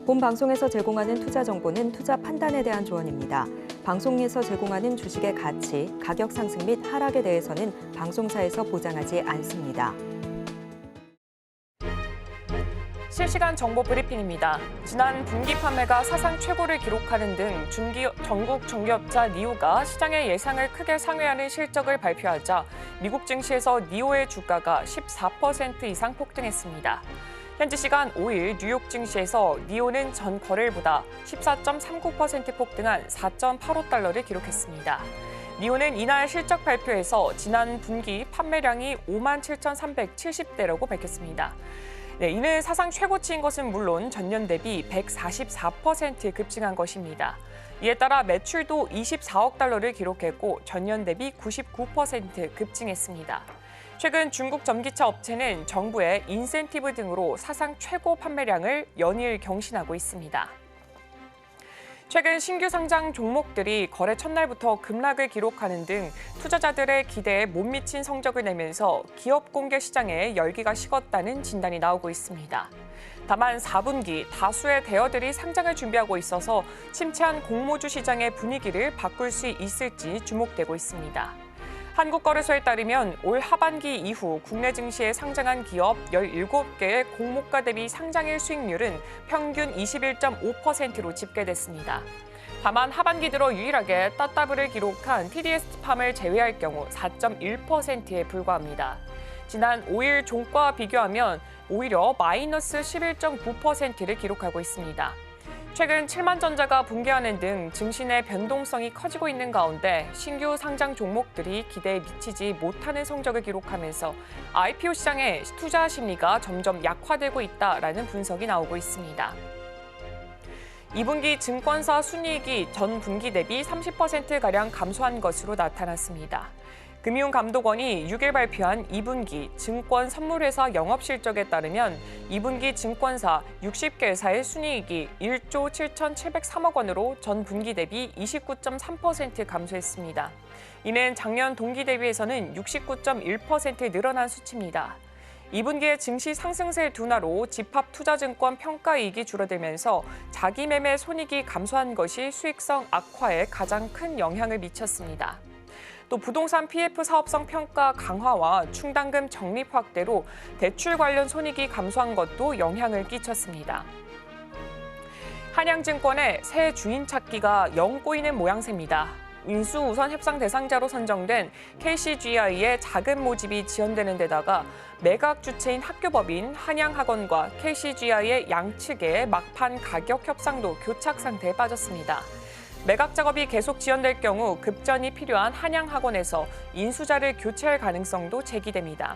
본 방송에서 제공하는 투자 정보는 투자 판단에 대한 조언입니다. 방송에서 제공하는 주식의 가치, 가격 상승 및 하락에 대해서는 방송사에서 보장하지 않습니다. 실시간 정보 브리핑입니다. 지난 분기 판매가 사상 최고를 기록하는 등 전국 전기업자 니오가 시장의 예상을 크게 상회하는 실적을 발표하자 미국 증시에서 니오의 주가가 14% 이상 폭등했습니다. 현지 시간 5일 뉴욕 증시에서 니오는 전 거래일보다 14.39% 폭등한 4.85달러를 기록했습니다. 니오는 이날 실적 발표에서 지난 분기 판매량이 57,370대라고 밝혔습니다. 이는 사상 최고치인 것은 물론 전년 대비 144% 급증한 것입니다. 이에 따라 매출도 24억 달러를 기록했고 전년 대비 99% 급증했습니다. 최근 중국 전기차 업체는 정부의 인센티브 등으로 사상 최고 판매량을 연일 경신하고 있습니다. 최근 신규 상장 종목들이 거래 첫날부터 급락을 기록하는 등 투자자들의 기대에 못 미친 성적을 내면서 기업 공개 시장에 열기가 식었다는 진단이 나오고 있습니다. 다만 4분기 다수의 대여들이 상장을 준비하고 있어서 침체한 공모주 시장의 분위기를 바꿀 수 있을지 주목되고 있습니다. 한국거래소에 따르면 올 하반기 이후 국내 증시에 상장한 기업 17개의 공모가 대비 상장일 수익률은 평균 21.5%로 집계됐습니다. 다만 하반기 들어 유일하게 따따블을 기록한 TDS팜을 제외할 경우 4.1%에 불과합니다. 지난 5일 종가와 비교하면 오히려 마이너스 11.9%를 기록하고 있습니다. 최근 7만전자가 붕괴하는 등 증시 내 변동성이 커지고 있는 가운데 신규 상장 종목들이 기대에 미치지 못하는 성적을 기록하면서 IPO 시장의 투자 심리가 점점 약화되고 있다라는 분석이 나오고 있습니다. 2분기 증권사 순이익이 전 분기 대비 30%가량 감소한 것으로 나타났습니다. 금융감독원이 6일 발표한 2분기 증권 선물회사 영업실적에 따르면 2분기 증권사 60개사의 순이익이 1조 7,703억 원으로 전 분기 대비 29.3% 감소했습니다. 이는 작년 동기 대비해서는 69.1% 늘어난 수치입니다. 2분기에 증시 상승세 둔화로 집합투자증권 평가이익이 줄어들면서 자기매매 손익이 감소한 것이 수익성 악화에 가장 큰 영향을 미쳤습니다. 또 부동산 PF 사업성 평가 강화와 충당금 적립 확대로 대출 관련 손익이 감소한 것도 영향을 끼쳤습니다. 한양증권의 새 주인 찾기가 영 꼬이는 모양새입니다. 인수 우선 협상 대상자로 선정된 KCGI의 자금 모집이 지연되는 데다가 매각 주체인 학교법인 한양학원과 KCGI의 양측의 막판 가격 협상도 교착 상태에 빠졌습니다. 매각 작업이 계속 지연될 경우 급전이 필요한 한양학원에서 인수자를 교체할 가능성도 제기됩니다.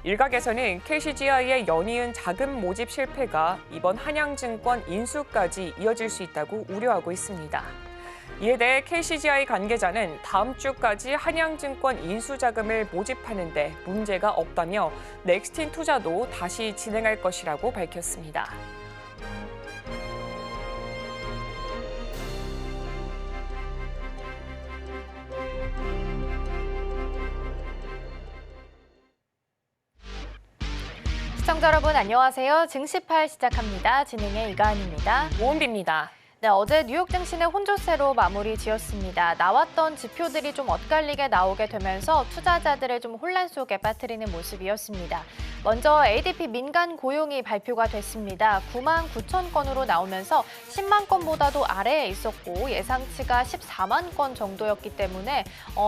일각에서는 KCGI의 연이은 자금 모집 실패가 이번 한양증권 인수까지 이어질 수 있다고 우려하고 있습니다. 이에 대해 KCGI 관계자는 다음 주까지 한양증권 인수자금을 모집하는 데 문제가 없다며 넥스틴 투자도 다시 진행할 것이라고 밝혔습니다. 시청자 여러분 안녕하세요. 증시팔 시작합니다. 진행의 이가은입니다. 오은비입니다. 네, 어제 뉴욕 증시는 혼조세로 마무리 지었습니다. 나왔던 지표들이 좀 엇갈리게 나오게 되면서 투자자들을 좀 혼란 속에 빠뜨리는 모습이었습니다. 먼저 ADP 민간 고용이 발표가 됐습니다. 9만 9천 건으로 나오면서 10만 건보다도 아래에 있었고 예상치가 14만 건 정도였기 때문에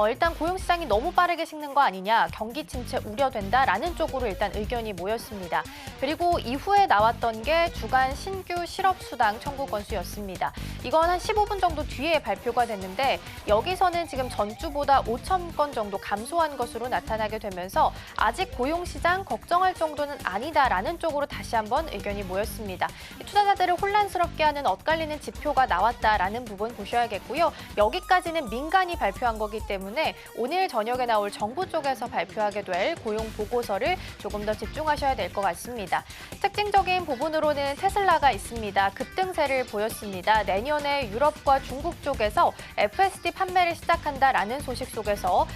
일단 고용시장이 너무 빠르게 식는 거 아니냐, 경기 침체 우려된다라는 쪽으로 일단 의견이 모였습니다. 그리고 이후에 나왔던 게 주간 신규 실업수당 청구 건수였습니다. 이건 한 15분 정도 뒤에 발표가 됐는데 여기서는 지금 전주보다 5천 건 정도 감소한 것으로 나타나게 되면서 아직 고용시장 걱정할 정도는 아니다라는 쪽으로 다시 한번 의견이 모였습니다. 투자자들을 혼란스럽게 하는 엇갈리는 지표가 나왔다라는 부분 보셔야겠고요. 여기까지는 민간이 발표한 거기 때문에 오늘 저녁에 나올 정부 쪽에서 발표하게 될 고용 보고서를 조금 더 집중하셔야 될 것 같습니다. 특징적인 부분으로는 테슬라가 있습니다. 급등세를 보였습니다. 있습니다. 내년에 유럽과 중국 쪽에서 FSD 판매를 시작한다라는 소식 속에서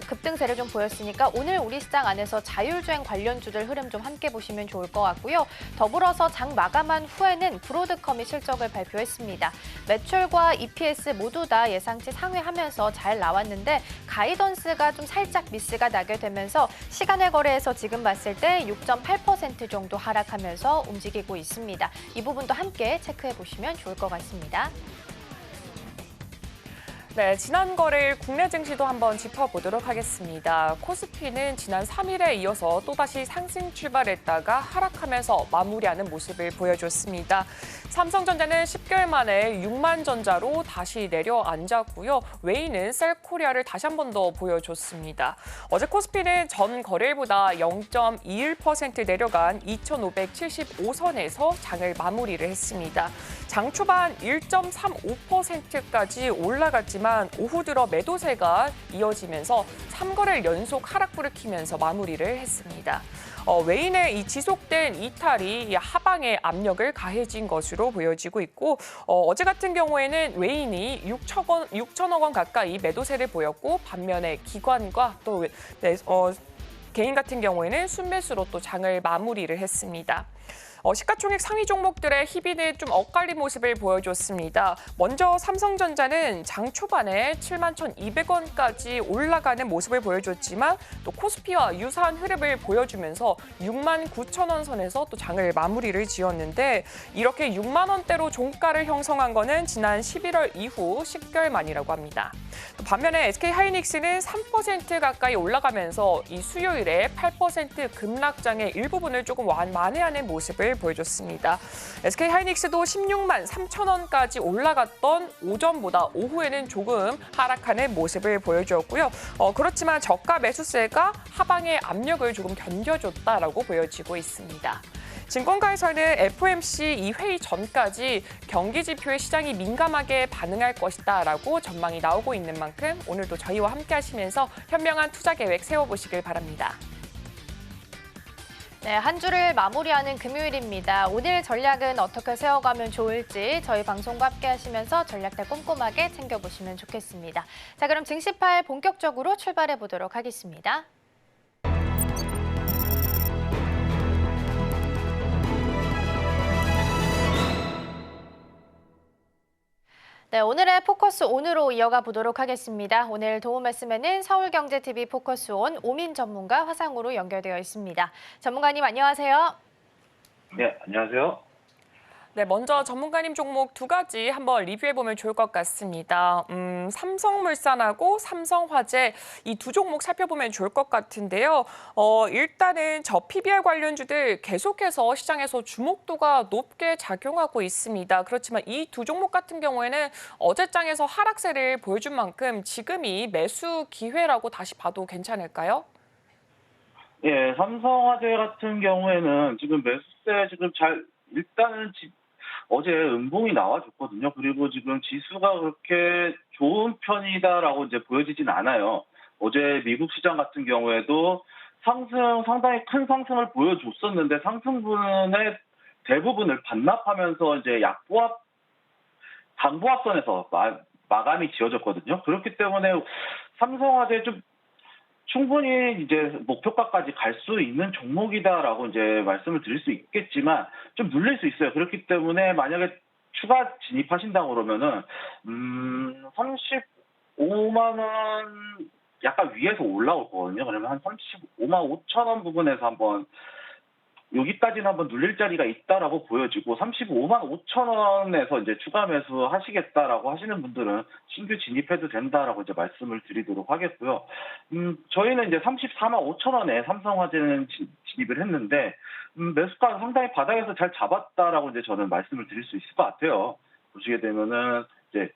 급등세를 좀 보였으니까 오늘 우리 시장 안에서 자율주행 관련주들 흐름 좀 함께 보시면 좋을 것 같고요. 더불어서 장 마감한 후에는 브로드컴이 실적을 발표했습니다. 매출과 EPS 모두 다 예상치 상회하면서 잘 나왔는데 가이던스가 좀 살짝 미스가 나게 되면서 시간의 거래에서 지금 봤을 때 6.8% 정도 하락하면서 움직이고 있습니다. 이 부분도 함께 체크해 보시면 좋을 것 같습니다. 네, 지난 거래일 국내 증시도 한번 짚어보도록 하겠습니다. 코스피는 지난 3일에 이어서 또다시 상승 출발했다가 하락하면서 마무리하는 모습을 보여줬습니다. 삼성전자는 10개월 만에 6만 전자로 다시 내려앉았고요. 웨이는 셀코리아를 다시 한 번 더 보여줬습니다. 어제 코스피는 전 거래일보다 0.21% 내려간 2,575선에서 장을 마무리를 했습니다. 장 초반 1.35%까지 올라갔지만 오후 들어 매도세가 이어지면서 3거래일 연속 하락불을 켜면서 마무리를 했습니다. 웨인의 이 지속된 이탈이 하방에 압력을 가해진 것으로 보여지고 있고 어제 같은 경우에는 웨인이 6천억 원 가까이 매도세를 보였고 반면에 기관과 또 개인 같은 경우에는 순매수로 또 장을 마무리를 했습니다. 시가총액 상위 종목들의 희비는 좀 엇갈린 모습을 보여줬습니다. 먼저 삼성전자는 장 초반에 71,200원까지 올라가는 모습을 보여줬지만 또 코스피와 유사한 흐름을 보여주면서 69,000원 선에서 또 장을 마무리를 지었는데 이렇게 6만 원대로 종가를 형성한 거는 지난 11월 이후 10개월 만이라고 합니다. 또 반면에 SK하이닉스는 3% 가까이 올라가면서 이 수요일에 8% 급락장의 일부분을 조금 만회하는 모습을 보여줬습니다. SK하이닉스도 16만 3천 원까지 올라갔던 오전보다 오후에는 조금 하락하는 모습을 보여주었고요. 그렇지만 저가 매수세가 하방의 압력을 조금 견뎌줬다라고 보여지고 있습니다. 증권가에서는 FOMC 이 회의 전까지 경기 지표에 시장이 민감하게 반응할 것이다라고 전망이 나오고 있는 만큼 오늘도 저희와 함께 하시면서 현명한 투자 계획 세워보시길 바랍니다. 네, 한 주를 마무리하는 금요일입니다. 오늘 전략은 어떻게 세워가면 좋을지 저희 방송과 함께 하시면서 전략들 꼼꼼하게 챙겨보시면 좋겠습니다. 자, 그럼 증시팔 본격적으로 출발해 보도록 하겠습니다. 네, 오늘의 포커스 온으로 이어가 보도록 하겠습니다. 오늘 도움 말씀에는 서울경제TV 포커스 온 오민 전문가 화상으로 연결되어 있습니다. 전문가님 안녕하세요. 네, 안녕하세요. 네, 먼저 전문가님 종목 두 가지 한번 리뷰해보면 좋을 것 같습니다. 삼성물산하고 삼성화재 이 두 종목 살펴보면 좋을 것 같은데요. 일단은 저 PBR 관련주들 계속해서 시장에서 주목도가 높게 작용하고 있습니다. 그렇지만 이 두 종목 같은 경우에는 어제장에서 하락세를 보여준 만큼 지금이 매수 기회라고 다시 봐도 괜찮을까요? 예, 삼성화재 같은 경우에는 지금 매수세 지금 일단은 어제 음봉이 나와줬거든요. 그리고 지금 지수가 그렇게 좋은 편이다라고 이제 보여지진 않아요. 어제 미국 시장 같은 경우에도 상당히 큰 상승을 보여줬었는데 상승분의 대부분을 반납하면서 이제 강보합선에서 마감이 지어졌거든요. 그렇기 때문에 삼성화재 좀 충분히 이제 목표가까지 갈 수 있는 종목이다라고 이제 말씀을 드릴 수 있겠지만 좀 눌릴 수 있어요. 그렇기 때문에 만약에 추가 진입하신다고 그러면은 35만 원 약간 위에서 올라올 거거든요. 그러면 한 35만 5천 원 부분에서 한번 여기까지는 한번 눌릴 자리가 있다라고 보여지고 35만 5천 원에서 이제 추가 매수 하시겠다라고 하시는 분들은 신규 진입해도 된다라고 이제 말씀을 드리도록 하겠고요. 저희는 이제 34만 5천 원에 삼성화재는 진입을 했는데 매수가 상당히 바닥에서 잘 잡았다라고 이제 저는 말씀을 드릴 수 있을 것 같아요. 보시게 되면은 이제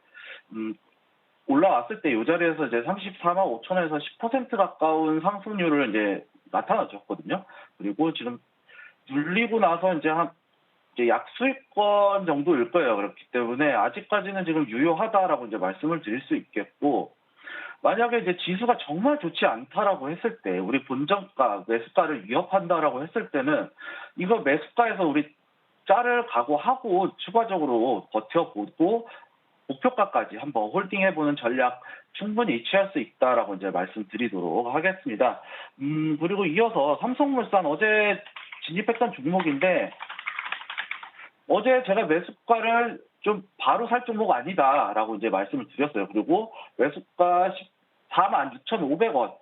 올라왔을 때 이 자리에서 이제 34만 5천 원에서 10% 가까운 상승률을 이제 나타나줬거든요. 그리고 지금 눌리고 나서 이제 약수익권 정도일 거예요. 그렇기 때문에 아직까지는 지금 유효하다라고 이제 말씀을 드릴 수 있겠고, 만약에 이제 지수가 정말 좋지 않다라고 했을 때, 우리 본전가, 매수가를 위협한다라고 했을 때는 이거 매수가에서 우리 짤을 각오하고 추가적으로 버텨보고 목표가까지 한번 홀딩해보는 전략 충분히 취할 수 있다라고 이제 말씀드리도록 하겠습니다. 그리고 이어서 삼성물산 어제 진입했던 종목인데 어제 제가 매수가를 좀 바로 살 종목 아니다라고 이제 말씀을 드렸어요. 그리고 매수가 46,500원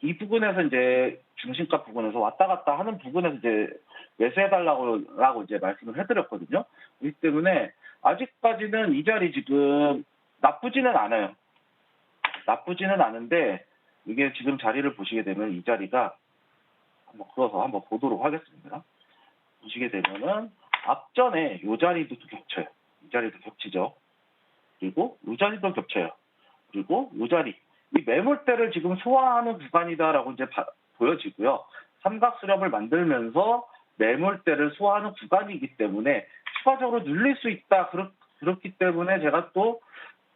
이 부분에서 이제 중심가 부분에서 왔다 갔다 하는 부분에서 이제 매수해달라고 이제 말씀을 해드렸거든요. 그렇기 때문에 아직까지는 이 자리 지금 나쁘지는 않아요. 나쁘지는 않은데 이게 지금 자리를 보시게 되면 이 자리가 한번 그어서 한번 보도록 하겠습니다. 보시게 되면은 앞전에 이 자리도 겹쳐요. 이 자리도 겹치죠. 그리고 이 자리도 겹쳐요. 그리고 이 자리. 이 매물대를 지금 소화하는 구간이다라고 이제 보여지고요. 삼각 수렴을 만들면서 매물대를 소화하는 구간이기 때문에 추가적으로 눌릴 수 있다. 그렇기 때문에 제가 또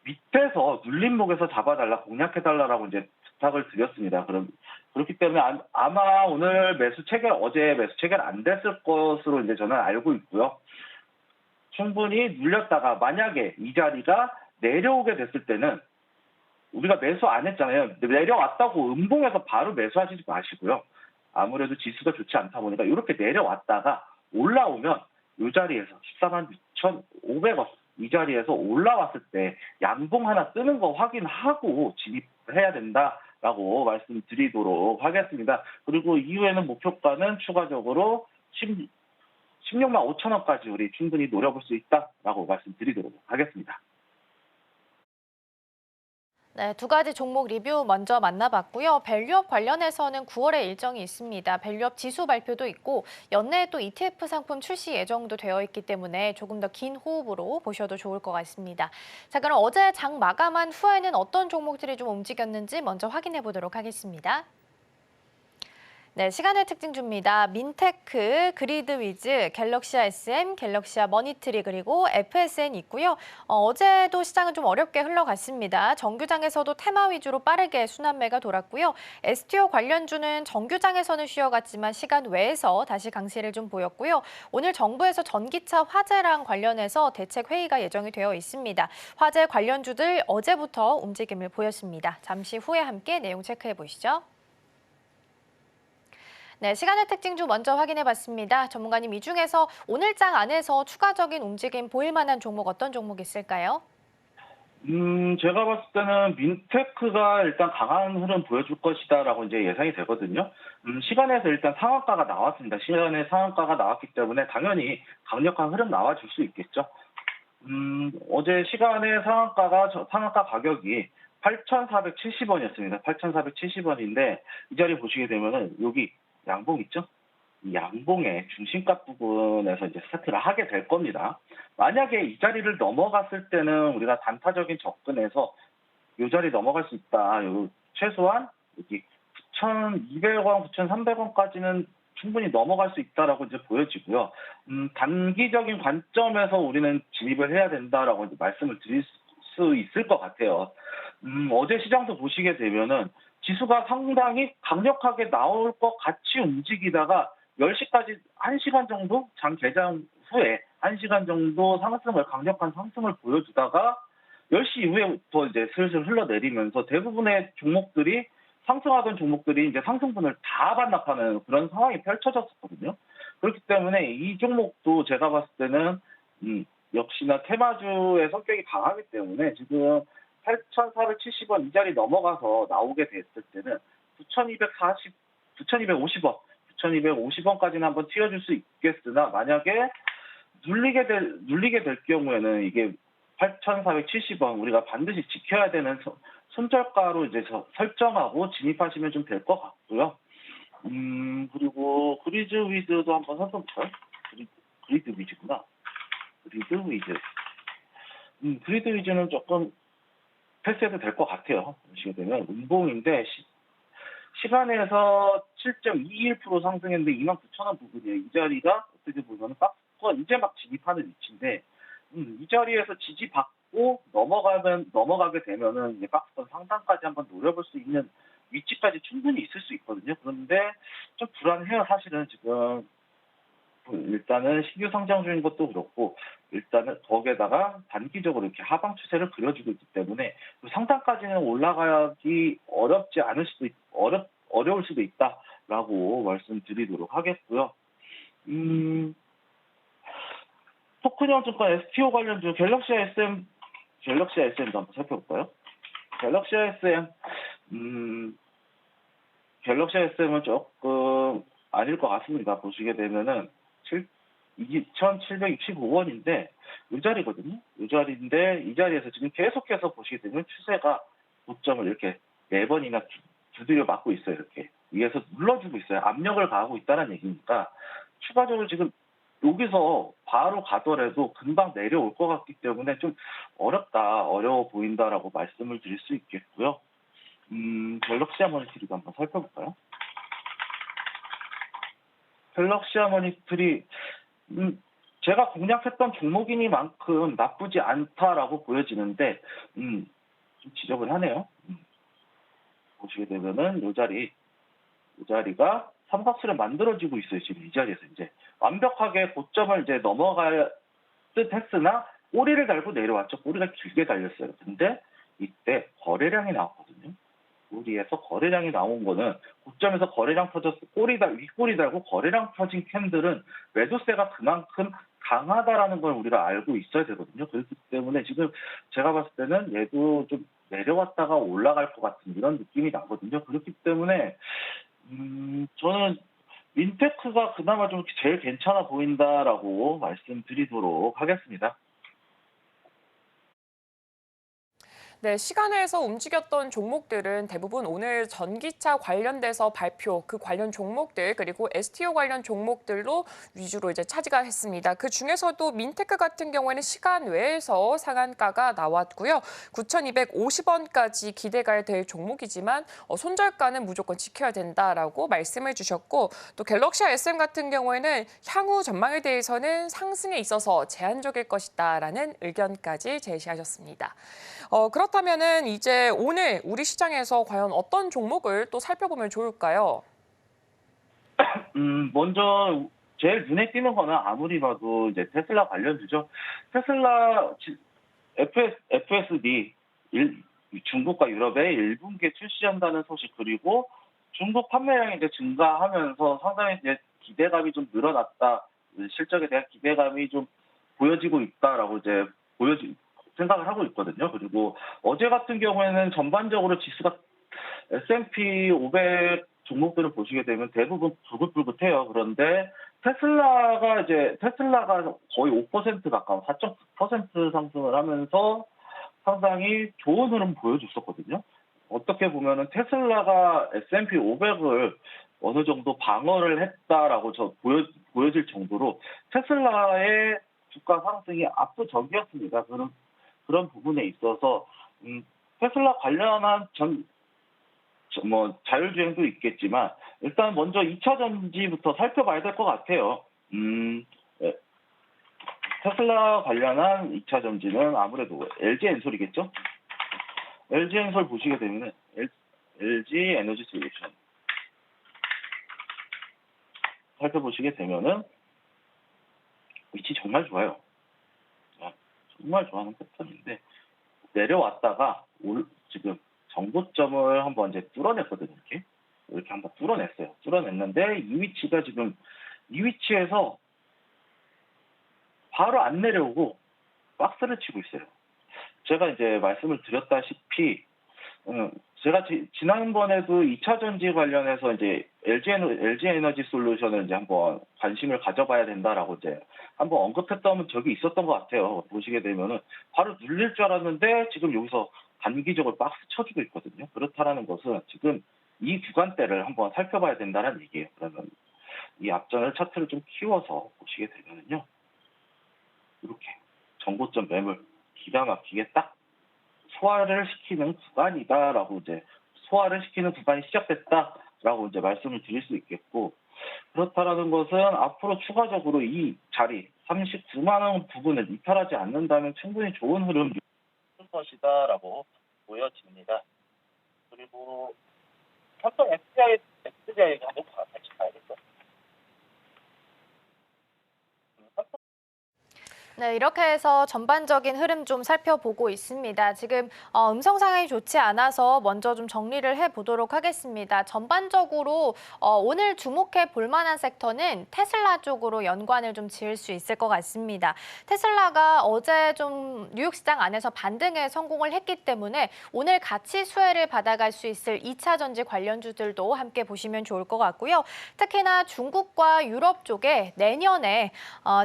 밑에서 눌림목에서 잡아달라, 공략해달라라고 이제 부탁을 드렸습니다. 그렇기 때문에 아마 오늘 어제 매수 체결 안 됐을 것으로 이제 저는 알고 있고요. 충분히 눌렸다가 만약에 이 자리가 내려오게 됐을 때는 우리가 매수 안 했잖아요. 내려왔다고 음봉에서 바로 매수하시지 마시고요. 아무래도 지수가 좋지 않다 보니까 이렇게 내려왔다가 올라오면 이 자리에서 146,500원 이 자리에서 올라왔을 때 양봉 하나 뜨는 거 확인하고 진입해야 된다라고 말씀드리도록 하겠습니다. 그리고 이후에는 목표가는 추가적으로 16만 5천 원까지 우리 충분히 노려볼 수 있다라고 말씀드리도록 하겠습니다. 네, 두 가지 종목 리뷰 먼저 만나봤고요. 밸류업 관련해서는 9월에 일정이 있습니다. 밸류업 지수 발표도 있고 연내에 또 ETF 상품 출시 예정도 되어 있기 때문에 조금 더 긴 호흡으로 보셔도 좋을 것 같습니다. 자, 그럼 어제 장 마감한 후에는 어떤 종목들이 좀 움직였는지 먼저 확인해 보도록 하겠습니다. 네, 시간의 특징 줍니다. 민테크, 그리드위즈, 갤럭시아 SM, 갤럭시아 머니트리 그리고 FSN 있고요. 어제도 시장은 좀 어렵게 흘러갔습니다. 정규장에서도 테마 위주로 빠르게 순환매가 돌았고요. STO 관련주는 정규장에서는 쉬어갔지만 시간 외에서 다시 강세를 좀 보였고요. 오늘 정부에서 전기차 화재랑 관련해서 대책 회의가 예정이 되어 있습니다. 화재 관련주들 어제부터 움직임을 보였습니다. 잠시 후에 함께 내용 체크해 보시죠. 네, 시간의 특징주 먼저 확인해봤습니다. 전문가님, 이 중에서 오늘장 안에서 추가적인 움직임 보일 만한 종목 어떤 종목 있을까요? 제가 봤을 때는 민테크가 일단 강한 흐름 보여줄 것이다라고 이제 예상이 되거든요. 시간에서 일단 상한가가 나왔습니다. 시간에 상한가가 나왔기 때문에 당연히 강력한 흐름 나와줄 수 있겠죠. 어제 시간에 상한가 가격이 8,470원이었습니다. 8,470원인데 이 자리 보시게 되면은 여기 양봉 있죠? 이 양봉의 중심가 부분에서 이제 스타트를 하게 될 겁니다. 만약에 이 자리를 넘어갔을 때는 우리가 단타적인 접근에서 이 자리 넘어갈 수 있다. 최소한 여기 9,200원, 9,300원까지는 충분히 넘어갈 수 있다라고 이제 보여지고요. 단기적인 관점에서 우리는 진입을 해야 된다라고 이제 말씀을 드릴 수 있을 것 같아요. 어제 시장도 보시게 되면은 지수가 상당히 강력하게 나올 것 같이 움직이다가 10시까지 1시간 정도 장 개장 후에 1시간 정도 강력한 상승을 보여주다가 10시 이후에부터 이제 슬슬 흘러내리면서 대부분의 종목들이 상승하던 종목들이 이제 상승분을 다 반납하는 그런 상황이 펼쳐졌었거든요. 그렇기 때문에 이 종목도 제가 봤을 때는 역시나 테마주의 성격이 강하기 때문에 지금 8,470원 이 자리 넘어가서 나오게 됐을 때는 9,250원까지는 한번 튀어줄 수 있겠으나 만약에 눌리게 될 경우에는 이게 8,470원 우리가 반드시 지켜야 되는 손절가로 이제 설정하고 진입하시면 좀 될 것 같고요. 그리고 그리드위즈도 한번 살펴볼까요? 그리드위즈구나. 그리드위즈는 조금 패스해도 될 것 같아요. 보시게 되면 음봉인데 시간에서 7.21% 상승했는데 29,000원 부분이에요. 이 자리가 어떻게 보면 박스가 이제 막 진입하는 위치인데 이 자리에서 지지받고 넘어가게 되면은 이제 박스권 상단까지 한번 노려볼 수 있는 위치까지 충분히 있을 수 있거든요. 그런데 좀 불안해요. 사실은 지금 일단은 신규 상장 중인 것도 그렇고 일단은 거기에다가 단기적으로 이렇게 하방 추세를 그려주고 있기 때문에 상단까지는 올라가기 어려울 수도 있다라고 말씀드리도록 하겠고요. 토큰형 증권 STO 관련주 갤럭시 SM도 한번 살펴볼까요? 갤럭시 SM은 조금 아닐 것 같습니다. 보시게 되면은 2,765원인데 이 자리거든요. 이 자리인데 이 자리에서 지금 계속해서 보시게 되면 추세가 고점을 이렇게 4번이나 두드려 맞고 있어요. 이렇게 위에서 눌러주고 있어요. 압력을 가하고 있다는 얘기니까 추가적으로 지금 여기서 바로 가더라도 금방 내려올 것 같기 때문에 좀 어려워 보인다라고 말씀을 드릴 수 있겠고요. 갤럭시 하모니트리도 한번 살펴볼까요? 갤럭시 하모니트리 제가 공략했던 종목이니만큼 나쁘지 않다라고 보여지는데 좀 지적을 하네요. 보시게 되면은 이 자리가 삼각수를 만들어지고 있어요. 지금 이 자리에서 이제 완벽하게 고점을 이제 넘어갈 듯 했으나 꼬리를 달고 내려왔죠. 꼬리가 길게 달렸어요. 근데 이때 거래량이 나왔거든요. 꼬리에서 거래량이 나온 거는 고점에서 거래량 터졌어 윗꼬리 달고 거래량 터진 캔들은 매도세가 그만큼 강하다라는 걸 우리가 알고 있어야 되거든요. 그렇기 때문에 지금 제가 봤을 때는 얘도 좀 내려왔다가 올라갈 것 같은 이런 느낌이 나거든요. 그렇기 때문에 저는 민테크가 그나마 좀 제일 괜찮아 보인다라고 말씀드리도록 하겠습니다. 네, 시간에서 움직였던 종목들은 대부분 오늘 전기차 관련돼서 발표, 그 관련 종목들 그리고 STO 관련 종목들로 위주로 이제 차지가 했습니다. 그 중에서도 민테크 같은 경우에는 시간 외에서 상한가가 나왔고요. 9,250원까지 기대가 될 종목이지만 손절가는 무조건 지켜야 된다라고 말씀을 주셨고 또 갤럭시 SM 같은 경우에는 향후 전망에 대해서는 상승에 있어서 제한적일 것이다라는 의견까지 제시하셨습니다. 그렇다면은 이제 오늘 우리 시장에서 과연 어떤 종목을 또 살펴보면 좋을까요? 먼저 제일 눈에 띄는 거는 아무리 봐도 이제 테슬라 관련주죠. 테슬라 FSD 중국과 유럽에 1분기에 출시한다는 소식 그리고 중국 판매량이 이제 증가하면서 상당히 이제 기대감이 좀 늘어났다. 실적에 대한 기대감이 좀 보여지고 있다라고 이제 생각을 하고 있거든요. 그리고 어제 같은 경우에는 전반적으로 지수가 S&P 500 종목들을 보시게 되면 대부분 불긋불긋해요. 그런데 테슬라가 거의 5% 가까운 4.9% 상승을 하면서 상당히 좋은 흐름 보여줬었거든요. 어떻게 보면은 테슬라가 S&P 500을 어느 정도 방어를 했다라고 보여질 정도로 테슬라의 주가 상승이 압도적이었습니다. 그런 부분에 있어서 테슬라 관련한 자율주행도 있겠지만 일단 먼저 2차 전지부터 살펴봐야 될 것 같아요. 테슬라 관련한 2차 전지는 아무래도 LG엔솔이겠죠. LG엔솔 보시게 되면 LG 에너지 솔루션 살펴보시게 되면은 위치 정말 좋아요. 정말 좋아하는 패턴인데 내려왔다가 지금 정고점을 한번 이제 뚫어냈거든요. 이렇게 한번 뚫어냈어요. 뚫어냈는데 이 위치에서 바로 안 내려오고 박스를 치고 있어요. 제가 이제 말씀을 드렸다시피 제가 지난번에도 2차 전지 관련해서 이제 LG 에너지 솔루션을 이제 한번 관심을 가져봐야 된다라고 이제 한번 언급했던 적이 있었던 것 같아요. 보시게 되면은 바로 눌릴 줄 알았는데 지금 여기서 단기적으로 박스 쳐주고 있거든요. 그렇다라는 것은 지금 이 구간대를 한번 살펴봐야 된다는 얘기예요. 그러면 이 앞전을 차트를 좀 키워서 보시게 되면은요. 이렇게 정고점 매물 기가 막히게 딱 소화를 시키는 구간이다라고 이제 소화를 시키는 구간이 시작됐다라고 이제 말씀을 드릴 수 있겠고 그렇다라는 것은 앞으로 추가적으로 이 자리 39만 원 부분을 이탈하지 않는다면 충분히 좋은 흐름 일 것이다라고 보여집니다. 그리고 삼성 SDI 한번 같이 봐야겠죠. 네, 이렇게 해서 전반적인 흐름 좀 살펴보고 있습니다. 지금 음성 상황이 좋지 않아서 먼저 좀 정리를 해보도록 하겠습니다. 전반적으로 오늘 주목해 볼 만한 섹터는 테슬라 쪽으로 연관을 좀 지을 수 있을 것 같습니다. 테슬라가 어제 좀 뉴욕 시장 안에서 반등에 성공을 했기 때문에 오늘 같이 수혜를 받아갈 수 있을 2차 전지 관련주들도 함께 보시면 좋을 것 같고요. 특히나 중국과 유럽 쪽에 내년에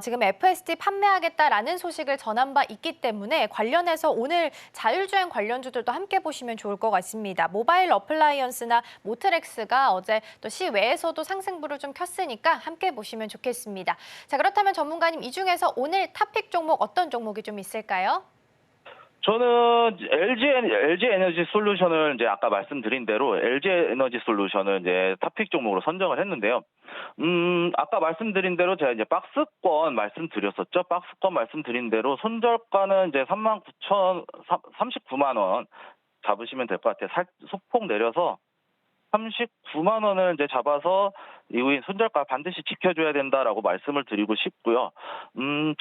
지금 FSD 판매하겠다라는 소식을 전한 바 있기 때문에 관련해서 오늘 자율주행 관련주들도 함께 보시면 좋을 것 같습니다. 모바일 어플라이언스나 모트렉스가 어제 또 시외에서도 상승부를 좀 켰으니까 함께 보시면 좋겠습니다. 자, 그렇다면 전문가님 이 중에서 오늘 탑픽 종목 어떤 종목이 좀 있을까요? 저는 LG 에너지 솔루션을 이제 아까 말씀드린 대로 LG 에너지 솔루션을 이제 탑픽 종목으로 선정을 했는데요. 아까 말씀드린 대로 제가 이제 박스권 말씀드렸었죠. 박스권 말씀드린 대로 손절가는 이제 39만 원 잡으시면 될 것 같아요. 소폭 내려서 39만 원을 이제 잡아서 이후에 손절가 반드시 지켜줘야 된다라고 말씀을 드리고 싶고요.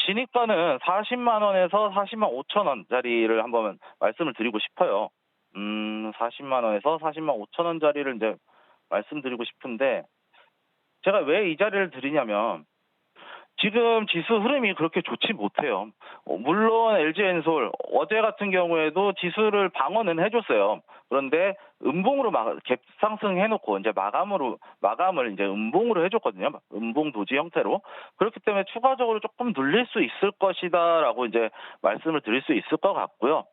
진입가는 40만 원에서 40만 5천 원짜리를 한번 말씀을 드리고 싶어요. 40만 원에서 40만 5천 원짜리를 이제 말씀드리고 싶은데 제가 왜 이 자리를 드리냐면 지금 지수 흐름이 그렇게 좋지 못해요. 물론 LG엔솔 어제 같은 경우에도 지수를 방어는 해줬어요. 그런데 음봉으로 갭 상승해놓고 이제 마감을 이제 음봉으로 해줬거든요. 음봉 도지 형태로. 그렇기 때문에 추가적으로 조금 눌릴 수 있을 것이다라고 이제 말씀을 드릴 수 있을 것 같고요.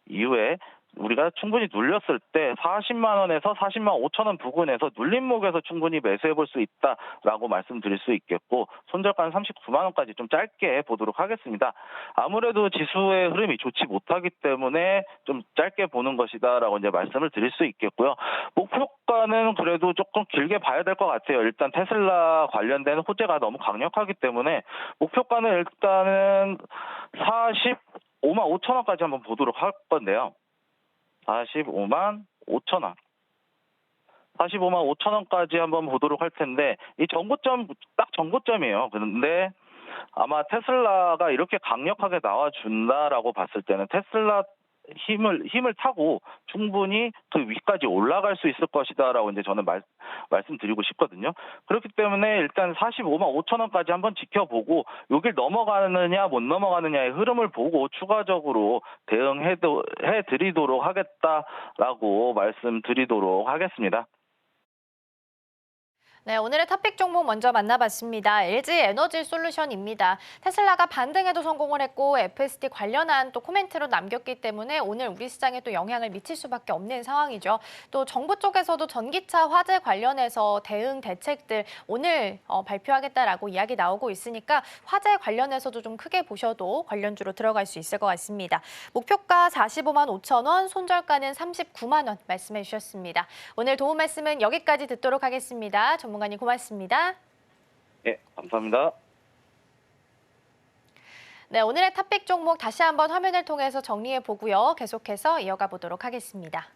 이후에 우리가 충분히 눌렸을 때 40만 원에서 40만 5천 원 부근에서 눌림목에서 충분히 매수해 볼 수 있다라고 말씀드릴 수 있겠고 손절가는 39만 원까지 좀 짧게 보도록 하겠습니다. 아무래도 지수의 흐름이 좋지 못하기 때문에 좀 짧게 보는 것이다라고 이제 말씀을 드릴 수 있겠고요. 목표가는 그래도 조금 길게 봐야 될 것 같아요. 일단 테슬라 관련된 호재가 너무 강력하기 때문에 목표가는 일단은 45만 5천 원까지 한번 보도록 할 건데요. 45만 5천 원. 45만 5천 원까지 한번 보도록 할 텐데 이 딱 정고점이에요. 그런데 아마 테슬라가 이렇게 강력하게 나와준다라고 봤을 때는 테슬라 힘을 타고 충분히 그 위까지 올라갈 수 있을 것이다라고 이제 저는 말씀드리고 싶거든요. 그렇기 때문에 일단 45만 5천 원까지 한번 지켜보고 여길 넘어가느냐 못 넘어가느냐의 흐름을 보고 추가적으로 대응해 드리도록 하겠다라고 말씀드리도록 하겠습니다. 네, 오늘의 탑픽 종목 먼저 만나봤습니다. LG 에너지 솔루션입니다. 테슬라가 반등에도 성공을 했고 FSD 관련한 또 코멘트로 남겼기 때문에 오늘 우리 시장에 또 영향을 미칠 수밖에 없는 상황이죠. 또 정부 쪽에서도 전기차 화재 관련해서 대응 대책들 오늘 발표하겠다라고 이야기 나오고 있으니까 화재 관련해서도 좀 크게 보셔도 관련주로 들어갈 수 있을 것 같습니다. 목표가 45만 5천 원, 손절가는 39만 원 말씀해 주셨습니다. 오늘 도움 말씀은 여기까지 듣도록 하겠습니다. 전문가님 고맙습니다. 네, 감사합니다. 네, 오늘의 탑픽 종목 다시 한번 화면을 통해서 정리해 보고요. 계속해서 이어가 보도록 하겠습니다.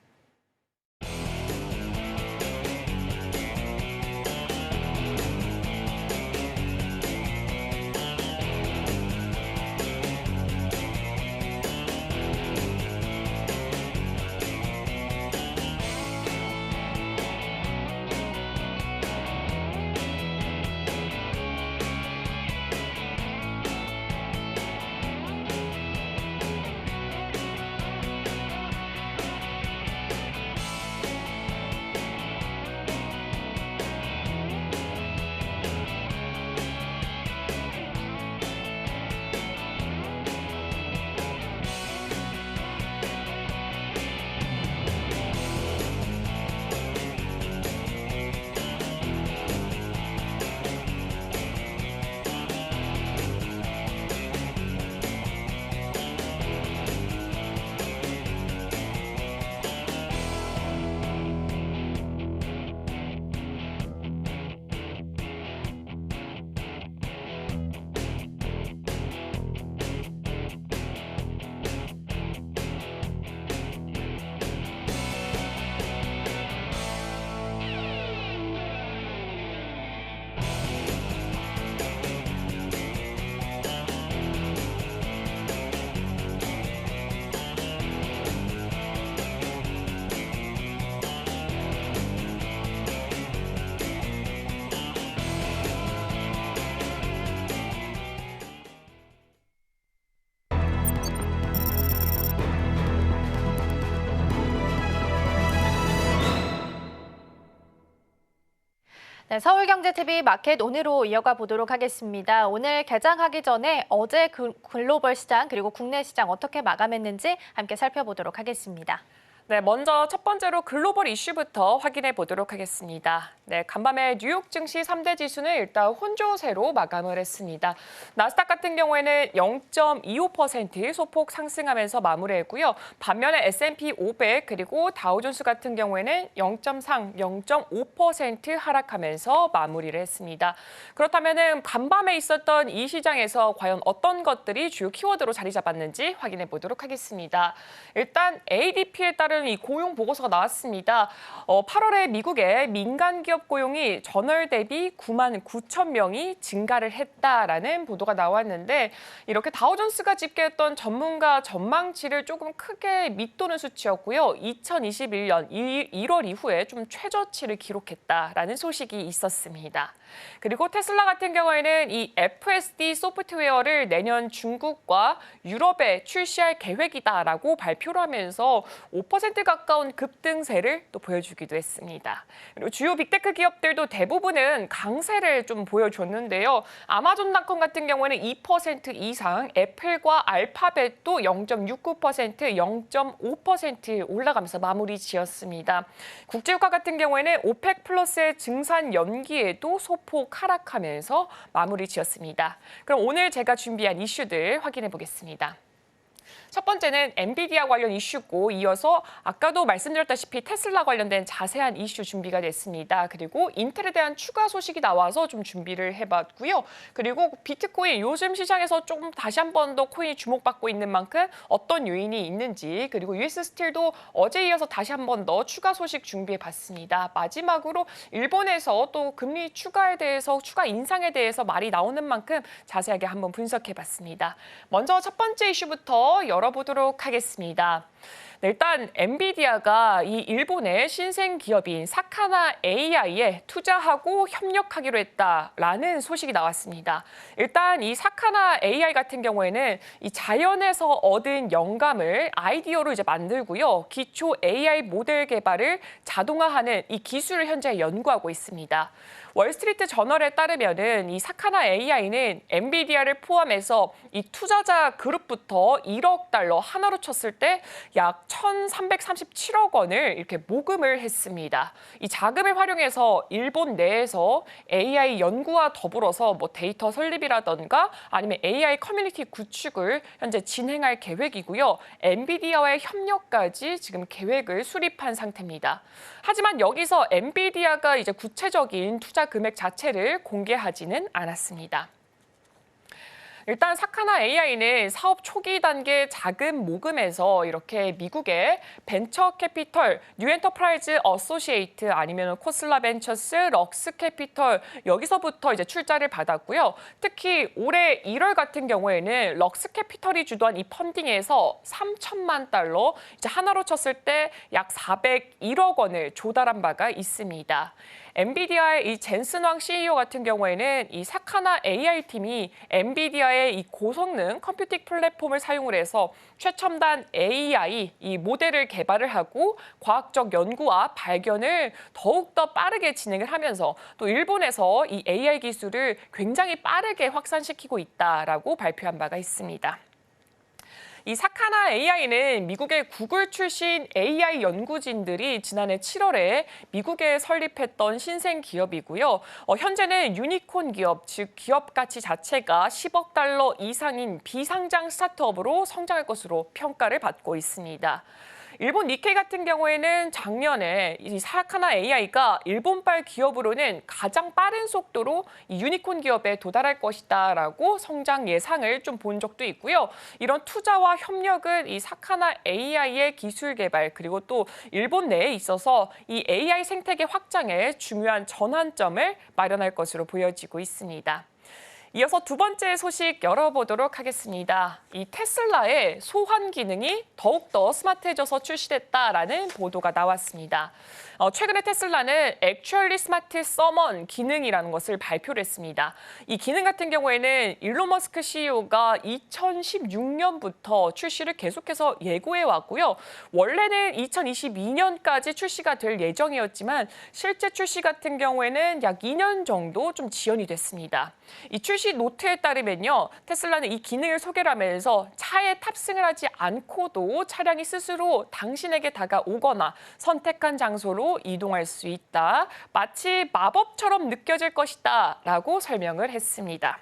네, 서울경제TV 마켓 오늘로 이어가 보도록 하겠습니다. 오늘 개장하기 전에 어제 글로벌 시장 그리고 국내 시장 어떻게 마감했는지 함께 살펴보도록 하겠습니다. 네, 먼저 첫 번째로 글로벌 이슈부터 확인해 보도록 하겠습니다. 네, 간밤에 뉴욕 증시 3대 지수는 일단 혼조세로 마감을 했습니다. 나스닥 같은 경우에는 0.25% 소폭 상승하면서 마무리했고요. 반면에 S&P 500 그리고 다우존스 같은 경우에는 0.5% 하락하면서 마무리를 했습니다. 그렇다면 간밤에 있었던 이 시장에서 과연 어떤 것들이 주요 키워드로 자리 잡았는지 확인해 보도록 하겠습니다. 일단 ADP에 따른 이 고용 보고서가 나왔습니다. 8월에 미국의 민간 기업 고용이 전월 대비 9만 9천 명이 증가를 했다라는 보도가 나왔는데 이렇게 다우존스가 집계했던 전문가 전망치를 조금 크게 밑도는 수치였고요. 2021년 1월 이후에 좀 최저치를 기록했다라는 소식이 있었습니다. 그리고 테슬라 같은 경우에는 이 FSD 소프트웨어를 내년 중국과 유럽에 출시할 계획이다라고 발표를 하면서 5% 가까운 급등세를 또 보여주기도 했습니다. 그리고 주요 빅테크 기업들도 대부분은 강세를 좀 보여줬는데요. 아마존닷컴 같은 경우에는 2% 이상, 애플과 알파벳도 0.69%, 0.5% 올라가면서 마무리 지었습니다. 국제유가 같은 경우에는 오펙 플러스의 증산 연기에도 소폭 하락하면서 마무리 지었습니다. 그럼 오늘 제가 준비한 이슈들 확인해 보겠습니다. 첫 번째는 엔비디아 관련 이슈고 이어서 아까도 말씀드렸다시피 테슬라 관련된 자세한 이슈 준비가 됐습니다. 그리고 인텔에 대한 추가 소식이 나와서 좀 준비를 해봤고요. 그리고 비트코인 요즘 시장에서 좀 다시 한 번 더 코인이 주목받고 있는 만큼 어떤 요인이 있는지 그리고 US 스틸도 어제 이어서 다시 한 번 더 추가 소식 준비해봤습니다. 마지막으로 일본에서 또 금리 추가 인상에 대해서 말이 나오는 만큼 자세하게 한번 분석해봤습니다. 먼저 첫 번째 이슈부터 열어보도록 하겠습니다. 네, 일단 엔비디아가 이 일본의 신생 기업인 사카나 AI에 투자하고 협력하기로 했다라는 소식이 나왔습니다. 일단 이 사카나 AI 같은 경우에는 이 자연에서 얻은 영감을 아이디어로 이제 만들고요. 기초 AI 모델 개발을 자동화하는 이 기술을 현재 연구하고 있습니다. 월스트리트 저널에 따르면은 이 사카나 AI는 엔비디아를 포함해서 이 투자자 그룹부터 1억 달러 하나로 쳤을 때 약 1,337억 원을 이렇게 모금을 했습니다. 이 자금을 활용해서 일본 내에서 AI 연구와 더불어서 뭐 데이터 설립이라던가 아니면 AI 커뮤니티 구축을 현재 진행할 계획이고요. 엔비디아와의 협력까지 지금 계획을 수립한 상태입니다. 하지만 여기서 엔비디아가 이제 구체적인 투자 금액 자체를 공개하지는 않았습니다. 일단 사카나 AI는 사업 초기 단계 자금 모금에서 이렇게 미국의 벤처 캐피털, 뉴엔터프라이즈 어소시에이트 아니면 코슬라 벤처스, 럭스 캐피털 여기서부터 이제 출자를 받았고요. 특히 올해 1월 같은 경우에는 럭스 캐피털이 주도한 이 펀딩에서 3천만 달러, 이제 하나로 쳤을 때 약 401억 원을 조달한 바가 있습니다. 엔비디아의 이 젠슨 왕 CEO 같은 경우에는 이 사카나 AI 팀이 엔비디아의 이 고성능 컴퓨팅 플랫폼을 사용을 해서 최첨단 AI 이 모델을 개발을 하고 과학적 연구와 발견을 더욱더 빠르게 진행을 하면서 또 일본에서 이 AI 기술을 굉장히 빠르게 확산시키고 있다라고 발표한 바가 있습니다. 이 사카나 AI는 미국의 구글 출신 AI 연구진들이 지난해 7월에 미국에 설립했던 신생 기업이고요. 현재는 유니콘 기업, 즉 기업 가치 자체가 10억 달러 이상인 비상장 스타트업으로 성장할 것으로 평가를 받고 있습니다. 일본 니케이 같은 경우에는 작년에 이 사카나 AI가 일본발 기업으로는 가장 빠른 속도로 이 유니콘 기업에 도달할 것이다라고 성장 예상을 좀 본 적도 있고요. 이런 투자와 협력은 이 사카나 AI의 기술 개발 그리고 또 일본 내에 있어서 이 AI 생태계 확장에 중요한 전환점을 마련할 것으로 보여지고 있습니다. 이어서 두 번째 소식 열어보도록 하겠습니다. 이 테슬라의 소환 기능이 더욱더 스마트해져서 출시됐다라는 보도가 나왔습니다. 최근에 테슬라는 Actually Smart Summon 기능이라는 것을 발표를 했습니다. 이 기능 같은 경우에는 일론 머스크 CEO가 2016년부터 출시를 계속해서 예고해 왔고요. 원래는 2022년까지 출시가 될 예정이었지만 실제 출시 같은 경우에는 약 2년 정도 좀 지연이 됐습니다. 이 출시 노트에 따르면요, 테슬라는 이 기능을 소개를 하면서 차에 탑승을 하지 않고도 차량이 스스로 당신에게 다가오거나 선택한 장소로 이동할 수 있다. 마치 마법처럼 느껴질 것이다 라고 설명을 했습니다.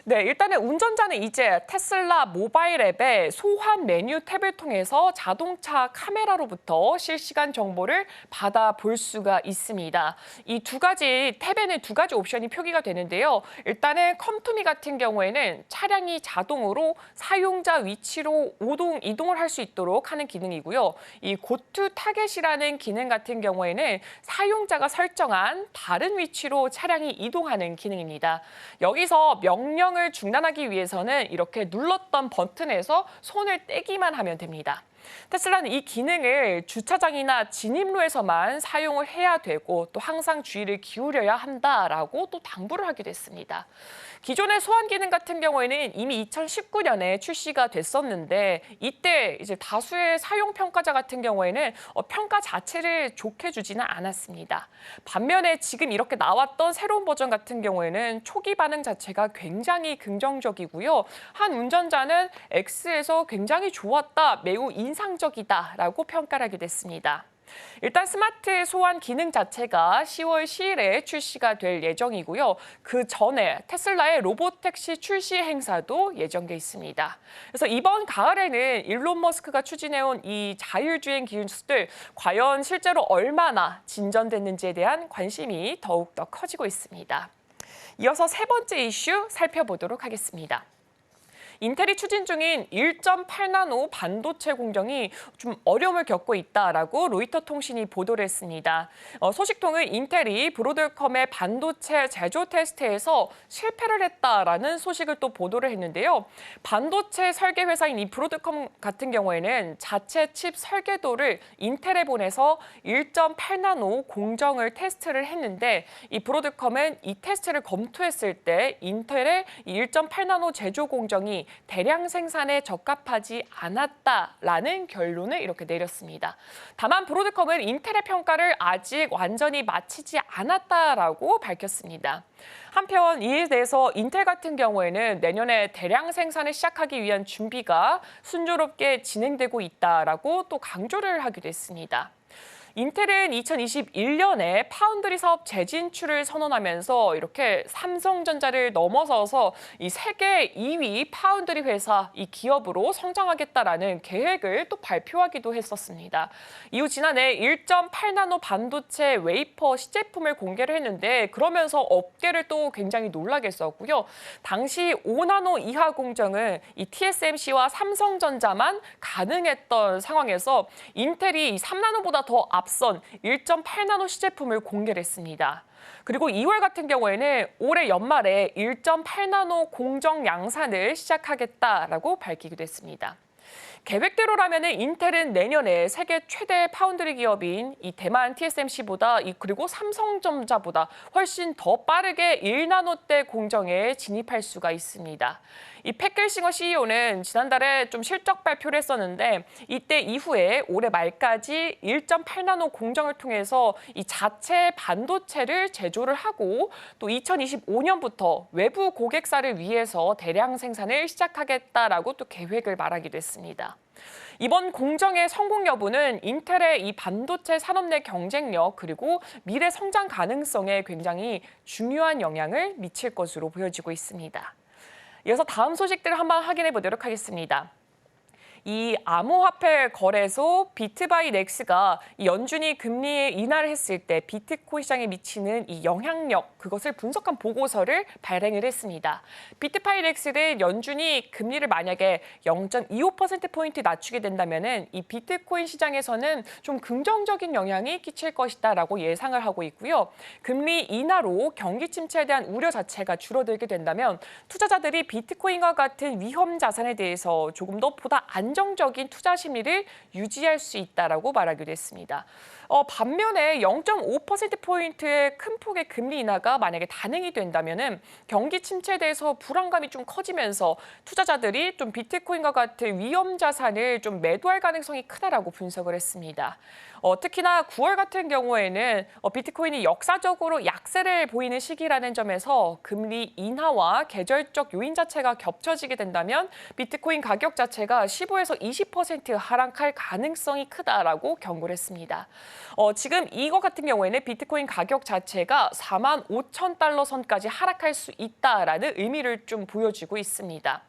네, 일단은 운전자는 이제 테슬라 모바일 앱의 소환 메뉴 탭을 통해서 자동차 카메라로부터 실시간 정보를 받아볼 수가 있습니다. 이 두 가지 탭에는 두 가지 옵션이 표기가 되는데요. 일단은 컴투미 같은 경우에는 차량이 자동으로 사용자 위치로 이동을 할 수 있도록 하는 기능이고요. 이 고투 타겟이라는 기능 같은 경우에는 사용자가 설정한 다른 위치로 차량이 이동하는 기능입니다. 여기서 명령을 중단하기 위해서는 이렇게 눌렀던 버튼에서 손을 떼기만 하면 됩니다. 테슬라는 이 기능을 주차장이나 진입로에서만 사용을 해야 되고 또 항상 주의를 기울여야 한다라고 또 당부를 하기도 했습니다. 기존의 소환 기능 같은 경우에는 이미 2019년에 출시가 됐었는데 이때 이제 다수의 사용 평가자 같은 경우에는 평가 자체를 좋게 주지는 않았습니다. 반면에 지금 이렇게 나왔던 새로운 버전 같은 경우에는 초기 반응 자체가 굉장히 긍정적이고요. 한 운전자는 X에서 굉장히 좋았다, 매우 인상적이다라고 평가를 하게 됐습니다. 일단 스마트 소환 기능 자체가 10월 10일에 출시가 될 예정이고요. 그 전에 테슬라의 로보택시 출시 행사도 예정돼 있습니다. 그래서 이번 가을에는 일론 머스크가 추진해온 이 자율주행 기술들 과연 실제로 얼마나 진전됐는지에 대한 관심이 더욱더 커지고 있습니다. 이어서 세 번째 이슈 살펴보도록 하겠습니다. 인텔이 추진 중인 1.8나노 반도체 공정이 좀 어려움을 겪고 있다라고 로이터 통신이 보도를 했습니다. 소식통은 인텔이 브로드컴의 반도체 제조 테스트에서 실패를 했다라는 소식을 또 보도를 했는데요. 반도체 설계 회사인 이 브로드컴 같은 경우에는 자체 칩 설계도를 인텔에 보내서 1.8나노 공정을 테스트를 했는데 이 브로드컴은 이 테스트를 검토했을 때 인텔의 1.8나노 제조 공정이 대량 생산에 적합하지 않았다라는 결론을 이렇게 내렸습니다. 다만 브로드컴은 인텔의 평가를 아직 완전히 마치지 않았다라고 밝혔습니다. 한편 이에 대해서 인텔 같은 경우에는 내년에 대량 생산을 시작하기 위한 준비가 순조롭게 진행되고 있다라고 또 강조를 하기도 했습니다. 인텔은 2021년에 파운드리 사업 재진출을 선언하면서 이렇게 삼성전자를 넘어서서 이 세계 2위 파운드리 회사 이 기업으로 성장하겠다라는 계획을 또 발표하기도 했었습니다. 이후 지난해 1.8나노 반도체 웨이퍼 시제품을 공개를 했는데 그러면서 업계를 또 굉장히 놀라게 했었고요. 당시 5나노 이하 공정은 이 TSMC와 삼성전자만 가능했던 상황에서 인텔이 3나노보다 더 앞선 1.8나노 시제품을 공개를 했습니다. 그리고 2월 같은 경우에는 올해 연말에 1.8나노 공정 양산을 시작하겠다라고 밝히기도 했습니다. 계획대로라면 인텔은 내년에 세계 최대 파운드리 기업인 이 대만 TSMC보다 그리고 삼성전자보다 훨씬 더 빠르게 1나노대 공정에 진입할 수가 있습니다. 이 팩겔싱어 CEO는 지난달에 좀 실적 발표를 했었는데 이때 이후에 올해 말까지 1.8나노 공정을 통해서 이 자체 반도체를 제조를 하고 또 2025년부터 외부 고객사를 위해서 대량 생산을 시작하겠다라고 또 계획을 말하기도 했습니다. 이번 공정의 성공 여부는 인텔의 이 반도체 산업 내 경쟁력 그리고 미래 성장 가능성에 굉장히 중요한 영향을 미칠 것으로 보여지고 있습니다. 이어서 다음 소식들을 한번 확인해 보도록 하겠습니다. 이 암호화폐 거래소 비트바이넥스가 연준이 금리 인하를 했을 때 비트코인 시장에 미치는 이 영향력 그것을 분석한 보고서를 발행을 했습니다. 비트바이넥스는 연준이 금리를 만약에 0.25%포인트 낮추게 된다면은 이 비트코인 시장에서는 좀 긍정적인 영향이 끼칠 것이다라고 예상을 하고 있고요. 금리 인하로 경기 침체에 대한 우려 자체가 줄어들게 된다면 투자자들이 비트코인과 같은 위험 자산에 대해서 조금 더 보다 안전한 안정적인 투자 심리를 유지할 수 있다라고 말하기도 했습니다. 반면에 0.5%포인트의 큰 폭의 금리 인하가 만약에 단행이 된다면은 경기 침체에 대해서 불안감이 좀 커지면서 투자자들이 좀 비트코인과 같은 위험 자산을 좀 매도할 가능성이 크다라고 분석을 했습니다. 특히나 9월 같은 경우에는 비트코인이 역사적으로 약세를 보이는 시기라는 점에서 금리 인하와 계절적 요인 자체가 겹쳐지게 된다면 비트코인 가격 자체가 15에서 20% 하락할 가능성이 크다라고 경고를 했습니다. 지금 이거 같은 경우에는 비트코인 가격 자체가 45,000달러 선까지 하락할 수 있다라는 의미를 좀 보여주고 있습니다.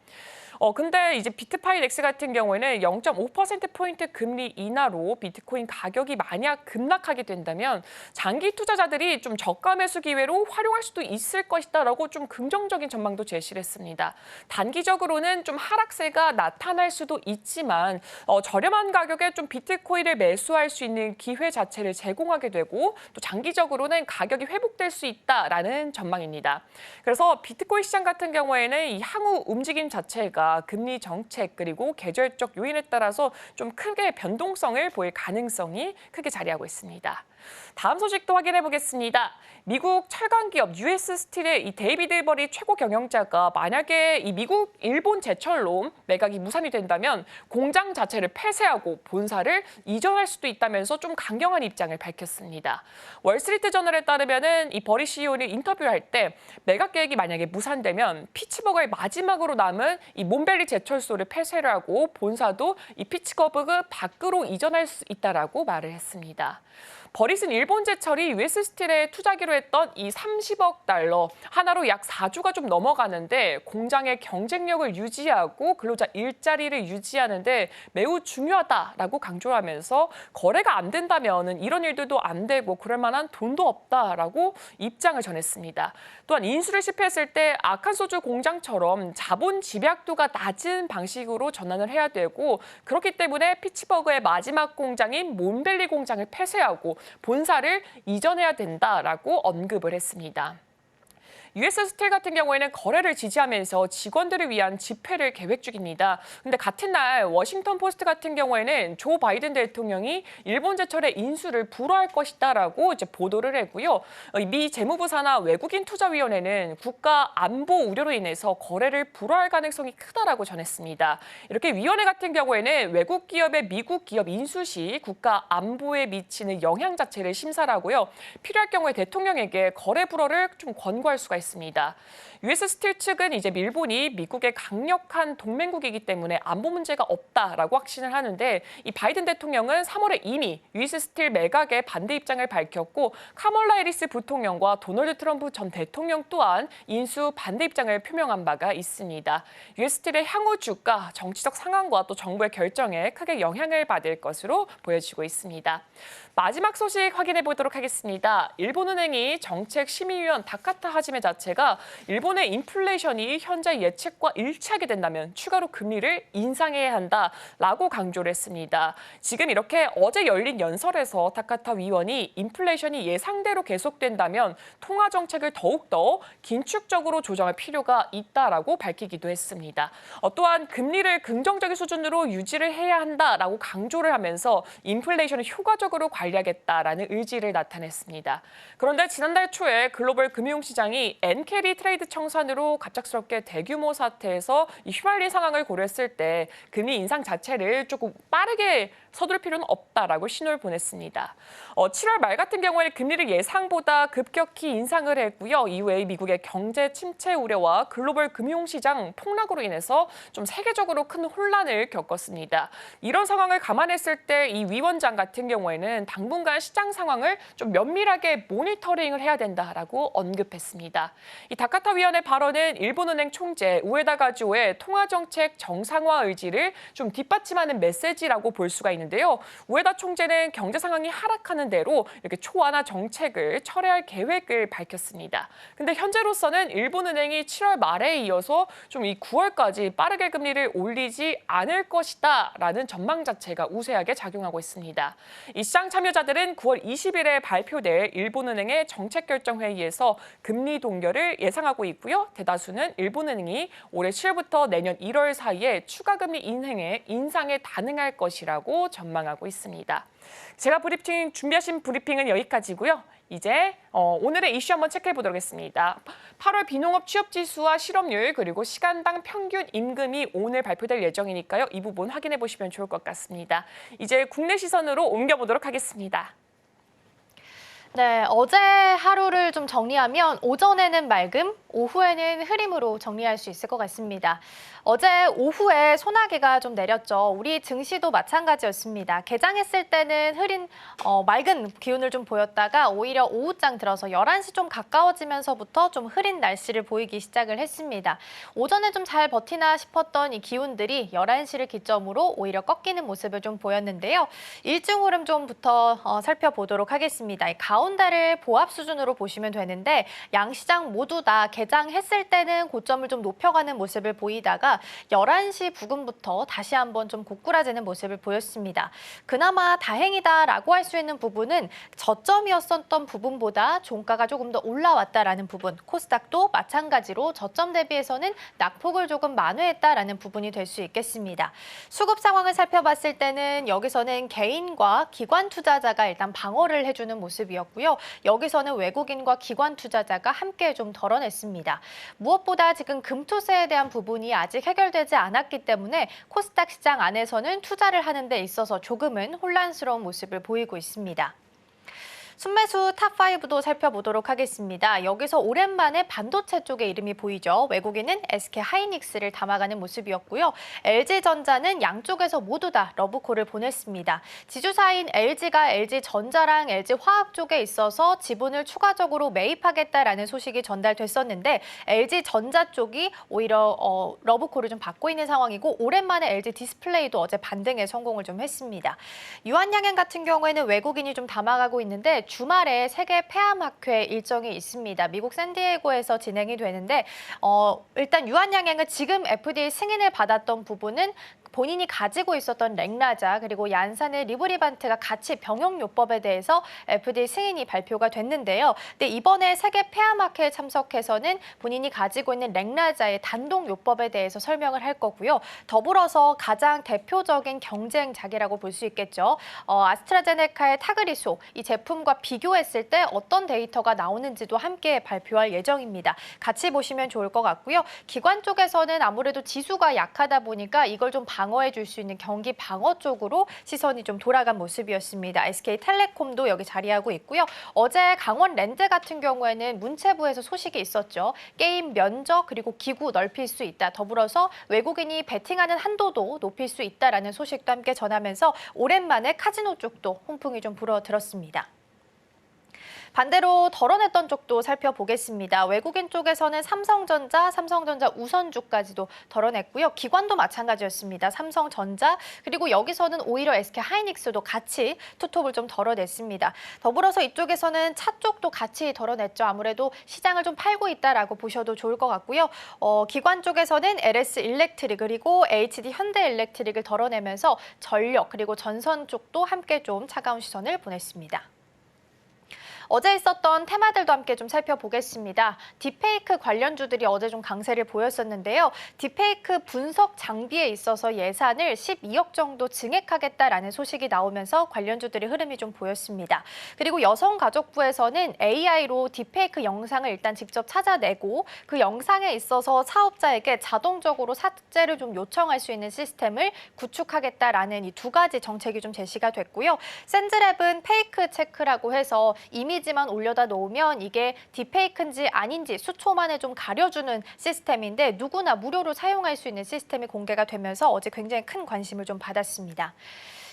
근데 이제 비트파이넥스 같은 경우에는 0.5%포인트 금리 인하로 비트코인 가격이 만약 급락하게 된다면 장기 투자자들이 좀 저가 매수 기회로 활용할 수도 있을 것이다라고 좀 긍정적인 전망도 제시를 했습니다. 단기적으로는 좀 하락세가 나타날 수도 있지만 저렴한 가격에 좀 비트코인을 매수할 수 있는 기회 자체를 제공하게 되고 또 장기적으로는 가격이 회복될 수 있다라는 전망입니다. 그래서 비트코인 시장 같은 경우에는 이 향후 움직임 자체가 금리 정책 그리고 계절적 요인에 따라서 좀 크게 변동성을 보일 가능성이 크게 자리하고 있습니다. 다음 소식도 확인해 보겠습니다. 미국 철강 기업 US 스틸의 이 데이비드 버리 최고 경영자가 만약에 이 미국 일본 제철로 매각이 무산이 된다면 공장 자체를 폐쇄하고 본사를 이전할 수도 있다면서 좀 강경한 입장을 밝혔습니다. 월스트리트 저널에 따르면은 이 버리 CEO는 인터뷰할 때 매각 계획이 만약에 무산되면 피츠버그의 마지막으로 남은 이 몬벨리 제철소를 폐쇄를 하고 본사도 이 피츠버그 밖으로 이전할 수 있다라고 말을 했습니다. 버릿은 일본 제철이 US 스틸에 투자하기로 했던 이 30억 달러, 하나로 약 4조가 좀 넘어가는데 공장의 경쟁력을 유지하고 근로자 일자리를 유지하는 데 매우 중요하다라고 강조하면서 거래가 안 된다면 이런 일들도 안 되고 그럴 만한 돈도 없다라고 입장을 전했습니다. 또한 인수를 실패했을 때 아칸소주 공장처럼 자본 집약도가 낮은 방식으로 전환을 해야 되고 그렇기 때문에 피츠버그의 마지막 공장인 몬벨리 공장을 폐쇄하고 본사를 이전해야 된다라고 언급을 했습니다. US 스틸 같은 경우에는 거래를 지지하면서 직원들을 위한 집회를 계획 중입니다. 근데 같은 날 워싱턴 포스트 같은 경우에는 조 바이든 대통령이 일본 제철의 인수를 불허할 것이다라고 이제 보도를 했고요. 미 재무부 산하 외국인 투자위원회는 국가 안보 우려로 인해서 거래를 불허할 가능성이 크다라고 전했습니다. 이렇게 위원회 같은 경우에는 외국 기업의 미국 기업 인수 시 국가 안보에 미치는 영향 자체를 심사를 하고요. 필요할 경우에 대통령에게 거래 불허를 좀 권고할 수가 있습니다. US 스틸 측은 이제 일본이 미국의 강력한 동맹국이기 때문에 안보 문제가 없다라고 확신을 하는데 이 바이든 대통령은 3월에 이미 US 스틸 매각에 반대 입장을 밝혔고 카멀라 해리스 부통령과 도널드 트럼프 전 대통령 또한 인수 반대 입장을 표명한 바가 있습니다. US 스틸의 향후 주가, 정치적 상황과 또 정부의 결정에 크게 영향을 받을 것으로 보여지고 있습니다. 마지막 소식 확인해 보도록 하겠습니다. 일본은행이 정책심의위원 다카타 하지메 자체가 일본의 인플레이션이 현재 예측과 일치하게 된다면 추가로 금리를 인상해야 한다라고 강조를 했습니다. 지금 이렇게 어제 열린 연설에서 다카타 위원이 인플레이션이 예상대로 계속된다면 통화 정책을 더욱더 긴축적으로 조정할 필요가 있다라고 밝히기도 했습니다. 또한 금리를 긍정적인 수준으로 유지를 해야 한다라고 강조를 하면서 인플레이션을 효과적으로 관리하겠다라는 의지를 나타냈습니다. 그런데 지난달 초에 글로벌 금융시장이 엔캐리 트레이드 청산으로 갑작스럽게 대규모 사태에서 휘말린 상황을 고려했을 때 금리 인상 자체를 조금 빠르게 서두를 필요는 없다라고 신호를 보냈습니다. 7월 말 같은 경우에는 금리를 예상보다 급격히 인상을 했고요. 이후에 미국의 경제 침체 우려와 글로벌 금융시장 폭락으로 인해서 좀 세계적으로 큰 혼란을 겪었습니다. 이런 상황을 감안했을 때 이 위원장 같은 경우에는 당분간 시장 상황을 좀 면밀하게 모니터링을 해야 된다라고 언급했습니다. 이 다카타 위원의 발언은 일본은행 총재 우에다 가즈오의 통화정책 정상화 의지를 좀 뒷받침하는 메시지라고 볼 수가 있는데요. 우에다 총재는 경제 상황이 하락하는 대로 이렇게 초완화 정책을 철회할 계획을 밝혔습니다. 근데 현재로서는 일본은행이 7월 말에 이어서 좀 이 9월까지 빠르게 금리를 올리지 않을 것이다라는 전망 자체가 우세하게 작용하고 있습니다. 이 시장 참여자들은 9월 20일에 발표될 일본은행의 정책결정회의에서 금리 동결 동결을 예상하고 있고요. 대다수는 일본은행이 올해 7월부터 내년 1월 사이에 추가금리 인상에 단행할 것이라고 전망하고 있습니다. 제가 준비하신 브리핑은 여기까지고요. 이제 오늘의 이슈 한번 체크해 보도록 하겠습니다. 8월 비농업 취업지수와 실업률 그리고 시간당 평균 임금이 오늘 발표될 예정이니까요. 이 부분 확인해 보시면 좋을 것 같습니다. 이제 국내 시선으로 옮겨보도록 하겠습니다. 네, 어제 하루를 좀 정리하면 오전에는 맑음, 오후에는 흐림으로 정리할 수 있을 것 같습니다. 어제 오후에 소나기가 좀 내렸죠. 우리 증시도 마찬가지였습니다. 개장했을 때는 맑은 기온을 좀 보였다가 오히려 오후장 들어서 11시 좀 가까워지면서부터 좀 흐린 날씨를 보이기 시작을 했습니다. 오전에 좀 잘 버티나 싶었던 이 기온들이 11시를 기점으로 오히려 꺾이는 모습을 좀 보였는데요. 일중 흐름 좀부터 살펴보도록 하겠습니다. 가운데를 보합 수준으로 보시면 되는데 양시장 모두 다 개장했을 때는 고점을 좀 높여가는 모습을 보이다가 11시 부근부터 다시 한번 좀 고꾸라지는 모습을 보였습니다. 그나마 다행이다라고 할 수 있는 부분은 저점이었었던 부분보다 종가가 조금 더 올라왔다라는 부분, 코스닥도 마찬가지로 저점 대비해서는 낙폭을 조금 만회했다라는 부분이 될 수 있겠습니다. 수급 상황을 살펴봤을 때는 여기서는 개인과 기관 투자자가 일단 방어를 해주는 모습이었고요. 여기서는 외국인과 기관 투자자가 함께 좀 덜어냈습니다. 무엇보다 지금 금투세에 대한 부분이 아직 해결되지 않았기 때문에 코스닥 시장 안에서는 투자를 하는 데 있어서 조금은 혼란스러운 모습을 보이고 있습니다. 순매수 탑5도 살펴보도록 하겠습니다. 여기서 오랜만에 반도체 쪽의 이름이 보이죠. 외국인은 SK 하이닉스를 담아가는 모습이었고요. LG전자는 양쪽에서 모두 다 러브콜을 보냈습니다. 지주사인 LG가 LG전자랑 LG화학 쪽에 있어서 지분을 추가적으로 매입하겠다라는 소식이 전달됐었는데 LG전자 쪽이 오히려 러브콜을 좀 받고 있는 상황이고 오랜만에 LG디스플레이도 어제 반등에 성공을 좀 했습니다. 유한양행 같은 경우에는 외국인이 좀 담아가고 있는데 주말에 세계 폐암학회 일정이 있습니다. 미국 샌디에이고에서 진행이 되는데 일단 유한양행은 지금 FDA 승인을 받았던 부분은 본인이 가지고 있었던 렉나자 그리고 얀산의 리브리반트가 같이 병용요법에 대해서 FDA 승인이 발표가 됐는데요. 근데 이번에 세계 폐암학회에 참석해서는 본인이 가지고 있는 렉나자의 단독요법에 대해서 설명을 할 거고요. 더불어서 가장 대표적인 경쟁작이라고 볼 수 있겠죠. 아스트라제네카의 타그리소 이 제품과 비교했을 때 어떤 데이터가 나오는지도 함께 발표할 예정입니다. 같이 보시면 좋을 것 같고요. 기관 쪽에서는 아무래도 지수가 약하다 보니까 이걸 좀 방어해 줄 수 있는 경기 방어 쪽으로 시선이 좀 돌아간 모습이었습니다. SK텔레콤도 여기 자리하고 있고요. 어제 강원랜드 같은 경우에는 문체부에서 소식이 있었죠. 게임 면적 그리고 기구 넓힐 수 있다. 더불어서 외국인이 베팅하는 한도도 높일 수 있다라는 소식도 함께 전하면서 오랜만에 카지노 쪽도 훈풍이 좀 불어들었습니다. 반대로 덜어냈던 쪽도 살펴보겠습니다. 외국인 쪽에서는 삼성전자 우선주까지도 덜어냈고요. 기관도 마찬가지였습니다. 삼성전자 그리고 여기서는 오히려 SK 하이닉스도 같이 투톱을 좀 덜어냈습니다. 더불어서 이쪽에서는 차 쪽도 같이 덜어냈죠. 아무래도 시장을 좀 팔고 있다라고 보셔도 좋을 것 같고요. 기관 쪽에서는 LS 일렉트릭 그리고 HD 현대일렉트릭을 덜어내면서 전력 그리고 전선 쪽도 함께 좀 차가운 시선을 보냈습니다. 어제 있었던 테마들도 함께 좀 살펴보겠습니다. 딥페이크 관련주들이 어제 좀 강세를 보였었는데요. 딥페이크 분석 장비에 있어서 예산을 12억 정도 증액하겠다라는 소식이 나오면서 관련주들의 흐름이 좀 보였습니다. 그리고 여성가족부에서는 AI로 딥페이크 영상을 일단 직접 찾아내고 그 영상에 있어서 사업자에게 자동적으로 삭제를 좀 요청할 수 있는 시스템을 구축하겠다라는 이 두 가지 정책이 좀 제시가 됐고요. 센즈랩은 페이크 체크라고 해서 이미지만 올려다 놓으면 이게 딥페이크인지 아닌지 수초 만에 좀 가려주는 시스템인데 누구나 무료로 사용할 수 있는 시스템이 공개가 되면서 어제 굉장히 큰 관심을 좀 받았습니다.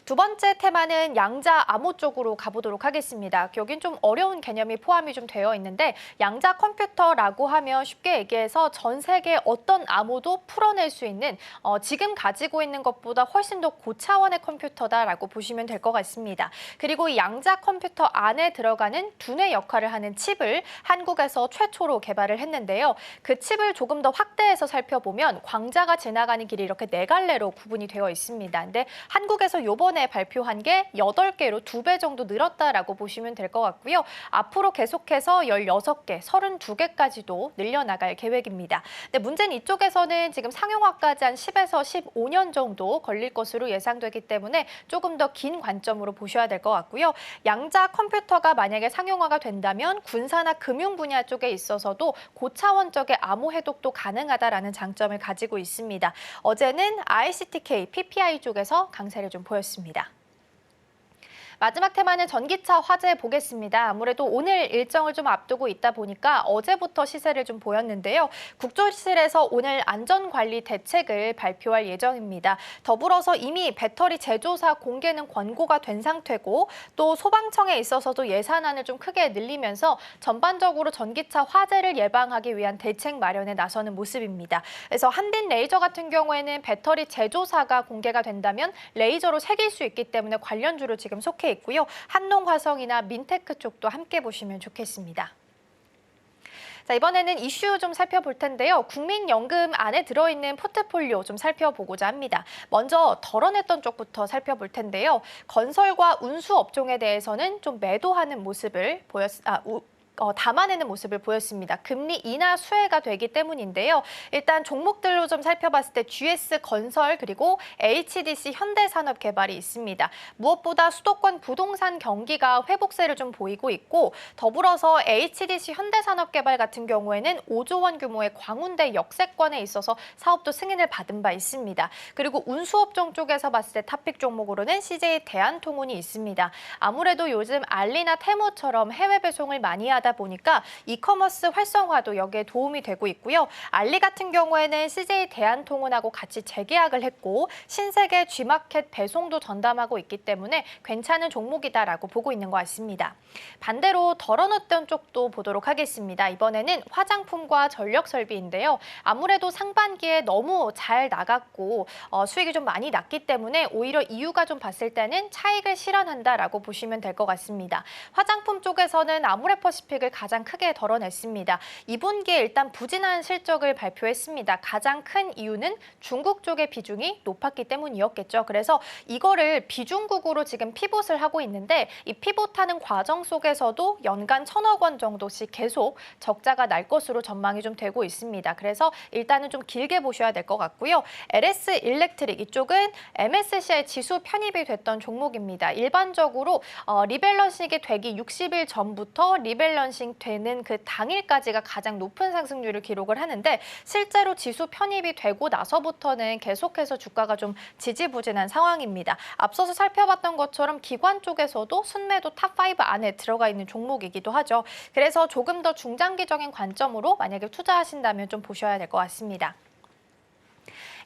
두 번째 테마는 양자 암호 쪽으로 가보도록 하겠습니다. 여긴 좀 어려운 개념이 포함이 좀 되어 있는데 양자 컴퓨터라고 하면 쉽게 얘기해서 전 세계 어떤 암호도 풀어낼 수 있는 지금 가지고 있는 것보다 훨씬 더 고차원의 컴퓨터다라고 보시면 될 것 같습니다. 그리고 이 양자 컴퓨터 안에 들어가는 두뇌 역할을 하는 칩을 한국에서 최초로 개발을 했는데요. 그 칩을 조금 더 확대해서 살펴보면 광자가 지나가는 길이 이렇게 네 갈래로 구분이 되어 있습니다. 근데 한국에서 요번 이번에 발표한 게 8개로 2배 정도 늘었다라고 보시면 될 것 같고요. 앞으로 계속해서 16개, 32개까지도 늘려나갈 계획입니다. 근데 문제는 이쪽에서는 지금 상용화까지 한 10에서 15년 정도 걸릴 것으로 예상되기 때문에 조금 더 긴 관점으로 보셔야 될 것 같고요. 양자 컴퓨터가 만약에 상용화가 된다면 군사나 금융 분야 쪽에 있어서도 고차원적의 암호 해독도 가능하다라는 장점을 가지고 있습니다. 어제는 ICTK, PPI 쪽에서 강세를 좀 보였습니다. 마지막 테마는 전기차 화재 보겠습니다. 아무래도 오늘 일정을 좀 앞두고 있다 보니까 어제부터 시세를 좀 보였는데요. 국조실에서 오늘 안전관리 대책을 발표할 예정입니다. 더불어서 이미 배터리 제조사 공개는 권고가 된 상태고 또 소방청에 있어서도 예산안을 좀 크게 늘리면서 전반적으로 전기차 화재를 예방하기 위한 대책 마련에 나서는 모습입니다. 그래서 한빛레이저 같은 경우에는 배터리 제조사가 공개가 된다면 레이저로 새길 수 있기 때문에 관련주를 지금 속해 있고요. 한농화성이나 민테크 쪽도 함께 보시면 좋겠습니다. 자, 이번에는 이슈 좀 살펴볼 텐데요. 국민연금 안에 들어있는 포트폴리오 좀 살펴보고자 합니다. 먼저 덜어냈던 쪽부터 살펴볼 텐데요. 건설과 운수 업종에 대해서는 좀 매도하는 모습을 담아내는 모습을 보였습니다. 금리 인하 수혜가 되기 때문인데요. 일단 종목들로 좀 살펴봤을 때 GS건설 그리고 HDC 현대산업개발이 있습니다. 무엇보다 수도권 부동산 경기가 회복세를 좀 보이고 있고 더불어서 HDC 현대산업개발 같은 경우에는 5조 원 규모의 광운대 역세권에 있어서 사업도 승인을 받은 바 있습니다. 그리고 운수업종 쪽에서 봤을 때 탑픽 종목으로는 CJ 대한통운이 있습니다. 아무래도 요즘 알리나 테무처럼 해외 배송을 많이 하다 보니까 이커머스 활성화도 여기에 도움이 되고 있고요. 알리 같은 경우에는 CJ 대한통운하고 같이 재계약을 했고 신세계 G마켓 배송도 전담하고 있기 때문에 괜찮은 종목이다라고 보고 있는 것 같습니다. 반대로 덜어놓던 쪽도 보도록 하겠습니다. 이번에는 화장품과 전력설비인데요. 아무래도 상반기에 너무 잘 나갔고 수익이 좀 많이 났기 때문에 오히려 이유가 좀 봤을 때는 차익을 실현한다라고 보시면 될 것 같습니다. 화장품 쪽에서는 아모레퍼시픽을 가장 크게 덜어냈습니다. 2분기에 일단 부진한 실적을 발표했습니다. 가장 큰 이유는 중국 쪽의 비중이 높았기 때문이었겠죠. 그래서 이거를 비중국으로 지금 피봇을 하고 있는데 이 피봇하는 과정 속에서도 연간 1,000억 원 정도씩 계속 적자가 날 것으로 전망이 좀 되고 있습니다. 그래서 일단은 좀 길게 보셔야 될 것 같고요. LS 일렉트릭 이쪽은 MSCI 지수 편입이 됐던 종목입니다. 일반적으로 리밸런싱이 되기 60일 전부터 리밸런싱 되는 그 당일까지가 가장 높은 상승률을 기록을 하는데 실제로 지수 편입이 되고 나서부터는 계속해서 주가가 좀 지지부진한 상황입니다. 앞서서 살펴봤던 것처럼 기관 쪽에서도 순매도 탑5 안에 들어가 있는 종목이기도 하죠. 그래서 조금 더 중장기적인 관점으로 만약에 투자하신다면 좀 보셔야 될 것 같습니다.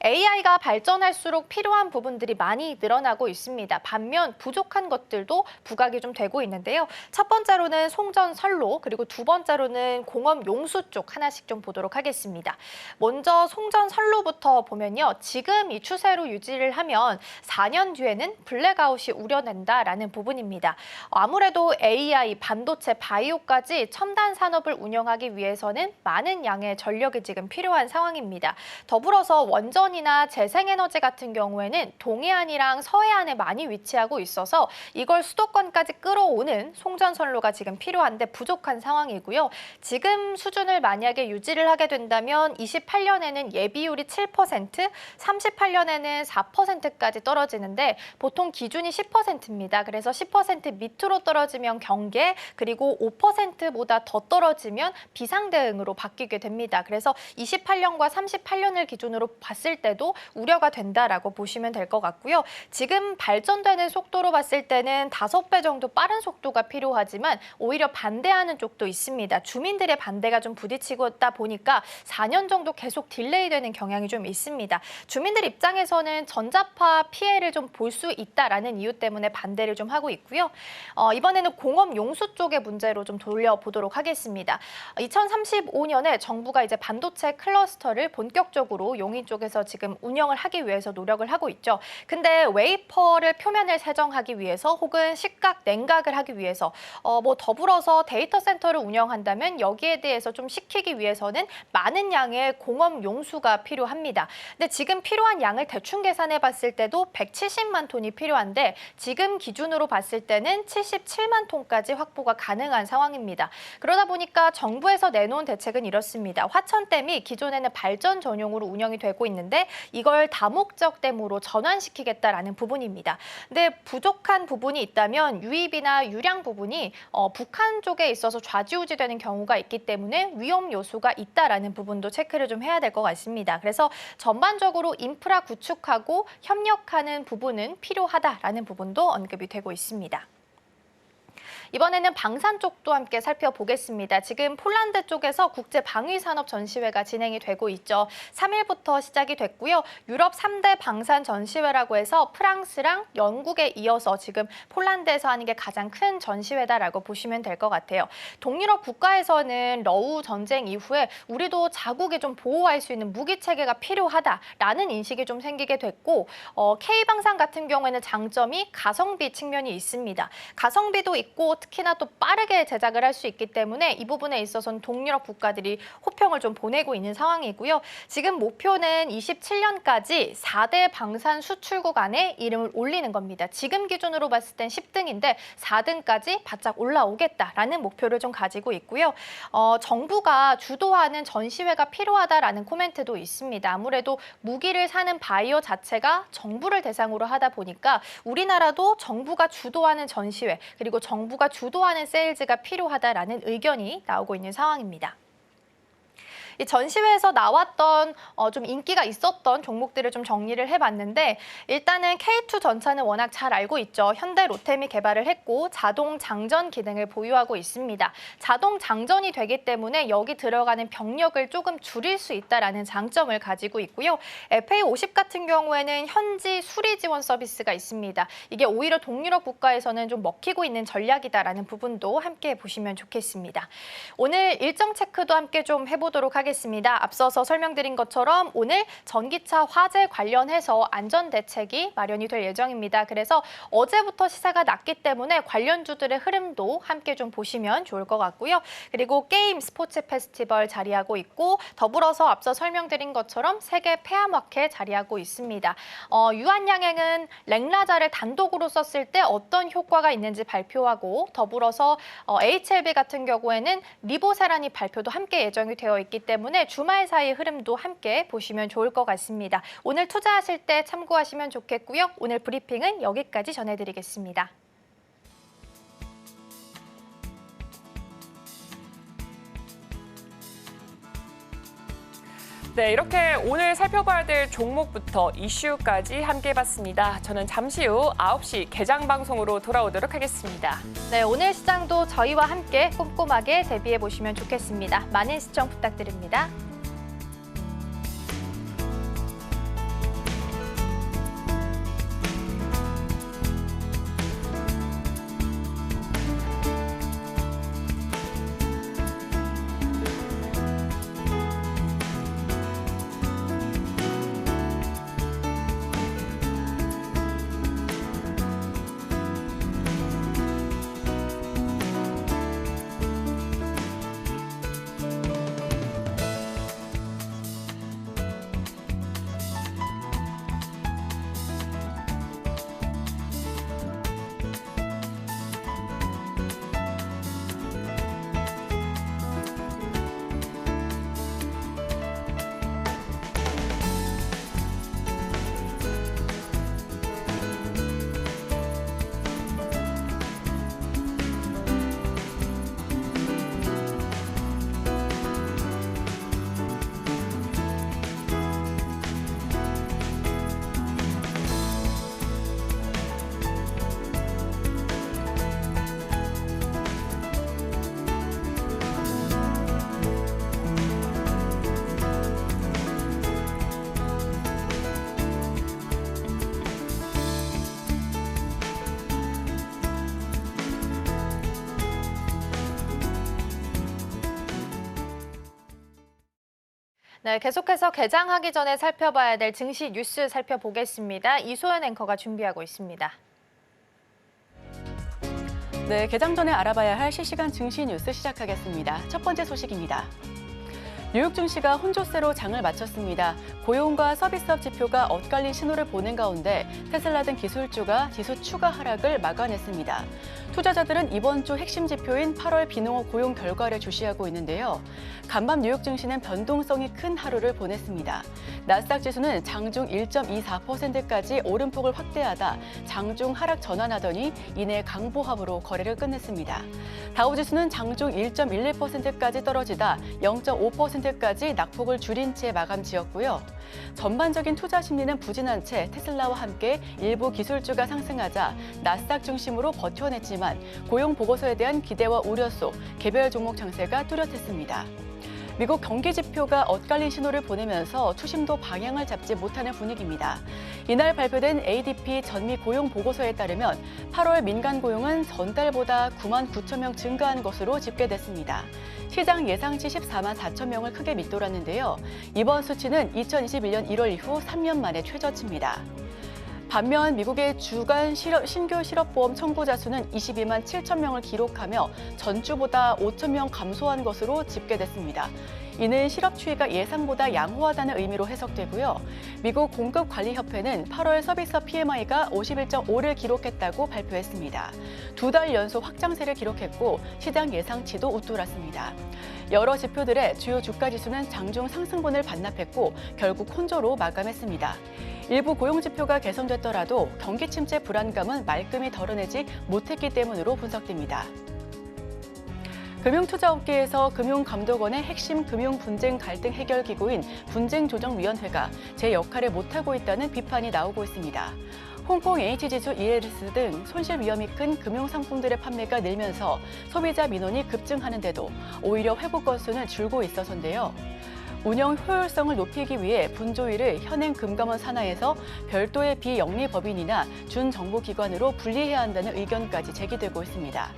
AI가 발전할수록 필요한 부분들이 많이 늘어나고 있습니다. 반면 부족한 것들도 부각이 좀 되고 있는데요. 첫 번째로는 송전선로, 그리고 두 번째로는 공업 용수 쪽 하나씩 좀 보도록 하겠습니다. 먼저 송전선로부터 보면요. 지금 이 추세로 유지를 하면 4년 뒤에는 블랙아웃이 우려된다라는 부분입니다. 아무래도 AI, 반도체, 바이오까지 첨단 산업을 운영하기 위해서는 많은 양의 전력이 지금 필요한 상황입니다. 더불어서 원전이나 재생에너지 같은 경우에는 동해안이랑 서해안에 많이 위치하고 있어서 이걸 수도권까지 끌어오는 송전선로가 지금 필요한데 부족한 상황이고요. 지금 수준을 만약에 유지를 하게 된다면 28년에는 예비율이 7%, 38년에는 4%까지 떨어지는데 보통 기준이 10%입니다. 그래서 10% 밑으로 떨어지면 경계, 그리고 5%보다 더 떨어지면 비상대응으로 바뀌게 됩니다. 그래서 28년과 38년을 기준으로 봤을 때도 우려가 된다라고 보시면 될 것 같고요. 지금 발전되는 속도로 봤을 때는 5배 정도 빠른 속도가 필요하지만 오히려 반대하는 쪽도 있습니다. 주민들의 반대가 좀 부딪히고 있다 보니까 4년 정도 계속 딜레이되는 경향이 좀 있습니다. 주민들 입장에서는 전자파 피해를 좀 볼 수 있다라는 이유 때문에 반대를 좀 하고 있고요. 이번에는 공업 용수 쪽의 문제로 좀 돌려보도록 하겠습니다. 2035년에 정부가 이제 반도체 클러스터를 본격적으로 용인 쪽에서 지금 운영을 하기 위해서 노력을 하고 있죠. 근데 웨이퍼를 표면을 세정하기 위해서 혹은 식각, 냉각을 하기 위해서 더불어서 데이터 센터를 운영한다면 여기에 대해서 좀 시키기 위해서는 많은 양의 공업 용수가 필요합니다. 근데 지금 필요한 양을 대충 계산해 봤을 때도 170만 톤이 필요한데 지금 기준으로 봤을 때는 77만 톤까지 확보가 가능한 상황입니다. 그러다 보니까 정부에서 내놓은 대책은 이렇습니다. 화천댐이 기존에는 발전 전용으로 운영이 되고 있는데 이걸 다목적댐으로 전환시키겠다라는 부분입니다. 근데 부족한 부분이 있다면 유입이나 유량 부분이 북한 쪽에 있어서 좌지우지되는 경우가 있기 때문에 위험 요소가 있다라는 부분도 체크를 좀 해야 될 것 같습니다. 그래서 전반적으로 인프라 구축하고 협력하는 부분은 필요하다라는 부분도 언급이 되고 있습니다. 이번에는 방산 쪽도 함께 살펴보겠습니다. 지금 폴란드 쪽에서 국제방위산업 전시회가 진행이 되고 있죠. 3일부터 시작이 됐고요. 유럽 3대 방산 전시회라고 해서 프랑스랑 영국에 이어서 지금 폴란드에서 하는 게 가장 큰 전시회다라고 보시면 될 것 같아요. 동유럽 국가에서는 러우 전쟁 이후에 우리도 자국에 좀 보호할 수 있는 무기 체계가 필요하다라는 인식이 좀 생기게 됐고 K방산 같은 경우에는 장점이 가성비 측면이 있습니다. 가성비도 있고 특히나 또 빠르게 제작을 할 수 있기 때문에 이 부분에 있어서는 동유럽 국가들이 호평을 좀 보내고 있는 상황이고요. 지금 목표는 27년까지 4대 방산 수출국 안에 이름을 올리는 겁니다. 지금 기준으로 봤을 땐 10등인데 4등까지 바짝 올라오겠다라는 목표를 좀 가지고 있고요. 정부가 주도하는 전시회가 필요하다라는 코멘트도 있습니다. 아무래도 무기를 사는 바이어 자체가 정부를 대상으로 하다 보니까 우리나라도 정부가 주도하는 전시회 그리고 정부가 주도하는 세일즈가 필요하다라는 의견이 나오고 있는 상황입니다. 이 전시회에서 나왔던 좀 인기가 있었던 종목들을 좀 정리를 해봤는데 일단은 K2 전차는 워낙 잘 알고 있죠. 현대 로템이 개발을 했고 자동 장전 기능을 보유하고 있습니다. 자동 장전이 되기 때문에 여기 들어가는 병력을 조금 줄일 수 있다라는 장점을 가지고 있고요. FA50 같은 경우에는 현지 수리 지원 서비스가 있습니다. 이게 오히려 동유럽 국가에서는 좀 먹히고 있는 전략이다라는 부분도 함께 보시면 좋겠습니다. 오늘 일정 체크도 함께 좀 해보도록 하겠습니다. 앞서서 설명드린 것처럼 오늘 전기차 화재 관련해서 안전대책이 마련이 될 예정입니다. 그래서 어제부터 시세가 났기 때문에 관련주들의 흐름도 함께 좀 보시면 좋을 것 같고요. 그리고 게임 스포츠 페스티벌 자리하고 있고 더불어서 앞서 설명드린 것처럼 세계 폐암학회 자리하고 있습니다. 유한양행은 랭라자를 단독으로 썼을 때 어떤 효과가 있는지 발표하고 더불어서 HLB 같은 경우에는 리보세라니 발표도 함께 예정이 되어 있기 때문에 주말 사이 흐름도 함께 보시면 좋을 것 같습니다. 오늘 투자하실 때 참고하시면 좋겠고요. 오늘 브리핑은 여기까지 전해드리겠습니다. 네, 이렇게 오늘 살펴봐야 될 종목부터 이슈까지 함께 해봤습니다. 저는 잠시 후 9시 개장 방송으로 돌아오도록 하겠습니다. 네, 오늘 시장도 저희와 함께 꼼꼼하게 대비해 보시면 좋겠습니다. 많은 시청 부탁드립니다. 네, 계속해서 개장하기 전에 살펴봐야 될 증시 뉴스 살펴보겠습니다. 이소연 앵커가 준비하고 있습니다. 네, 개장 전에 알아봐야 할 실시간 증시 뉴스 시작하겠습니다. 첫 번째 소식입니다. 뉴욕 증시가 혼조세로 장을 마쳤습니다. 고용과 서비스업 지표가 엇갈린 신호를 보낸 가운데 테슬라 등 기술주가 지수 추가 하락을 막아냈습니다. 투자자들은 이번 주 핵심 지표인 8월 비농업 고용 결과를 주시하고 있는데요. 간밤 뉴욕 증시는 변동성이 큰 하루를 보냈습니다. 나스닥 지수는 장중 1.24%까지 오름폭을 확대하다 장중 하락 전환하더니 이내 강보합으로 거래를 끝냈습니다. 다우지수는 장중 1.11%까지 떨어지다 0.5%까지 낙폭을 줄인 채 마감 지었고요. 전반적인 투자 심리는 부진한 채 테슬라와 함께 일부 기술주가 상승하자 나스닥 중심으로 버텨냈지만 고용 보고서에 대한 기대와 우려 속 개별 종목 장세가 뚜렷했습니다. 미국 경기 지표가 엇갈린 신호를 보내면서 추심도 방향을 잡지 못하는 분위기입니다. 이날 발표된 ADP 전미 고용 보고서에 따르면 8월 민간 고용은 전달보다 9만 9천 명 증가한 것으로 집계됐습니다. 시장 예상치 14만 4천 명을 크게 밑돌았는데요. 이번 수치는 2021년 1월 이후 3년 만에 최저치입니다. 반면 미국의 주간 신규 실업보험 청구자 수는 22만 7천 명을 기록하며 전주보다 5천 명 감소한 것으로 집계됐습니다. 이는 실업 추이가 예상보다 양호하다는 의미로 해석되고요. 미국 공급관리협회는 8월 서비스업 PMI가 51.5를 기록했다고 발표했습니다. 2달 연속 확장세를 기록했고 시장 예상치도 웃돌았습니다. 여러 지표들의 주요 주가 지수는 장중 상승분을 반납했고 결국 혼조로 마감했습니다. 일부 고용 지표가 개선됐더라도 경기 침체 불안감은 말끔히 덜어내지 못했기 때문으로 분석됩니다. 금융투자업계에서 금융감독원의 핵심 금융 분쟁 갈등 해결 기구인 분쟁조정위원회가 제 역할을 못하고 있다는 비판이 나오고 있습니다. 홍콩 H지수 ELS 등 손실 위험이 큰 금융상품들의 판매가 늘면서 소비자 민원이 급증하는데도 오히려 회복 건수는 줄고 있어서인데요. 운영 효율성을 높이기 위해 분조위를 현행 금감원 산하에서 별도의 비영리법인이나 준정부기관으로 분리해야 한다는 의견까지 제기되고 있습니다.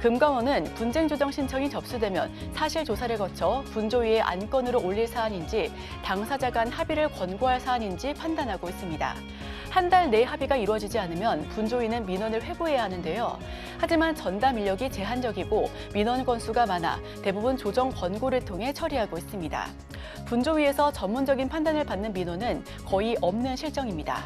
금감원은 분쟁조정 신청이 접수되면 사실 조사를 거쳐 분조위의 안건으로 올릴 사안인지 당사자 간 합의를 권고할 사안인지 판단하고 있습니다. 한 달 내 합의가 이루어지지 않으면 분조위는 민원을 회부해야 하는데요. 하지만 전담 인력이 제한적이고 민원 건수가 많아 대부분 조정 권고를 통해 처리하고 있습니다. 분조위에서 전문적인 판단을 받는 민원은 거의 없는 실정입니다.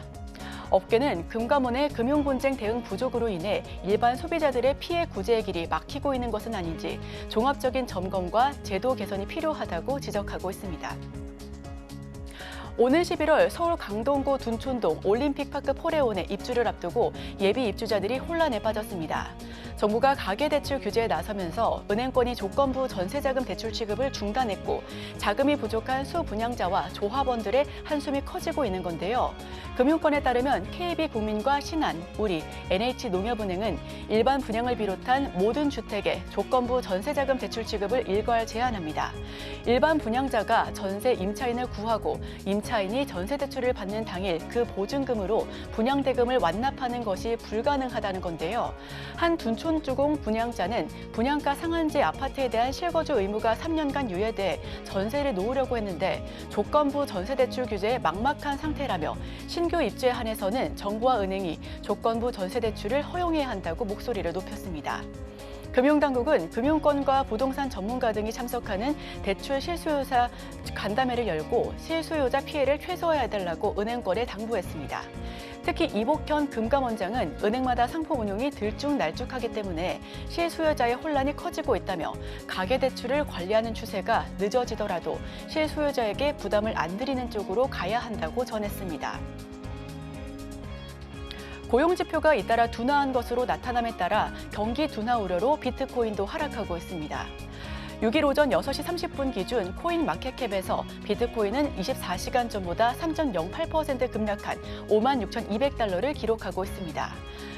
업계는 금감원의 금융분쟁 대응 부족으로 인해 일반 소비자들의 피해 구제의 길이 막히고 있는 것은 아닌지 종합적인 점검과 제도 개선이 필요하다고 지적하고 있습니다. 오늘 11월 서울 강동구 둔촌동 올림픽파크 포레온에 입주를 앞두고 예비 입주자들이 혼란에 빠졌습니다. 정부가 가계대출 규제에 나서면서 은행권이 조건부 전세자금 대출 취급을 중단했고 자금이 부족한 수분양자와 조합원들의 한숨이 커지고 있는 건데요. 금융권에 따르면 KB국민과 신한, 우리, NH농협은행은 일반 분양을 비롯한 모든 주택에 조건부 전세자금 대출 취급을 일괄 제한합니다. 일반 분양자가 전세 임차인을 구하고 임차인이 전세대출을 받는 당일 그 보증금으로 분양대금을 완납하는 것이 불가능하다는 건데요. 한 둔촌주공 분양자는 분양가 상한제 아파트에 대한 실거주 의무가 3년간 유예돼 전세를 놓으려고 했는데 조건부 전세대출 규제에 막막한 상태라며 신규 입주에 한해서는 정부와 은행이 조건부 전세대출을 허용해야 한다고 목소리를 높였습니다. 금융당국은 금융권과 부동산 전문가 등이 참석하는 대출 실수요자 간담회를 열고 실수요자 피해를 최소화해달라고 은행권에 당부했습니다. 특히 이복현 금감원장은 은행마다 상품 운용이 들쭉날쭉하기 때문에 실수요자의 혼란이 커지고 있다며 가계대출을 관리하는 추세가 늦어지더라도 실수요자에게 부담을 안 드리는 쪽으로 가야 한다고 전했습니다. 고용지표가 잇따라 둔화한 것으로 나타남에 따라 경기 둔화 우려로 비트코인도 하락하고 있습니다. 6일 오전 6시 30분 기준 코인 마켓캡에서 비트코인은 24시간 전보다 3.08% 급락한 56,200달러를 기록하고 있습니다.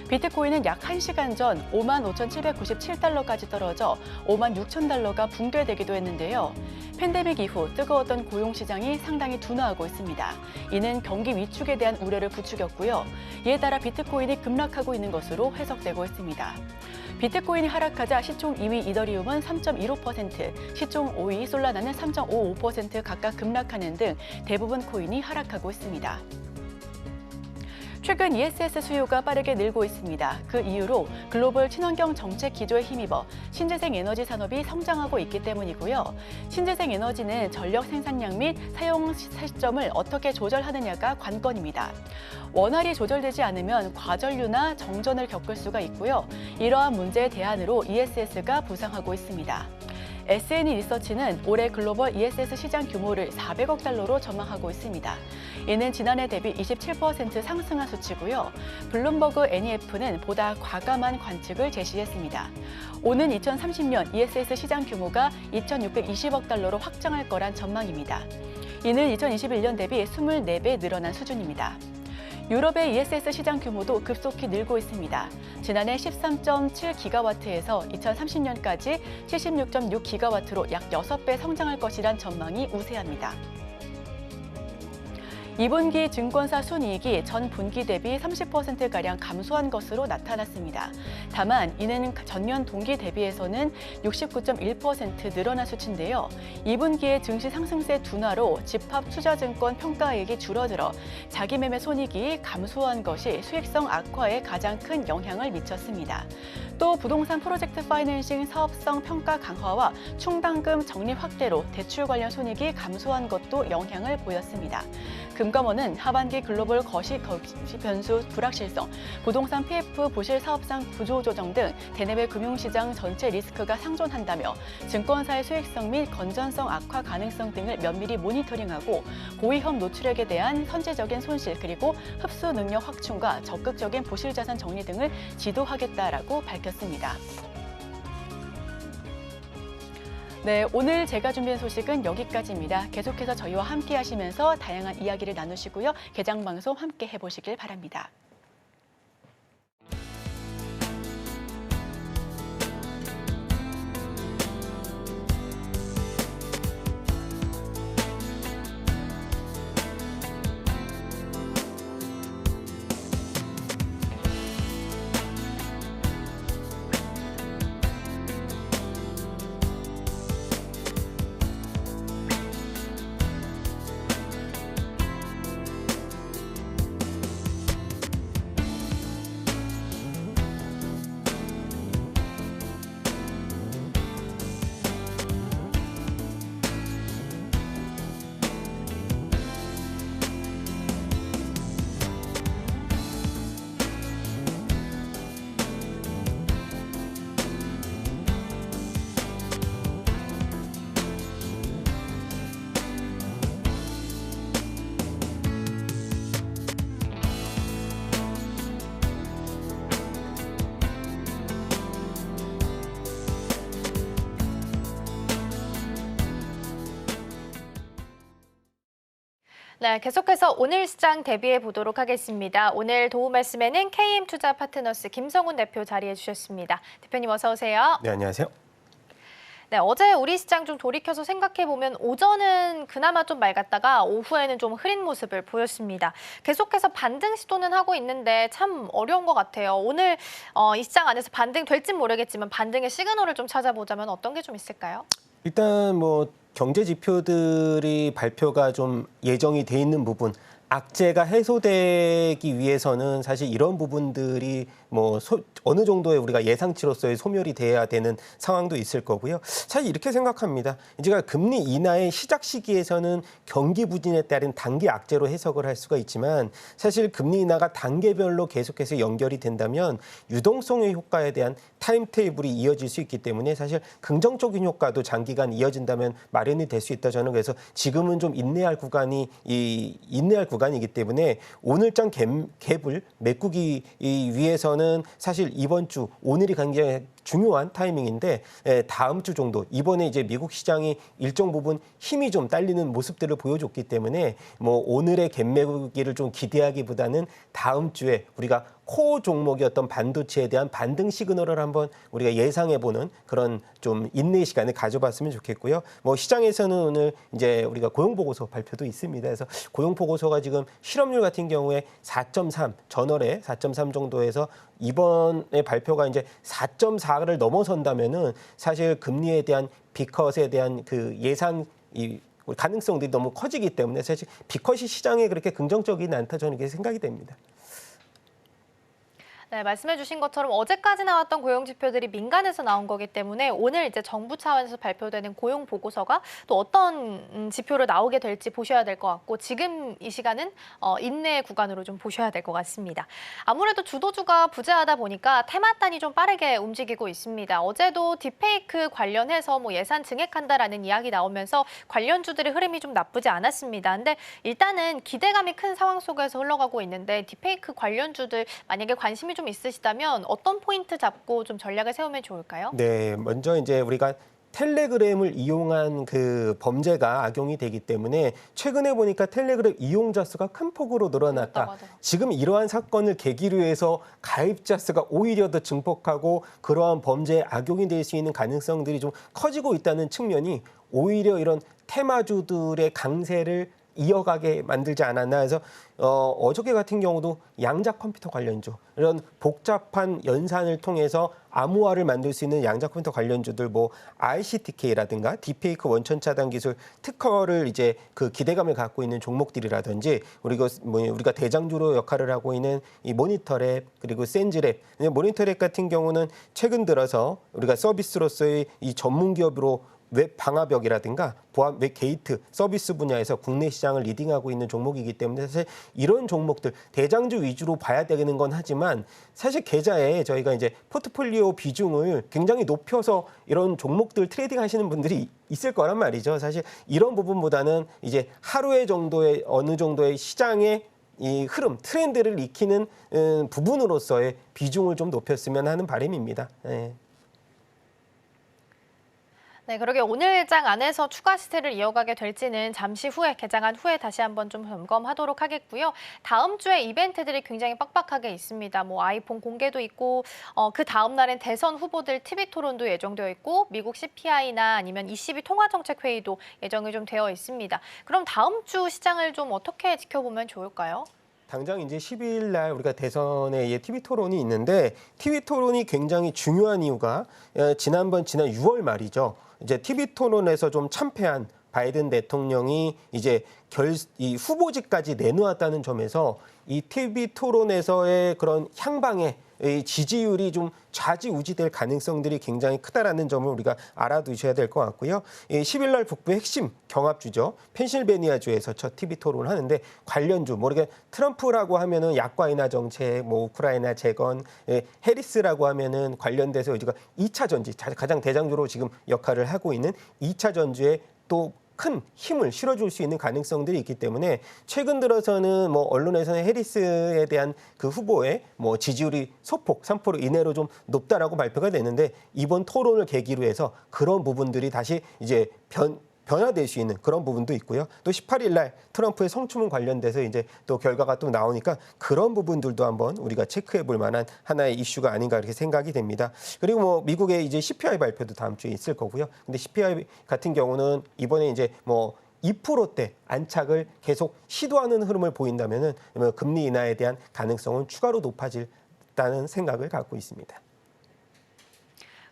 비트코인은 약 1시간 전 55,797달러까지 떨어져 56,000달러가 붕괴되기도 했는데요. 팬데믹 이후 뜨거웠던 고용시장이 상당히 둔화하고 있습니다. 이는 경기 위축에 대한 우려를 부추겼고요. 이에 따라 비트코인이 급락하고 있는 것으로 해석되고 있습니다. 비트코인이 하락하자 시총 2위 이더리움은 3.15%, 시총 5위 솔라나는 3.55% 각각 급락하는 등 대부분 코인이 하락하고 있습니다. 최근 ESS 수요가 빠르게 늘고 있습니다. 그 이유로 글로벌 친환경 정책 기조에 힘입어 신재생 에너지 산업이 성장하고 있기 때문이고요. 신재생 에너지는 전력 생산량 및 사용 시점을 어떻게 조절하느냐가 관건입니다. 원활히 조절되지 않으면 과전류나 정전을 겪을 수가 있고요. 이러한 문제의 대안으로 ESS가 부상하고 있습니다. S&E 리서치는 올해 글로벌 ESS 시장 규모를 400억 달러로 전망하고 있습니다. 이는 지난해 대비 27% 상승한 수치고요. 블룸버그 NEF는 보다 과감한 관측을 제시했습니다. 오는 2030년 ESS 시장 규모가 2,620억 달러로 확장할 거란 전망입니다. 이는 2021년 대비 24배 늘어난 수준입니다. 유럽의 ESS 시장 규모도 급속히 늘고 있습니다. 지난해 13.7기가와트에서 2030년까지 76.6기가와트로 약 6배 성장할 것이란 전망이 우세합니다. 2분기 증권사 순이익이 전 분기 대비 30%가량 감소한 것으로 나타났습니다. 다만 이는 전년 동기 대비해서는 69.1% 늘어난 수치인데요. 2분기의 증시 상승세 둔화로 집합투자증권 평가액이 줄어들어 자기매매 손익이 감소한 것이 수익성 악화에 가장 큰 영향을 미쳤습니다. 또 부동산 프로젝트 파이낸싱 사업성 평가 강화와 충당금 적립 확대로 대출 관련 손익이 감소한 것도 영향을 보였습니다. 금감원은 하반기 글로벌 거시 변수 불확실성, 부동산 PF 부실 사업상 구조조정 등 대내외 금융시장 전체 리스크가 상존한다며 증권사의 수익성 및 건전성 악화 가능성 등을 면밀히 모니터링하고 고위험 노출액에 대한 선제적인 손실 그리고 흡수 능력 확충과 적극적인 부실 자산 정리 등을 지도하겠다라고 밝혔습니다. 네, 오늘 제가 준비한 소식은 여기까지입니다. 계속해서 저희와 함께 하시면서 다양한 이야기를 나누시고요. 개장 방송 함께 해보시길 바랍니다. 네, 계속해서 오늘 시장 대비해 보도록 하겠습니다. 오늘 도움 말씀에는 KM투자파트너스 김성훈 대표 자리해 주셨습니다. 대표님 어서 오세요. 네, 안녕하세요. 네, 어제 우리 시장 좀 돌이켜서 생각해 보면 오전은 그나마 좀 맑았다가 오후에는 좀 흐린 모습을 보였습니다. 계속해서 반등 시도는 하고 있는데 참 어려운 것 같아요. 오늘 이 시장 안에서 반등 될진 모르겠지만 반등의 시그널을 좀 찾아보자면 어떤 게 좀 있을까요? 일단 뭐 경제 지표들이 발표가 좀 예정이 돼 있는 부분, 악재가 해소되기 위해서는 사실 이런 부분들이 뭐 어느 정도의 우리가 예상치로서의 소멸이 돼야 되는 상황도 있을 거고요. 사실 이렇게 생각합니다. 제가 금리 인하의 시작 시기에서는 경기 부진에 따른 단기 악재로 해석을 할 수가 있지만 사실 금리 인하가 단계별로 계속해서 연결이 된다면 유동성의 효과에 대한 타임테이블이 이어질 수 있기 때문에 사실 긍정적인 효과도 장기간 이어진다면 마련이 될 수 있다. 저는 그래서 지금은 좀 인내할 구간이기 때문에 오늘장 갭을 메꾸기 위해서는 사실 이번 주 오늘이 굉장히 중요한 타이밍인데 다음 주 정도 이번에 이제 미국 시장이 일정 부분 힘이 좀 딸리는 모습들을 보여줬기 때문에 뭐 오늘의 갭매기를 좀 기대하기보다는 다음 주에 우리가 코어 종목이었던 반도체에 대한 반등 시그널을 한번 우리가 예상해보는 그런 좀 인내의 시간을 가져봤으면 좋겠고요. 뭐 시장에서는 오늘 이제 우리가 고용보고서 발표도 있습니다. 그래서 고용보고서가 지금 실업률 같은 경우에 4.3, 전월에 4.3 정도에서 이번에 발표가 이제 4.4를 넘어선다면은 사실 금리에 대한 빅컷에 대한 그 예상 가능성들이 너무 커지기 때문에 사실 빅컷이 시장에 그렇게 긍정적이진 않다 저는 이렇게 생각이 됩니다. 네, 말씀해 주신 것처럼 어제까지 나왔던 고용 지표들이 민간에서 나온 거기 때문에 오늘 이제 정부 차원에서 발표되는 고용 보고서가 또 어떤 지표로 나오게 될지 보셔야 될 것 같고 지금 이 시간은 인내 구간으로 좀 보셔야 될 것 같습니다. 아무래도 주도주가 부재하다 보니까 테마단이 좀 빠르게 움직이고 있습니다. 어제도 딥페이크 관련해서 뭐 예산 증액한다라는 이야기 나오면서 관련주들의 흐름이 좀 나쁘지 않았습니다. 근데 일단은 기대감이 큰 상황 속에서 흘러가고 있는데 딥페이크 관련주들 만약에 관심이 좀 있으시다면 어떤 포인트 잡고 좀 전략을 세우면 좋을까요? 네, 먼저 이제 우리가 텔레그램을 이용한 그 범죄가 악용이 되기 때문에 최근에 보니까 텔레그램 이용자 수가 큰 폭으로 늘어났다. 지금 이러한 사건을 계기로 해서 가입자 수가 오히려 더 증폭하고 그러한 범죄에 악용이 될 수 있는 가능성들이 좀 커지고 있다는 측면이 오히려 이런 테마주들의 강세를 이어가게 만들지 않았나 해서 어저께 같은 경우도 양자 컴퓨터 관련주 이런 복잡한 연산을 통해서 암호화를 만들 수 있는 양자 컴퓨터 관련주들 뭐 RCTK라든가 딥페이크 원천 차단 기술 특허를 이제 그 기대감을 갖고 있는 종목들이라든지 우리가 대장주로 역할을 하고 있는 이 모니터랩 그리고 센즈랩 모니터랩 같은 경우는 최근 들어서 우리가 서비스로서의 이 전문 기업으로 웹 방화벽이라든가 보안 웹 게이트 서비스 분야에서 국내 시장을 리딩하고 있는 종목이기 때문에 사실 이런 종목들 대장주 위주로 봐야 되는 건 하지만 사실 계좌에 저희가 이제 포트폴리오 비중을 굉장히 높여서 이런 종목들 트레이딩 하시는 분들이 있을 거란 말이죠. 사실 이런 부분보다는 이제 하루의 정도의 어느 정도의 시장의 이 흐름 트렌드를 익히는 부분으로서의 비중을 좀 높였으면 하는 바람입니다. 네. 네, 그러게 오늘 장 안에서 추가 시세를 이어가게 될지는 잠시 후에 개장한 후에 다시 한번 좀 점검하도록 하겠고요. 다음 주에 이벤트들이 굉장히 빡빡하게 있습니다. 뭐 아이폰 공개도 있고 그 다음 날엔 대선 후보들 TV 토론도 예정되어 있고 미국 CPI나 아니면 ECB 통화정책회의도 예정이 좀 되어 있습니다. 그럼 다음 주 시장을 좀 어떻게 지켜보면 좋을까요? 당장 이제 12일 날 우리가 대선에 TV 토론이 있는데 TV 토론이 굉장히 중요한 이유가 지난 6월 말이죠. 이제 TV 토론에서 좀 참패한 바이든 대통령이 이제 이 후보직까지 내놓았다는 점에서 이 TV 토론에서의 그런 향방의 이 지지율이 좀 좌지우지될 가능성들이 굉장히 크다라는 점을 우리가 알아두셔야 될 것 같고요. 10일 날 북부의 핵심 경합주죠. 펜실베니아주에서 첫 TV 토론을 하는데 관련주, 모르게 트럼프라고 하면은 약과 인하 정책, 뭐 우크라이나 재건, 해리스라고 하면은 관련돼서 우리가 2차 전지, 가장 대장주로 지금 역할을 하고 있는 2차 전지에 또 큰 힘을 실어줄 수 있는 가능성들이 있기 때문에 최근 들어서는 뭐 언론에서는 해리스에 대한 그 후보의 뭐 지지율이 소폭 3% 이내로 좀 높다라고 발표가 됐는데 이번 토론을 계기로 해서 그런 부분들이 다시 이제 변화될 수 있는 그런 부분도 있고요. 또 18일 날 트럼프의 성추문 관련돼서 이제 또 결과가 또 나오니까 그런 부분들도 한번 우리가 체크해 볼 만한 하나의 이슈가 아닌가 이렇게 생각이 됩니다. 그리고 뭐 미국의 이제 CPI 발표도 다음 주에 있을 거고요. 근데 CPI 같은 경우는 이번에 이제 뭐 2%대 안착을 계속 시도하는 흐름을 보인다면은 금리 인하에 대한 가능성은 추가로 높아질다는 생각을 갖고 있습니다.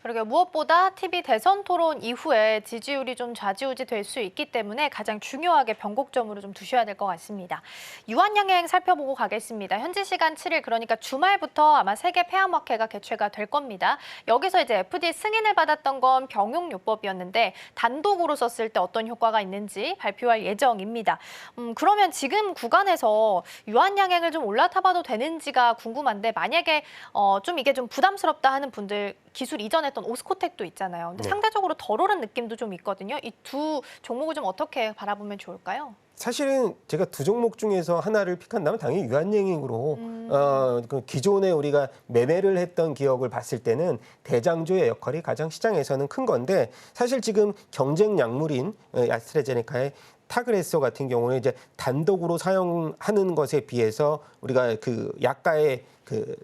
그러게 무엇보다 TV 대선 토론 이후에 지지율이 좀 좌지우지 될 수 있기 때문에 가장 중요하게 변곡점으로 좀 두셔야 될 것 같습니다. 유한양행 살펴보고 가겠습니다. 현지 시간 7일 그러니까 주말부터 아마 세계 폐암학회가 개최가 될 겁니다. 여기서 이제 FDA 승인을 받았던 건 병용요법이었는데 단독으로 썼을 때 어떤 효과가 있는지 발표할 예정입니다. 그러면 지금 구간에서 유한양행을 좀 올라타봐도 되는지가 궁금한데 만약에 좀 이게 좀 부담스럽다 하는 분들 기술 이전했던 오스코텍도 있잖아요. 근데 네. 상대적으로 덜 오른 느낌도 좀 있거든요. 이 두 종목을 좀 어떻게 바라보면 좋을까요? 사실은 제가 두 종목 중에서 하나를 픽한다면 당연히 유한양행으로 그 기존에 우리가 매매를 했던 기억을 봤을 때는 대장주의 역할이 가장 시장에서는 큰 건데 사실 지금 경쟁 약물인 아스트라제네카의 타그레소 같은 경우는 이제 단독으로 사용하는 것에 비해서 우리가 그 약가의 그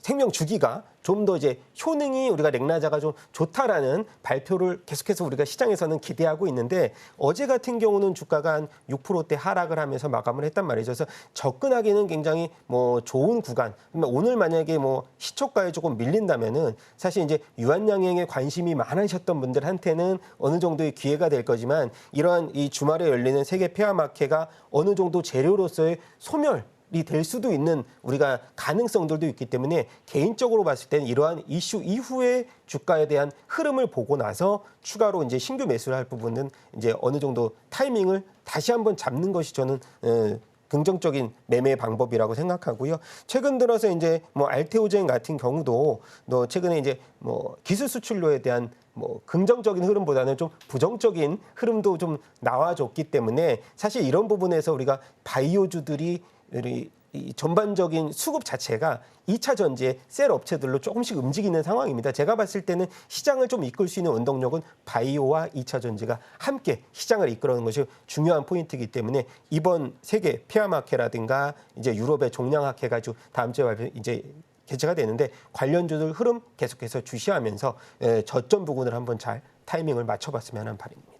생명 주기가 좀 더 이제 효능이 우리가 렉나자가 좀 좋다라는 발표를 계속해서 우리가 시장에서는 기대하고 있는데 어제 같은 경우는 주가가 한 6%대 하락을 하면서 마감을 했단 말이죠. 그래서 접근하기는 굉장히 뭐 좋은 구간. 오늘 만약에 뭐 시초가에 조금 밀린다면은 사실 이제 유한양행에 관심이 많으셨던 분들한테는 어느 정도의 기회가 될 거지만 이러한 이 주말에 열리는 세계 폐화마켓가 어느 정도 재료로서의 소멸 이 될 수도 있는 우리가 가능성들도 있기 때문에 개인적으로 봤을 때는 이러한 이슈 이후에 주가에 대한 흐름을 보고 나서 추가로 이제 신규 매수를 할 부분은 이제 어느 정도 타이밍을 다시 한번 잡는 것이 저는 긍정적인 매매 방법이라고 생각하고요. 최근 들어서 이제 뭐 알테오젠 같은 경우도 최근에 이제 뭐 기술 수출료에 대한 뭐 긍정적인 흐름보다는 좀 부정적인 흐름도 좀 나와줬기 때문에 사실 이런 부분에서 우리가 바이오주들이 이 전반적인 수급 자체가 2차 전지의 셀 업체들로 조금씩 움직이는 상황입니다. 제가 봤을 때는 시장을 좀 이끌 수 있는 원동력은 바이오와 2차 전지가 함께 시장을 이끌어가는 것이 중요한 포인트이기 때문에 이번 세계 폐화마켓이라든가 이제 유럽의 종량학회가 다음 주에 발표 이제 개최가 되는데 관련주들 흐름 계속해서 주시하면서 저점 부분을 한번 잘 타이밍을 맞춰봤으면 하는 바람입니다.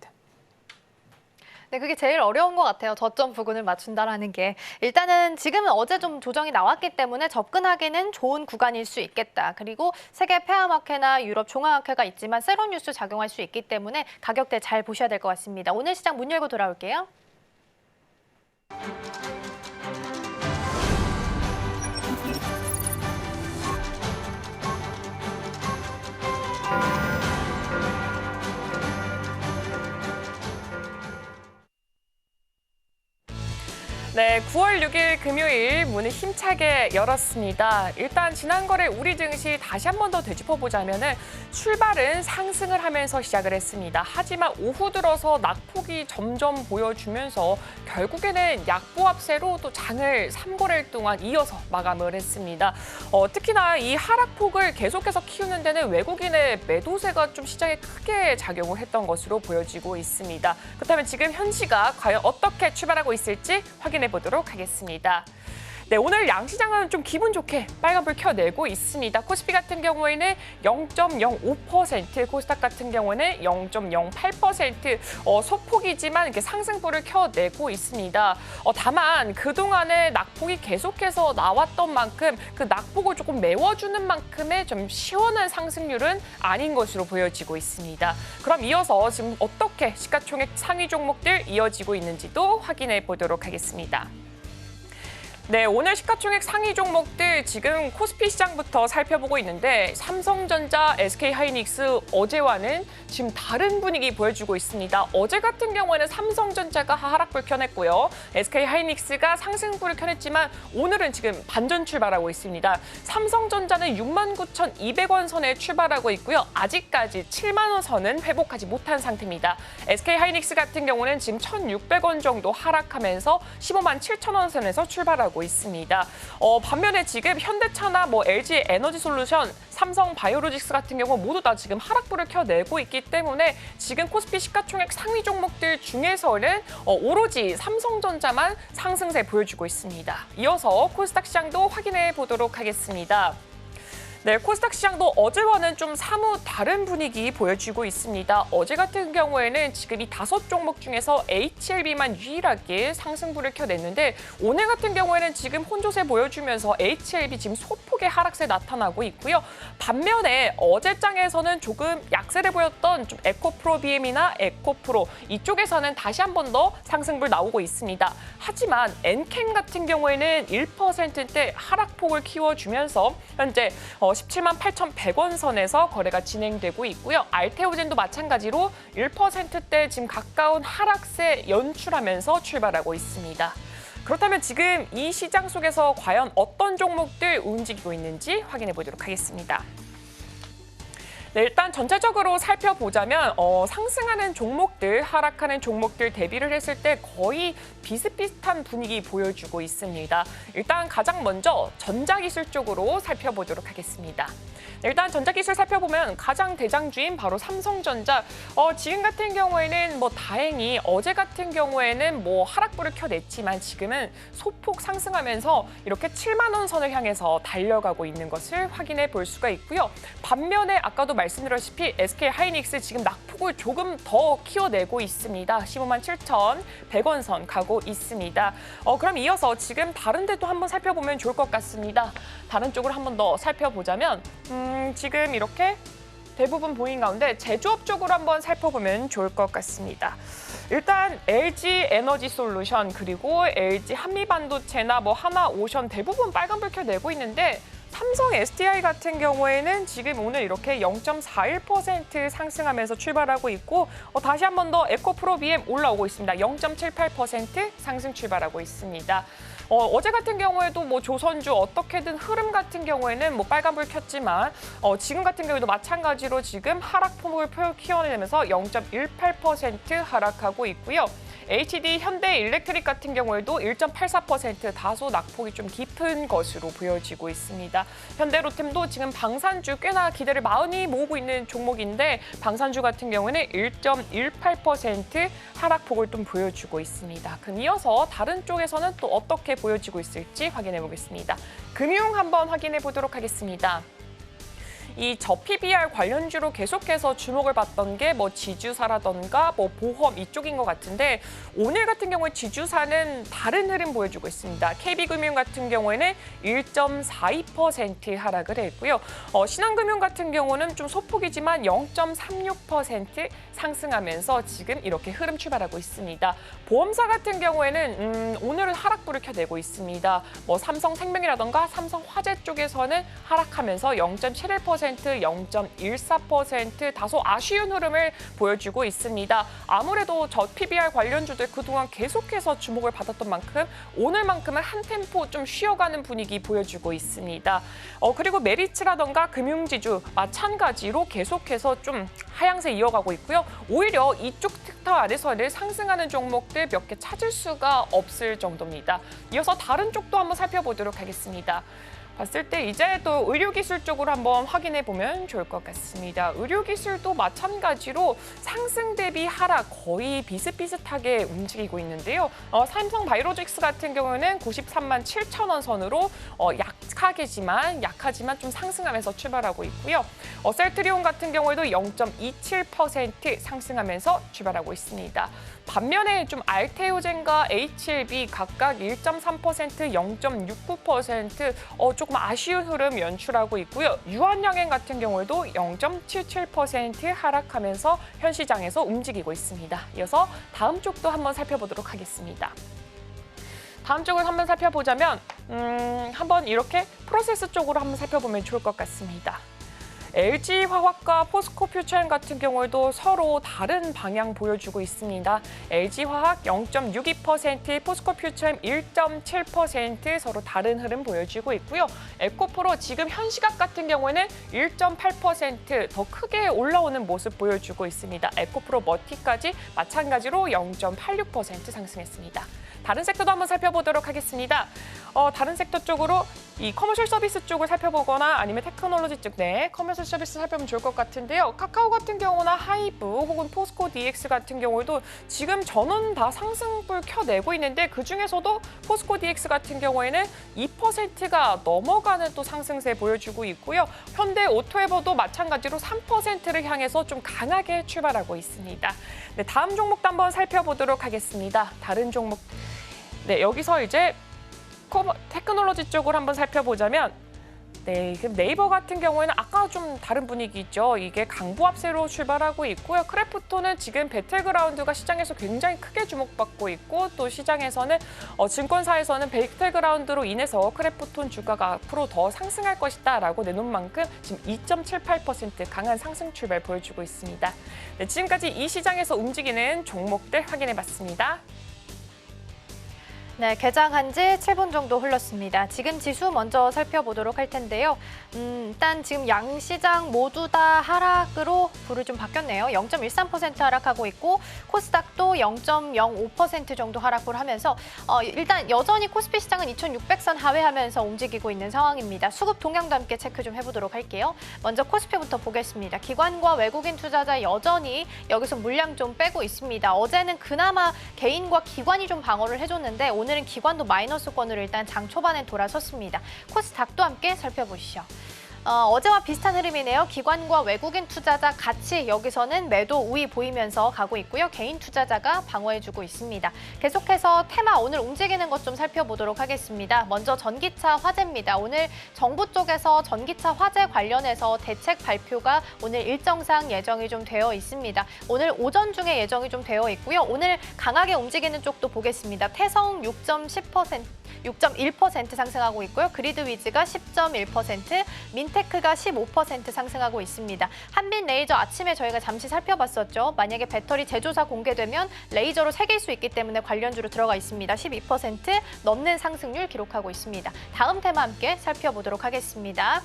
네, 그게 제일 어려운 것 같아요. 저점 부근을 맞춘다라는 게. 일단은 지금은 어제 좀 조정이 나왔기 때문에 접근하기는 좋은 구간일 수 있겠다. 그리고 세계 폐화마켓이나 유럽 종합학회가 있지만 세로뉴스 작용할 수 있기 때문에 가격대 잘 보셔야 될 것 같습니다. 오늘 시장 문 열고 돌아올게요. 네, 9월 6일 금요일 문을 힘차게 열었습니다. 일단 지난 거래 우리 증시 다시 한 번 더 되짚어보자면은 출발은 상승을 하면서 시작을 했습니다. 하지만 오후 들어서 낙폭이 점점 보여주면서 결국에는 약보합세로 또 장을 3거래일 동안 이어서 마감을 했습니다. 특히나 이 하락폭을 계속해서 키우는 데는 외국인의 매도세가 좀 시장에 크게 작용을 했던 것으로 보여지고 있습니다. 그렇다면 지금 현시가 과연 어떻게 출발하고 있을지 확인해 보도록 하겠습니다. 네, 오늘 양시장은 좀 기분 좋게 빨간불 켜내고 있습니다. 코스피 같은 경우에는 0.05%, 코스닥 같은 경우는 0.08%, 소폭이지만 이렇게 상승불을 켜내고 있습니다. 다만 그동안에 낙폭이 계속해서 나왔던 만큼 그 낙폭을 조금 메워주는 만큼의 좀 시원한 상승률은 아닌 것으로 보여지고 있습니다. 그럼 이어서 지금 어떻게 시가총액 상위 종목들 이어지고 있는지도 확인해 보도록 하겠습니다. 네, 오늘 시가총액 상위 종목들 지금 코스피 시장부터 살펴보고 있는데 삼성전자, SK하이닉스 어제와는 지금 다른 분위기 보여주고 있습니다. 어제 같은 경우에는 삼성전자가 하락불 켜냈고요. SK하이닉스가 상승불을 켜냈지만 오늘은 지금 반전 출발하고 있습니다. 삼성전자는 69,200원 선에 출발하고 있고요. 아직까지 7만 원 선은 회복하지 못한 상태입니다. SK하이닉스 같은 경우는 지금 1,600원 정도 하락하면서 15만 7천 원 선에서 출발하고 있습니다. 반면에 지금 현대차나 LG 에너지솔루션, 삼성 바이오로직스 같은 경우 모두 다 지금 하락불을 켜내고 있기 때문에 지금 코스피 시가총액 상위 종목들 중에서는 오로지 삼성전자만 상승세 보여주고 있습니다. 이어서 코스닥 시장도 확인해 보도록 하겠습니다. 네, 코스닥 시장도 어제와는 좀 사뭇 다른 분위기 보여주고 있습니다. 어제 같은 경우에는 지금 이 5종목 중에서 HLB만 유일하게 상승불을 켜냈는데 오늘 같은 경우에는 지금 혼조세 보여주면서 HLB 지금 소폭의 하락세 나타나고 있고요. 반면에 어제장에서는 조금 약세를 보였던 좀 에코프로 BM이나 에코프로 이쪽에서는 다시 한 번 더 상승불 나오고 있습니다. 하지만 엔캠 같은 경우에는 1%대 하락폭을 키워주면서 현재 17만 8,100원 선에서 거래가 진행되고 있고요. 알테오젠도 마찬가지로 1%대 지금 가까운 하락세 연출하면서 출발하고 있습니다. 그렇다면 지금 이 시장 속에서 과연 어떤 종목들 움직이고 있는지 확인해 보도록 하겠습니다. 네, 일단 전체적으로 살펴보자면 상승하는 종목들, 하락하는 종목들 대비를 했을 때 거의 비슷비슷한 분위기 보여주고 있습니다. 일단 가장 먼저 전자기술 쪽으로 살펴보도록 하겠습니다. 네, 일단 전자기술 살펴보면 가장 대장주인 바로 삼성전자. 지금 같은 경우에는 뭐 다행히 어제 같은 경우에는 뭐 하락불을 켜냈지만 지금은 소폭 상승하면서 이렇게 7만 원 선을 향해서 달려가고 있는 것을 확인해 볼 수가 있고요. 반면에 아까도 말씀드렸다시피 SK하이닉스 지금 낙폭을 조금 더 키워내고 있습니다. 15만 7,100원 선 가고 있습니다. 그럼 이어서 지금 다른 데도 한번 살펴보면 좋을 것 같습니다. 다른 쪽을 한번 더 살펴보자면 지금 이렇게 대부분 보인 가운데 제조업 쪽으로 한번 살펴보면 좋을 것 같습니다. 일단 LG 에너지 솔루션 그리고 LG 한미반도체나 뭐 하나오션 대부분 빨간불 켜내고 있는데 삼성 SDI 같은 경우에는 지금 오늘 이렇게 0.41% 상승하면서 출발하고 있고 다시 한 번 더 에코프로비엠 올라오고 있습니다. 0.78% 상승 출발하고 있습니다. 어제 같은 경우에도 뭐 조선주 어떻게든 흐름 같은 경우에는 뭐 빨간불 켰지만 지금 같은 경우에도 마찬가지로 지금 하락폭을 키워내면서 0.18% 하락하고 있고요. HD 현대일렉트릭 같은 경우에도 1.84% 다소 낙폭이 좀 깊은 것으로 보여지고 있습니다. 현대로템도 지금 방산주 꽤나 기대를 많이 모으고 있는 종목인데 방산주 같은 경우에는 1.18% 하락폭을 좀 보여주고 있습니다. 그럼 이어서 다른 쪽에서는 또 어떻게 보여지고 있을지 확인해 보겠습니다. 금융 한번 확인해 보도록 하겠습니다. 이 저PBR 관련주로 계속해서 주목을 받던 게 뭐 지주사라던가 뭐 보험 이쪽인 것 같은데 오늘 같은 경우에 지주사는 다른 흐름 보여주고 있습니다. KB금융 같은 경우에는 1.42% 하락을 했고요. 신한금융 같은 경우는 좀 소폭이지만 0.36% 상승하면서 지금 이렇게 흐름 출발하고 있습니다. 보험사 같은 경우에는 오늘은 하락불을 켜내고 있습니다. 뭐 삼성생명이라던가 삼성화재 쪽에서는 하락하면서 0.71%, 0.14% 다소 아쉬운 흐름을 보여주고 있습니다. 아무래도 저 PBR 관련주들 그동안 계속해서 주목을 받았던 만큼 오늘만큼은 한 템포 좀 쉬어가는 분위기 보여주고 있습니다. 그리고 메리츠라던가 금융지주 마찬가지로 계속해서 좀 하향세 이어가고 있고요. 오히려 이쪽 섹터 안에서는 상승하는 종목들 몇 개 찾을 수가 없을 정도입니다. 이어서 다른 쪽도 한번 살펴보도록 하겠습니다. 봤을 때 이제 또 의료기술 쪽으로 한번 확인해 보면 좋을 것 같습니다. 의료기술도 마찬가지로 상승 대비 하락 거의 비슷비슷하게 움직이고 있는데요. 삼성바이오로직스 같은 경우는 93만 7천 원 선으로 약하지만 좀 상승하면서 출발하고 있고요. 셀트리온 같은 경우에도 0.27% 상승하면서 출발하고 있습니다. 반면에 좀 알테오젠과 HLB 각각 1.3%, 0.69% 조금 아쉬운 흐름 연출하고 있고요. 유한양행 같은 경우에도 0.77% 하락하면서 현 시장에서 움직이고 있습니다. 이어서 다음 쪽도 한번 살펴보도록 하겠습니다. 다음 쪽을 한번 살펴보자면 한번 이렇게 프로세스 쪽으로 한번 살펴보면 좋을 것 같습니다. LG화학과 포스코퓨처엠 같은 경우에도 서로 다른 방향 보여주고 있습니다. LG화학 0.62%, 포스코퓨처엠 1.7% 서로 다른 흐름 보여주고 있고요. 에코프로 지금 현 시각 같은 경우에는 1.8% 더 크게 올라오는 모습 보여주고 있습니다. 에코프로 머티까지 마찬가지로 0.86% 상승했습니다. 다른 섹터도 한번 살펴보도록 하겠습니다. 다른 섹터 쪽으로 이 커머셜 서비스 쪽을 살펴보거나 아니면 테크놀로지 쪽, 커머셜 서비스 살펴보면 좋을 것 같은데요. 카카오 같은 경우나 하이브 혹은 포스코 DX 같은 경우에도 지금 전원 다 상승불 켜내고 있는데 그중에서도 포스코 DX 같은 경우에는 2%가 넘어가는 또 상승세 보여주고 있고요. 현대 오토에버도 마찬가지로 3%를 향해서 좀 강하게 출발하고 있습니다. 네, 다음 종목도 한번 살펴보도록 하겠습니다. 다른 종목. 네, 여기서 이제 테크놀로지 쪽을 한번 살펴보자면 네이버 같은 경우에는 아까 좀 다른 분위기죠. 이게 강보합세로 출발하고 있고요. 크래프톤은 지금 배틀그라운드가 시장에서 굉장히 크게 주목받고 있고 또 시장에서는 증권사에서는 배틀그라운드로 인해서 크래프톤 주가가 앞으로 더 상승할 것이다라고 내놓은 만큼 지금 2.78% 강한 상승 출발 보여주고 있습니다. 네, 지금까지 이 시장에서 움직이는 종목들 확인해봤습니다. 네, 개장한 지 7분 정도 흘렀습니다. 지금 지수 먼저 살펴보도록 할 텐데요. 일단 지금 양 시장 모두 다 하락으로 불을 좀 바뀌었네요. 0.13% 하락하고 있고 코스닥도 0.05% 정도 하락을 하면서 일단 여전히 코스피 시장은 2,600선 하회하면서 움직이고 있는 상황입니다. 수급 동향도 함께 체크 좀 해보도록 할게요. 먼저 코스피부터 보겠습니다. 기관과 외국인 투자자 여전히 여기서 물량 좀 빼고 있습니다. 어제는 그나마 개인과 기관이 좀 방어를 해줬는데 오늘은 기관도 마이너스권으로 일단 장 초반에 돌아섰습니다. 코스닥도 함께 살펴보시죠. 어제와 비슷한 흐름이네요. 기관과 외국인 투자자 같이 여기서는 매도 우위 보이면서 가고 있고요. 개인 투자자가 방어해주고 있습니다. 계속해서 테마 오늘 움직이는 것 좀 살펴보도록 하겠습니다. 먼저 전기차 화재입니다. 오늘 정부 쪽에서 전기차 화재 관련해서 대책 발표가 오늘 일정상 예정이 좀 되어 있습니다. 오늘 오전 중에 예정이 좀 되어 있고요. 오늘 강하게 움직이는 쪽도 보겠습니다. 태성 6.1% 상승하고 있고요. 그리드 위즈가 10.1%, 민테크가 15% 상승하고 있습니다. 한빛 레이저 아침에 저희가 잠시 살펴봤었죠. 만약에 배터리 제조사 공개되면 레이저로 새길 수 있기 때문에 관련주로 들어가 있습니다. 12% 넘는 상승률 기록하고 있습니다. 다음 테마 함께 살펴보도록 하겠습니다.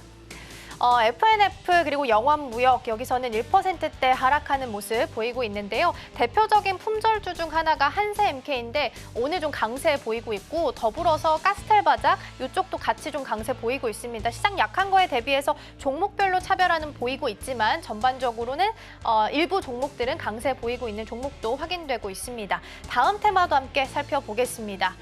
FNF 그리고 영환무역 여기서는 1%대 하락하는 모습 보이고 있는데요. 대표적인 품절주 중 하나가 한세MK인데 오늘 좀 강세 보이고 있고 더불어서 카스텔바작 이쪽도 같이 좀 강세 보이고 있습니다. 시장 약한 거에 대비해서 종목별로 차별화는 보이고 있지만 전반적으로는 일부 종목들은 강세 보이고 있는 종목도 확인되고 있습니다. 다음 테마도 함께 살펴보겠습니다.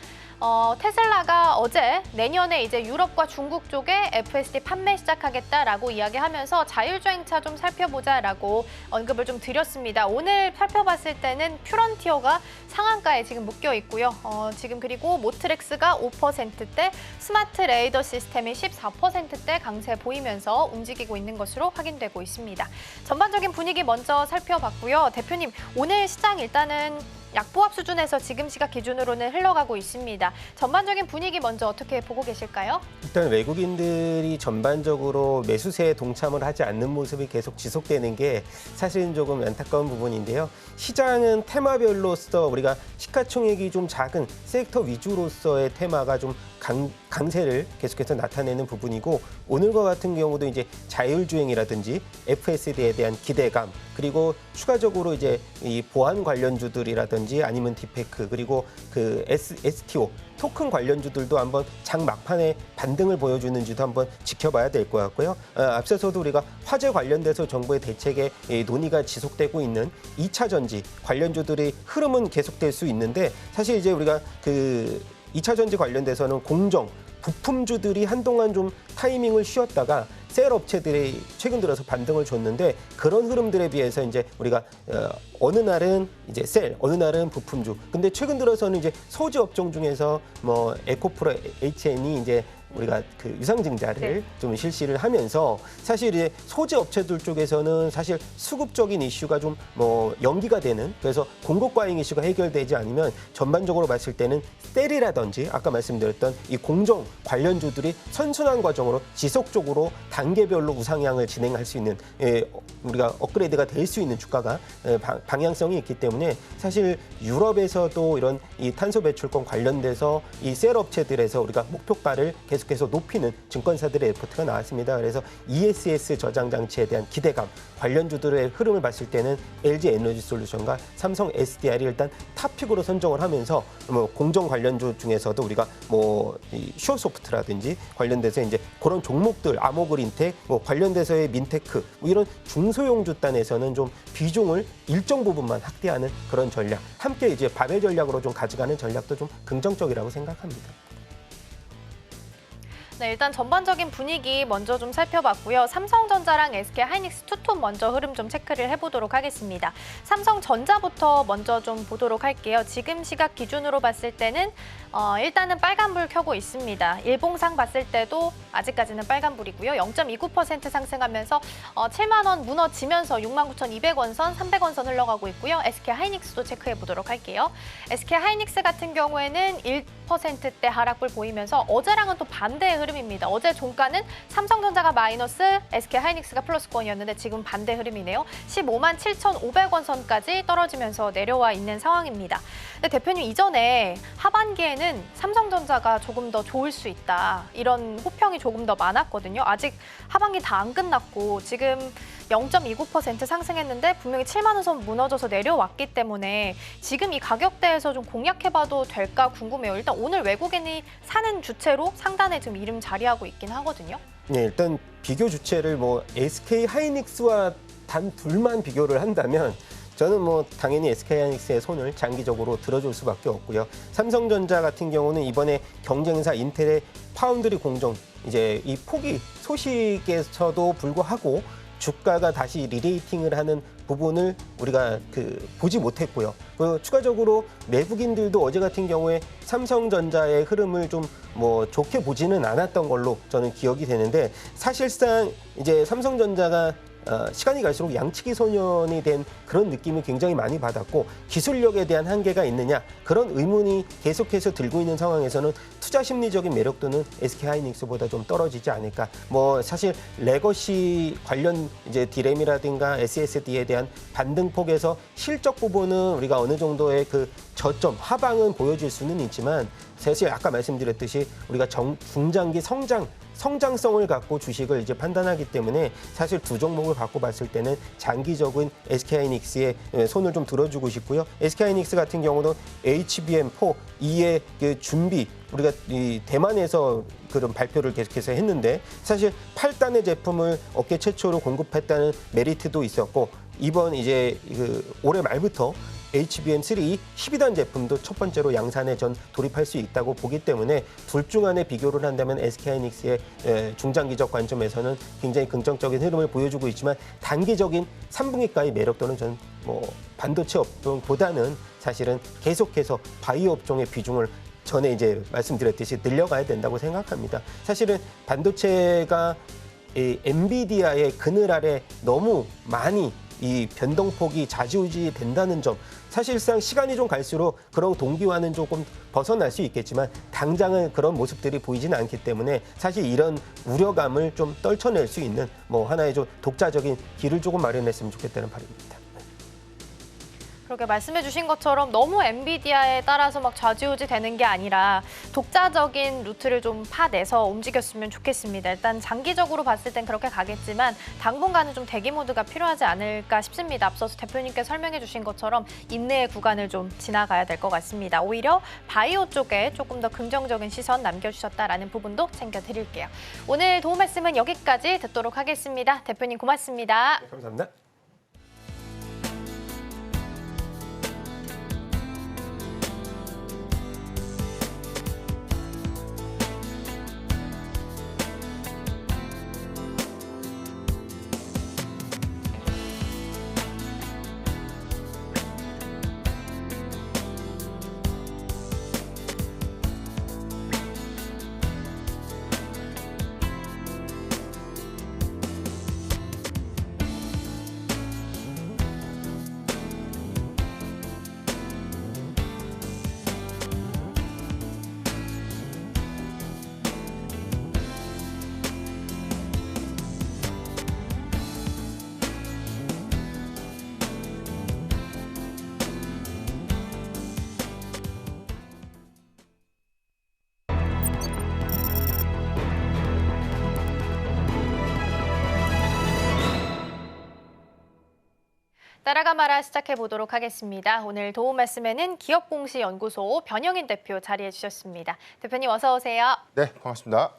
테슬라가 어제 내년에 이제 유럽과 중국 쪽에 FSD 판매 시작하겠다라고 이야기하면서 자율주행차 좀 살펴보자라고 언급을 좀 드렸습니다. 오늘 살펴봤을 때는 퓨런티어가 상한가에 지금 묶여 있고요. 지금 그리고 모트렉스가 5%대, 스마트 레이더 시스템이 14%대 강세 보이면서 움직이고 있는 것으로 확인되고 있습니다. 전반적인 분위기 먼저 살펴봤고요. 대표님, 오늘 시장 일단은 약보합 수준에서 지금 시각 기준으로는 흘러가고 있습니다. 전반적인 분위기 먼저 어떻게 보고 계실까요? 일단 외국인들이 전반적으로 매수세에 동참을 하지 않는 모습이 계속 지속되는 게 사실은 조금 안타까운 부분인데요. 시장은 테마별로서 우리가 시가총액이 좀 작은 섹터 위주로서의 테마가 좀 강세를 계속해서 나타내는 부분이고 오늘과 같은 경우도 이제 자율주행이라든지 FSD에 대한 기대감 그리고 추가적으로 이제 이 보안 관련주들이라든지 아니면 디페크 그리고 그 STO 토큰 관련주들도 한번 장 막판에 반등을 보여주는지도 한번 지켜봐야 될 것 같고요. 앞서서도 우리가 화재 관련돼서 정부의 대책에 논의가 지속되고 있는 2차 전지 관련주들의 흐름은 계속될 수 있는데 사실 이제 우리가 그 2차 전지 관련돼서는 공정, 부품주들이 한동안 좀 타이밍을 쉬었다가 셀 업체들이 최근 들어서 반등을 줬는데 그런 흐름들에 비해서 이제 우리가 어느 날은 이제 셀, 어느 날은 부품주. 근데 최근 들어서는 이제 소재 업종 중에서 뭐 에코프로 HN이 이제 우리가 그 유상증자를 좀 실시를 하면서 사실 이제 소재 업체들 쪽에서는 사실 수급적인 이슈가 좀 뭐 연기가 되는 그래서 공급 과잉 이슈가 해결되지 않으면 전반적으로 봤을 때는 셀이라든지 아까 말씀드렸던 이 공정 관련주들이 선순환 과정으로 지속적으로 단계별로 우상향을 진행할 수 있는 우리가 업그레이드가 될 수 있는 주가가 방향성이 있기 때문에 사실 유럽에서도 이런 이 탄소 배출권 관련돼서 이 셀 업체들에서 우리가 목표가를 계속해서 높이는 증권사들의 리포트가 나왔습니다. 그래서 ESS 저장 장치에 대한 기대감 관련주들의 흐름을 봤을 때는 LG 에너지 솔루션과 삼성 SDI를 일단 탑픽으로 선정을 하면서 뭐 공정 관련주 중에서도 우리가 뭐 슈어소프트라든지 관련돼서 이제 그런 종목들 아모그린텍 뭐 관련돼서의 민테크 뭐 이런 중소형주 단에서는 좀 비중을 일정 부분만 확대하는 그런 전략 함께 이제 바벨 전략으로 좀 가져가는 전략도 좀 긍정적이라고 생각합니다. 네, 일단 전반적인 분위기 먼저 좀 살펴봤고요. 삼성전자랑 SK하이닉스 투톱 먼저 흐름 좀 체크를 해보도록 하겠습니다. 삼성전자부터 먼저 좀 보도록 할게요. 지금 시각 기준으로 봤을 때는 일단은 빨간불 켜고 있습니다. 일봉상 봤을 때도 아직까지는 빨간불이고요. 0.29% 상승하면서 7만 원 무너지면서 69,200원 선, 300원 선 흘러가고 있고요. SK하이닉스도 체크해 보도록 할게요. SK하이닉스 같은 경우에는 2%대 하락을 보이면서 어제랑은 또 반대의 흐름입니다. 어제 종가는 삼성전자가 마이너스, SK하이닉스가 플러스권이었는데 지금 반대 흐름이네요. 15만 7,500원 선까지 떨어지면서 내려와 있는 상황입니다. 근데 대표님, 이전에 하반기에는 삼성전자가 조금 더 좋을 수 있다, 이런 호평이 조금 더 많았거든요. 아직 하반기 다 안 끝났고 지금 0.29% 상승했는데 분명히 7만 원 선 무너져서 내려왔기 때문에 지금 이 가격대에서 좀 공략해봐도 될까 궁금해요. 일단 오늘 외국인이 사는 주체로 상단에 지금 이름 자리하고 있긴 하거든요. 네, 일단 비교 주체를 뭐 SK 하이닉스와 단 둘만 비교를 한다면 저는 뭐 당연히 SK 하이닉스의 손을 장기적으로 들어줄 수밖에 없고요. 삼성전자 같은 경우는 이번에 경쟁사 인텔의 파운드리 공정 이제 이 포기 소식에서도 불구하고 주가가 다시 리레이팅을 하는 부분을 우리가 보지 못했고요. 추가적으로 내국인들도 어제 같은 경우에 삼성전자의 흐름을 좀 뭐 좋게 보지는 않았던 걸로 저는 기억이 되는데, 사실상 이제 삼성전자가 시간이 갈수록 양치기 소년이 된 그런 느낌을 굉장히 많이 받았고, 기술력에 대한 한계가 있느냐 그런 의문이 계속해서 들고 있는 상황에서는 투자 심리적인 매력도는 SK하이닉스보다 좀 떨어지지 않을까. 뭐 사실 레거시 관련 이제 디램이라든가 SSD에 대한 반등폭에서 실적 부분은 우리가 어느 정도의 그 저점 하방은 보여줄 수는 있지만, 사실 아까 말씀드렸듯이 우리가 중장기 성장성을 갖고 주식을 이제 판단하기 때문에 사실 두 종목을 갖고 봤을 때는 장기적인 SK하이닉스의 손을 좀 들어주고 싶고요. SK하이닉스 같은 경우도 HBM4E의 그 준비, 우리가 이 대만에서 그런 발표를 계속해서 했는데 사실 8단의 제품을 업계 최초로 공급했다는 메리트도 있었고, 이번 이제 올해 말부터 HBM3 12단 제품도 첫 번째로 양산에 돌입할 수 있다고 보기 때문에 둘 중 안에 비교를 한다면 SK하이닉스의 중장기적 관점에서는 굉장히 긍정적인 흐름을 보여주고 있지만, 단기적인 3분기가의 매력도는 저는 뭐 반도체 업종보다는 사실은 계속해서 바이오 업종의 비중을 전에 이제 말씀드렸듯이 늘려가야 된다고 생각합니다. 사실은 반도체가 이 엔비디아의 그늘 아래 너무 많이 이 변동폭이 좌지우지 된다는 점, 사실상 시간이 좀 갈수록 그런 동기와는 조금 벗어날 수 있겠지만 당장은 그런 모습들이 보이지는 않기 때문에 사실 이런 우려감을 좀 떨쳐낼 수 있는 뭐 하나의 좀 독자적인 길을 조금 마련했으면 좋겠다는 바람입니다. 그렇게 말씀해 주신 것처럼 너무 엔비디아에 따라서 막 좌지우지 되는 게 아니라 독자적인 루트를 좀 파내서 움직였으면 좋겠습니다. 일단 장기적으로 봤을 땐 그렇게 가겠지만 당분간은 좀 대기 모드가 필요하지 않을까 싶습니다. 앞서서 대표님께 설명해 주신 것처럼 인내의 구간을 좀 지나가야 될 것 같습니다. 오히려 바이오 쪽에 조금 더 긍정적인 시선 남겨주셨다라는 부분도 챙겨드릴게요. 오늘 도움 말씀은 여기까지 듣도록 하겠습니다. 대표님 고맙습니다. 네, 감사합니다. 따라가 말아 시작해 보도록 하겠습니다. 오늘 도움 말씀에는 기업공시연구소 변영인 대표 자리해 주셨습니다. 대표님 어서 오세요. 네, 반갑습니다.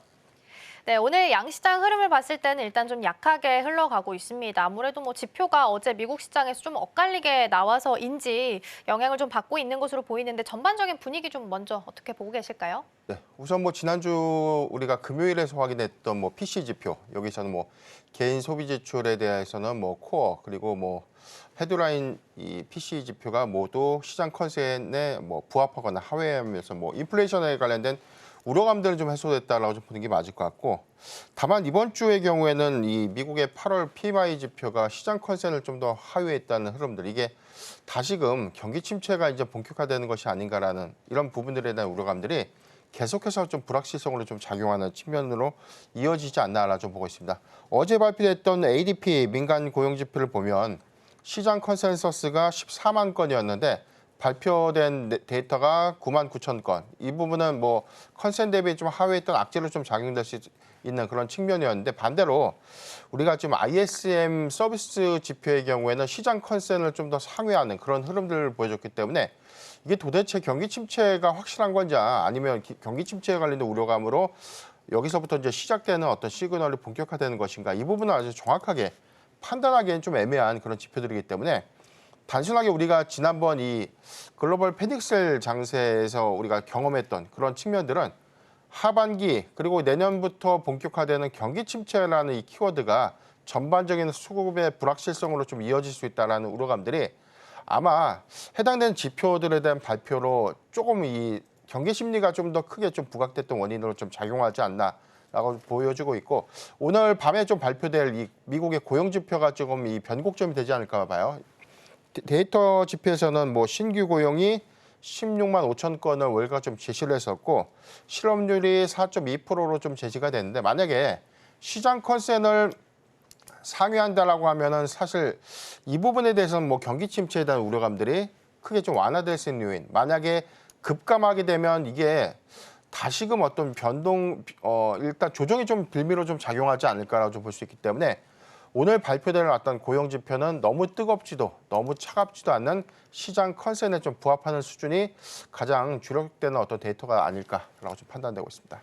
네, 오늘 양시장 흐름을 봤을 때는 일단 좀 약하게 흘러가고 있습니다. 아무래도 뭐 지표가 어제 미국 시장에서 좀 엇갈리게 나와서인지 영향을 좀 받고 있는 것으로 보이는데 전반적인 분위기 좀 먼저 어떻게 보고 계실까요? 네, 우선 뭐 지난주 우리가 금요일에서 확인했던 뭐 PC 지표, 여기서는 뭐 개인 소비 지출에 대해서는 뭐 코어 그리고 뭐 헤드라인 이 PC 지표가 모두 시장 컨센에 뭐 부합하거나 하회하면서 뭐 인플레이션에 관련된 우려감들은 좀 해소됐다라고 좀 보는 게 맞을 것 같고, 다만 이번 주의 경우에는 이 미국의 8월 PMI 지표가 시장 컨센을 좀 더 하회했다는 흐름들, 이게 다시금 경기 침체가 이제 본격화되는 것이 아닌가라는 이런 부분들에 대한 우려감들이 계속해서 좀 불확실성으로 좀 작용하는 측면으로 이어지지 않나라 좀 보고 있습니다. 어제 발표됐던 ADP 민간 고용 지표를 보면 시장 컨센서스가 14만 건이었는데 발표된 데이터가 9만 9천 건. 이 부분은 뭐 컨센 대비 좀 하회했던 악재로 좀 작용될 수 있는 그런 측면이었는데, 반대로 우리가 지금 ISM 서비스 지표의 경우에는 시장 컨센을 좀 더 상회하는 그런 흐름들을 보여줬기 때문에 이게 도대체 경기 침체가 확실한 건지 아니면 경기 침체에 관련된 우려감으로 여기서부터 이제 시작되는 어떤 시그널이 본격화되는 것인가, 이 부분은 아주 정확하게 판단하기엔 좀 애매한 그런 지표들이기 때문에 단순하게 우리가 지난번 이 글로벌 패닉셀 장세에서 우리가 경험했던 그런 측면들은 하반기 그리고 내년부터 본격화되는 경기 침체라는 이 키워드가 전반적인 수급의 불확실성으로 좀 이어질 수 있다는 우려감들이 아마 해당되는 지표들에 대한 발표로 조금 이 경기 심리가 좀 더 크게 좀 부각됐던 원인으로 좀 작용하지 않나라고 보여지고 있고, 오늘 밤에 좀 발표될 이 미국의 고용 지표가 조금 이 변곡점이 되지 않을까 봐요. 데이터 지표에서는 뭐 신규 고용이 16만 5천 건을 월가 좀 제시를 했었고, 실업률이 4.2%로 좀 제시가 됐는데, 만약에 시장 컨센을 상회한다라고 하면은 사실 이 부분에 대해서는 뭐 경기 침체에 대한 우려감들이 크게 좀 완화될 수 있는 요인. 만약에 급감하게 되면 이게 다시금 어떤 변동, 일단 조정이 좀 빌미로 좀 작용하지 않을까라고 좀 볼 수 있기 때문에 오늘 발표될 어떤 고용 지표는 너무 뜨겁지도 너무 차갑지도 않는 시장 컨센에 좀 부합하는 수준이 가장 주력되는 어떤 데이터가 아닐까라고 좀 판단되고 있습니다.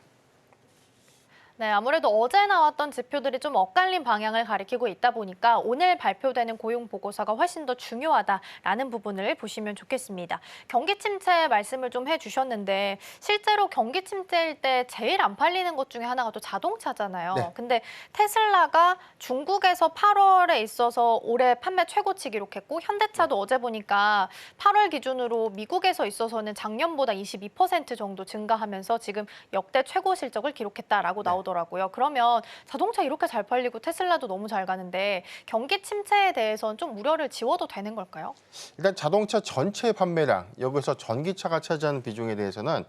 네, 아무래도 어제 나왔던 지표들이 좀 엇갈린 방향을 가리키고 있다 보니까 오늘 발표되는 고용 보고서가 훨씬 더 중요하다라는 부분을 보시면 좋겠습니다. 경기 침체 말씀을 좀 해주셨는데 실제로 경기 침체일 때 제일 안 팔리는 것 중에 하나가 또 자동차잖아요. 네. 근데 테슬라가 중국에서 8월에 있어서 올해 판매 최고치 기록했고, 현대차도 어제 보니까 8월 기준으로 미국에서 있어서는 작년보다 22% 정도 증가하면서 지금 역대 최고 실적을 기록했다라고 나오더라고요. 그러면 자동차 이렇게 잘 팔리고 테슬라도 너무 잘 가는데 경기 침체에 대해서는 좀 우려를 지워도 되는 걸까요? 일단 자동차 전체 판매량, 여기서 전기차가 차지하는 비중에 대해서는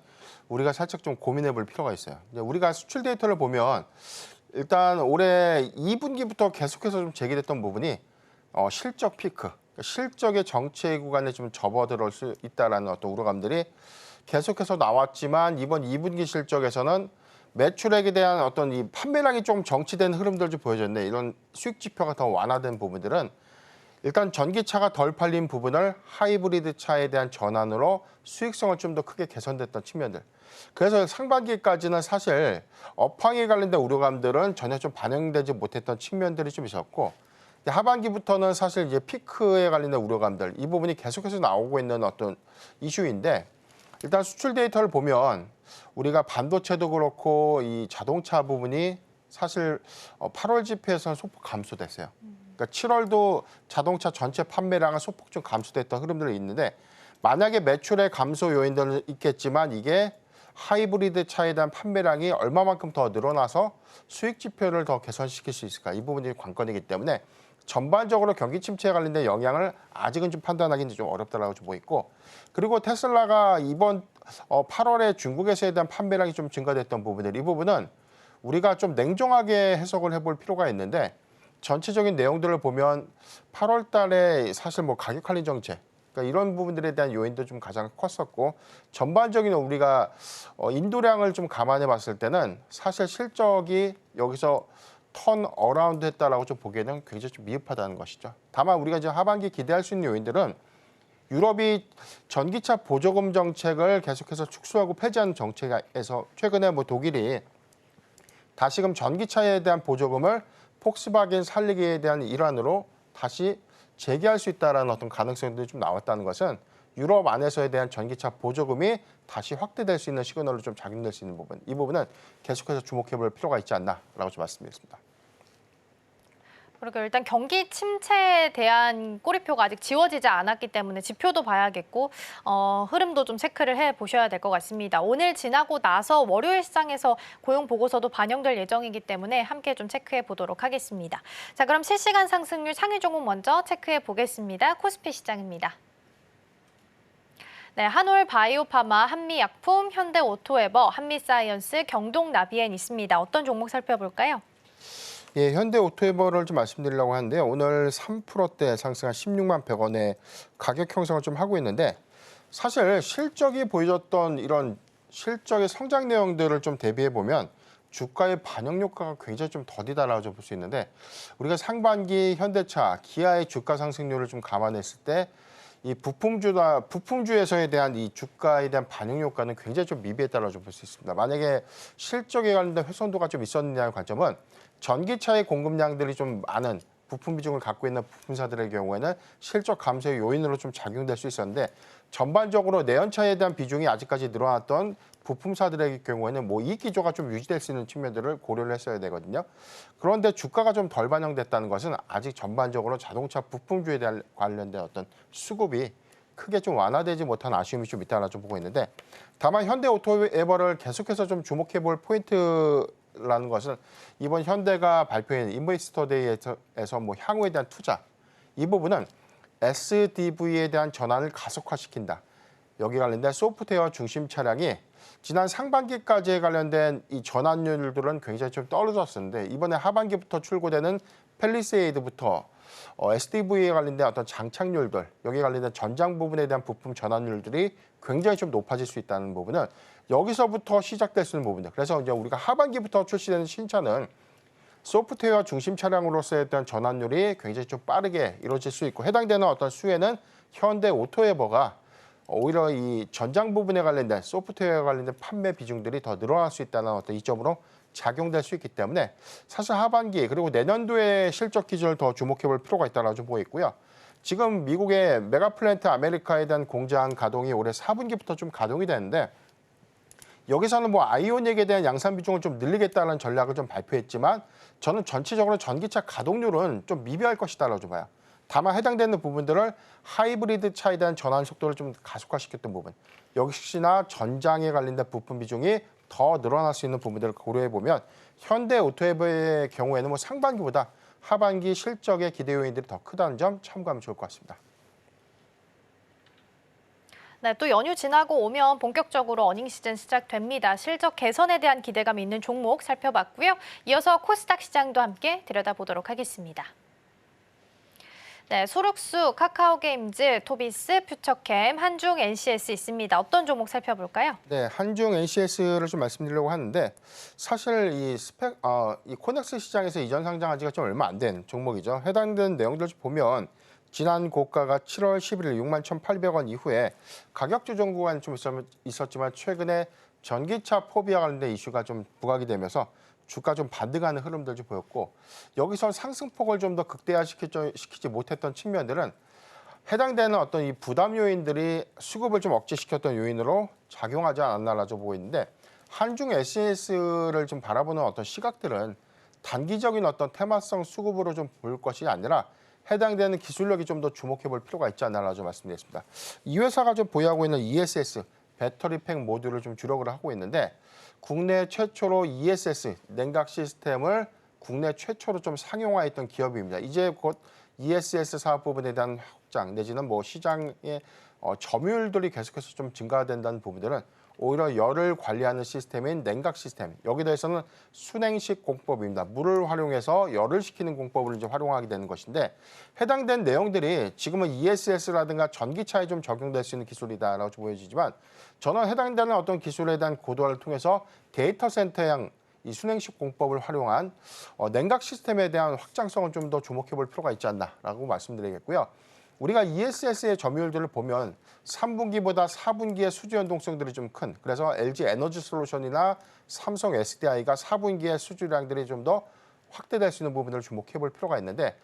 우리가 살짝 좀 고민해 볼 필요가 있어요. 우리가 수출 데이터를 보면 일단 올해 2분기부터 계속해서 좀 제기됐던 부분이 실적 피크, 실적의 정체 구간에 좀 접어들을 수 있다라는 어떤 우려감들이 계속해서 나왔지만, 이번 2분기 실적에서는 매출액에 대한 어떤 이 판매량이 좀 정치된 흐름들 좀 보여줬네. 이런 수익 지표가 더 완화된 부분들은 일단 전기차가 덜 팔린 부분을 하이브리드 차에 대한 전환으로 수익성을 좀 더 크게 개선됐던 측면들. 그래서 상반기까지는 사실 업황에 관련된 우려감들은 전혀 좀 반영되지 못했던 측면들이 좀 있었고, 하반기부터는 사실 이제 피크에 관련된 우려감들, 이 부분이 계속해서 나오고 있는 어떤 이슈인데, 일단 수출 데이터를 보면 우리가 반도체도 그렇고 이 자동차 부분이 사실 8월 지표에서는 소폭 감소됐어요. 그러니까 7월도 자동차 전체 판매량은 소폭 좀 감소됐던 흐름들이 있는데, 만약에 매출의 감소 요인들은 있겠지만 이게 하이브리드 차에 대한 판매량이 얼마만큼 더 늘어나서 수익 지표를 더 개선시킬 수 있을까, 이 부분이 관건이기 때문에 전반적으로 경기 침체에 관련된 영향을 아직은 좀 판단하기는 좀 어렵다라고 좀 보이고, 그리고 테슬라가 이번 8월에 중국에서에 대한 판매량이 좀 증가됐던 부분들, 이 부분은 우리가 좀 냉정하게 해석을 해볼 필요가 있는데, 전체적인 내용들을 보면 8월 달에 사실 뭐 가격 할인 정책, 그러니까 이런 부분들에 대한 요인도 좀 가장 컸었고, 전반적인 우리가 인도량을 좀 감안해 봤을 때는 사실 실적이 여기서 턴 어라운드 했다라고 좀 보기에는 굉장히 좀 미흡하다는 것이죠. 다만 우리가 이제 하반기 기대할 수 있는 요인들은 유럽이 전기차 보조금 정책을 계속해서 축소하고 폐지하는 정책에서 최근에 뭐 독일이 다시금 전기차에 대한 보조금을 폭스바겐 살리기에 대한 일환으로 다시 재개할 수 있다는 어떤 가능성들이 좀 나왔다는 것은 유럽 안에서에 대한 전기차 보조금이 다시 확대될 수 있는 시그널로 좀 작용될 수 있는 부분, 이 부분은 계속해서 주목해 볼 필요가 있지 않나라고 좀 말씀드리겠습니다. 그리고 일단 경기 침체에 대한 꼬리표가 아직 지워지지 않았기 때문에 지표도 봐야겠고 흐름도 좀 체크를 해보셔야 될 것 같습니다. 오늘 지나고 나서 월요일 시장에서 고용 보고서도 반영될 예정이기 때문에 함께 좀 체크해 보도록 하겠습니다. 자, 그럼 실시간 상승률 상위 종목 먼저 체크해 보겠습니다. 코스피 시장입니다. 네, 한올 바이오파마, 한미약품, 현대오토에버, 한미사이언스, 경동나비엔 있습니다. 어떤 종목 살펴볼까요? 예, 현대오토에버를 좀 말씀드리려고 하는데요. 오늘 3%대 상승한 16만 100원의 가격 형성을 좀 하고 있는데 사실 실적이 보여줬던 이런 실적의 성장 내용들을 좀 대비해 보면 주가의 반영 효과가 굉장히 좀 더디다라고 볼 수 있는데 우리가 상반기 현대차, 기아의 주가 상승률을 좀 감안했을 때 이 부품주에서에 대한 이 주가에 대한 반영 효과는 굉장히 좀 미비했다라고 볼 수 있습니다. 만약에 실적에 관련된 훼손도가 좀 있었느냐는 관점은 전기차의 공급량들이 좀 많은 부품 비중을 갖고 있는 부품사들의 경우에는 실적 감소의 요인으로 좀 작용될 수 있었는데 전반적으로 내연차에 대한 비중이 아직까지 늘어났던 부품사들의 경우에는 뭐 이익 기조가 좀 유지될 수 있는 측면들을 고려를 했어야 되거든요. 그런데 주가가 좀 덜 반영됐다는 것은 아직 전반적으로 자동차 부품주에 대한 관련된 어떤 수급이 크게 좀 완화되지 못한 아쉬움이 좀 있다라 좀 보고 있는데 다만 현대오토에버를 계속해서 좀 주목해 볼 포인트라는 것은 이번 현대가 발표한 인보이스터데이에서 뭐 향후에 대한 투자 이 부분은 SDV에 대한 전환을 가속화시킨다. 여기 관련된 소프트웨어 중심 차량이 지난 상반기까지에 관련된 이 전환율들은 굉장히 좀 떨어졌었는데 이번에 하반기부터 출고되는 팰리세이드부터 SDV에 관련된 어떤 장착률들, 여기 관련된 전장 부분에 대한 부품 전환율들이 굉장히 좀 높아질 수 있다는 부분은 여기서부터 시작될 수 있는 부분들. 그래서 이제 우리가 하반기부터 출시되는 신차는 소프트웨어 중심 차량으로서의 어떤 전환율이 굉장히 좀 빠르게 이루어질 수 있고 해당되는 어떤 수혜는 현대오토에버가 오히려 이 전장 부분에 관련된 소프트웨어에 관련된 판매 비중들이 더 늘어날 수 있다는 어떤 이점으로 작용될 수 있기 때문에 사실 하반기 그리고 내년도의 실적 기준을 더 주목해 볼 필요가 있다고 좀 보고 있고요. 지금 미국의 메가플랜트 아메리카에 대한 공장 가동이 올해 4분기부터 좀 가동이 되는데 여기서는 뭐 아이오닉에 대한 양산 비중을 좀 늘리겠다는 전략을 좀 발표했지만 저는 전체적으로 전기차 가동률은 좀 미비할 것이다라고 좀 봐요. 다만 해당되는 부분들을 하이브리드 차에 대한 전환 속도를 좀 가속화시켰던 부분. 역시나 전장에 관련된 부품 비중이 더 늘어날 수 있는 부분들을 고려해 보면 현대오토에버의 경우에는 뭐 상반기보다 하반기 실적의 기대 요인들이 더 크다는 점 참고하면 좋을 것 같습니다. 네, 또 연휴 지나고 오면 본격적으로 어닝 시즌 시작됩니다. 실적 개선에 대한 기대감이 있는 종목 살펴봤고요. 이어서 코스닥 시장도 함께 들여다보도록 하겠습니다. 네, 소록수, 카카오게임즈, 토비스, 퓨처캠, 한중, NCS 있습니다. 어떤 종목 살펴볼까요? 네, 한중 NCS를 좀 말씀드리려고 하는데 사실 이 코넥스 시장에서 이전 상장한 지가 좀 얼마 안 된 종목이죠. 해당되는 내용들을 보면 지난 고가가 7월 11일 61,800원 이후에 가격 조정 구간이 좀 있었지만 최근에 전기차 포비와 관련된 이슈가 좀 부각이 되면서 주가 좀 반등하는 흐름들 좀 보였고 여기서 상승폭을 좀 더 극대화시키지 못했던 측면들은 해당되는 어떤 이 부담 요인들이 수급을 좀 억제시켰던 요인으로 작용하지 않았나라고 보고 있는데 한중 SNS를 좀 바라보는 어떤 시각들은 단기적인 어떤 테마성 수급으로 좀 볼 것이 아니라 해당되는 기술력이 좀 더 주목해 볼 필요가 있지 않나라고 좀 말씀드리겠습니다. 이 회사가 좀 보유하고 있는 ESS 배터리팩 모듈을 좀 주력을 하고 있는데 국내 최초로 ESS 냉각 시스템을 국내 최초로 좀 상용화했던 기업입니다. 이제 곧 ESS 사업 부분에 대한 확장 내지는 뭐 시장의 점유율들이 계속해서 좀 증가된다는 부분들은 오히려 열을 관리하는 시스템인 냉각 시스템 여기 대해서는 순행식 공법입니다. 물을 활용해서 열을 식히는 공법을 이제 활용하게 되는 것인데 해당된 내용들이 지금은 ESS라든가 전기차에 좀 적용될 수 있는 기술이다라고 보여지지만 저는 해당되는 어떤 기술에 대한 고도화를 통해서 데이터 센터형 이 순행식 공법을 활용한 냉각 시스템에 대한 확장성을 좀 더 주목해 볼 필요가 있지 않나라고 말씀드리겠고요. 우리가 ESS의 점유율들을 보면 3분기보다 4분기의 수주 연동성들이 좀 큰 그래서 LG 에너지 솔루션이나 삼성 SDI가 4분기의 수주량들이 좀 더 확대될 수 있는 부분을 주목해 볼 필요가 있는데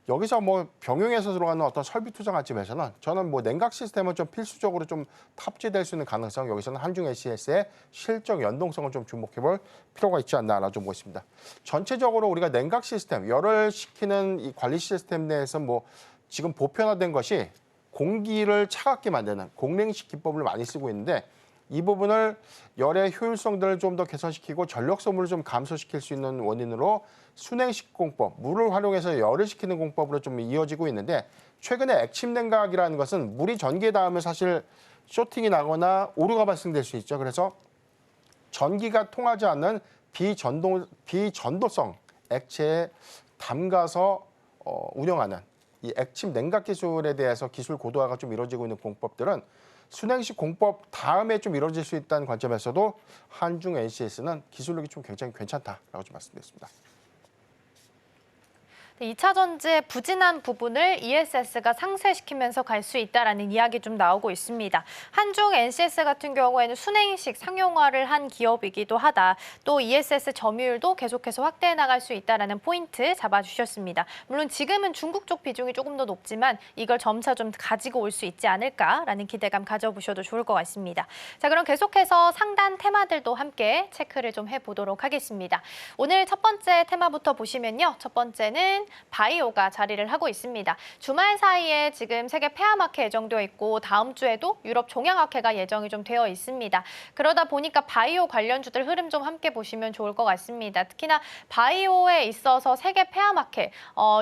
여기서 뭐 병용해서 들어가는 어떤 설비 투자 관점에서는 저는 뭐 냉각 시스템은 좀 필수적으로 좀 탑재될 수 있는 가능성, 여기서는 한중 NCS의 실적 연동성을 좀 주목해볼 필요가 있지 않나라고 좀 보고 있습니다. 전체적으로 우리가 냉각 시스템, 열을 식히는 이 관리 시스템 내에서 뭐 지금 보편화된 것이 공기를 차갑게 만드는 공랭식 기법을 많이 쓰고 있는데 이 부분을 열의 효율성들을 좀 더 개선시키고 전력 소모를 좀 감소시킬 수 있는 원인으로 순행식 공법, 물을 활용해서 열을 식히는 공법으로 좀 이어지고 있는데 최근에 액침 냉각이라는 것은 물이 전기에 닿으면 사실 쇼팅이 나거나 오류가 발생될 수 있죠. 그래서 전기가 통하지 않는 비전도성 액체에 담가서 운영하는 이 액침 냉각 기술에 대해서 기술 고도화가 좀 이루어지고 있는 공법들은 순행식 공법 다음에 좀 이루어질 수 있다는 관점에서도 한중 NCS는 기술력이 좀 굉장히 괜찮다라고 좀 말씀드렸습니다. 2차 전지의 부진한 부분을 ESS가 상쇄시키면서 갈 수 있다라는 이야기 좀 나오고 있습니다. 한중 NCS 같은 경우에는 순행식 상용화를 한 기업이기도 하다. 또 ESS 점유율도 계속해서 확대해 나갈 수 있다라는 포인트 잡아주셨습니다. 물론 지금은 중국 쪽 비중이 조금 더 높지만 이걸 점차 좀 가지고 올 수 있지 않을까라는 기대감 가져보셔도 좋을 것 같습니다. 자, 그럼 계속해서 상단 테마들도 함께 체크를 좀 해보도록 하겠습니다. 오늘 첫 번째 테마부터 보시면요. 첫 번째는 바이오가 자리를 하고 있습니다. 주말 사이에 지금 세계 폐암학회 예정되어 있고 다음 주에도 유럽 종양학회가 예정이 좀 되어 있습니다. 그러다 보니까 바이오 관련주들 흐름 좀 함께 보시면 좋을 것 같습니다. 특히나 바이오에 있어서 세계 폐암학회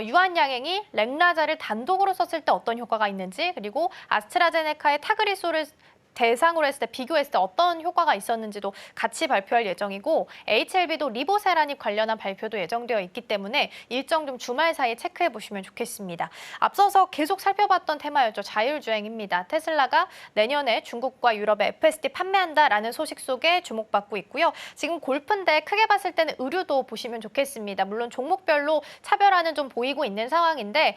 유한양행이 렉나자를 단독으로 썼을 때 어떤 효과가 있는지, 그리고 아스트라제네카의 타그리소를 대상으로 했을 때 비교했을 때 어떤 효과가 있었는지도 같이 발표할 예정이고 HLB도 리보세라닙 관련한 발표도 예정되어 있기 때문에 일정 좀 주말 사이에 체크해 보시면 좋겠습니다. 앞서서 계속 살펴봤던 테마였죠. 자율주행입니다. 테슬라가 내년에 중국과 유럽에 FSD 판매한다라는 소식 속에 주목받고 있고요. 지금 골프인데 크게 봤을 때는 의류도 보시면 좋겠습니다. 물론 종목별로 차별화는 좀 보이고 있는 상황인데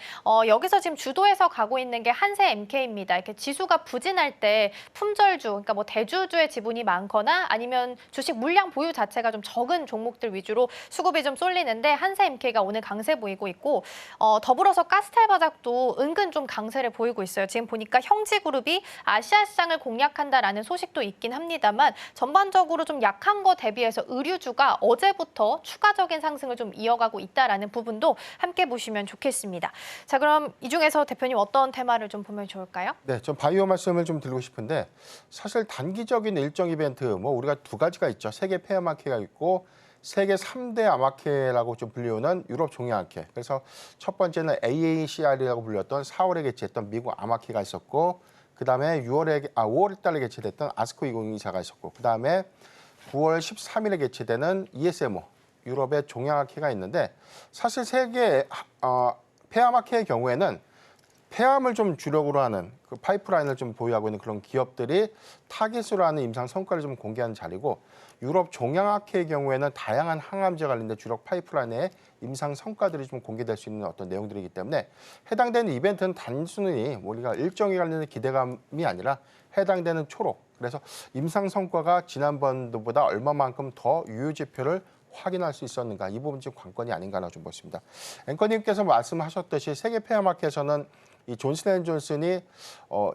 여기서 지금 주도해서 가고 있는 게 한세 MK입니다. 이렇게 지수가 부진할 때 품절주, 그러니까 뭐 대주주의 지분이 많거나 아니면 주식 물량 보유 자체가 좀 적은 종목들 위주로 수급이 좀 쏠리는데 한세 MK가 오늘 강세 보이고 있고 더불어서 가스텔바닥도 은근 좀 강세를 보이고 있어요. 지금 보니까 형지그룹이 아시아 시장을 공략한다라는 소식도 있긴 합니다만 전반적으로 좀 약한 거 대비해서 의류주가 어제부터 추가적인 상승을 좀 이어가고 있다라는 부분도 함께 보시면 좋겠습니다. 자, 그럼 이 중에서 대표님 어떤 테마를 좀 보면 좋을까요? 네, 전 바이오 말씀을 좀 드리고 싶은데 사실 단기적인 일정 이벤트 뭐 우리가 두 가지가 있죠. 세계 폐암학회가 있고 세계 3대 암학회라고 좀 불리우는 유럽 종양학회. 그래서 첫 번째는 AACR이라고 불렸던 4월에 개최했던 미국 암학회가 있었고 그다음에 5월 달에 개최됐던 아스코 2024가 있었고 그다음에 9월 13일에 개최되는 ESMO 유럽의 종양학회가 있는데 사실 세계 폐암학회의 경우에는 폐암을 좀 주력으로 하는 그 파이프라인을 좀 보유하고 있는 그런 기업들이 타깃으로 하는 임상 성과를 좀 공개하는 자리고 유럽 종양학회의 경우에는 다양한 항암제 관련된 주력 파이프라인의 임상 성과들이 좀 공개될 수 있는 어떤 내용들이기 때문에 해당되는 이벤트는 단순히 우리가 일정에 관련된 기대감이 아니라 해당되는 초록, 그래서 임상 성과가 지난번보다 얼마만큼 더 유효지표를 확인할 수 있었는가, 이 부분 좀 관건이 아닌가라고 좀 보십니다. 앵커님께서 말씀하셨듯이 세계 폐암학회에서는 이 존슨앤존슨이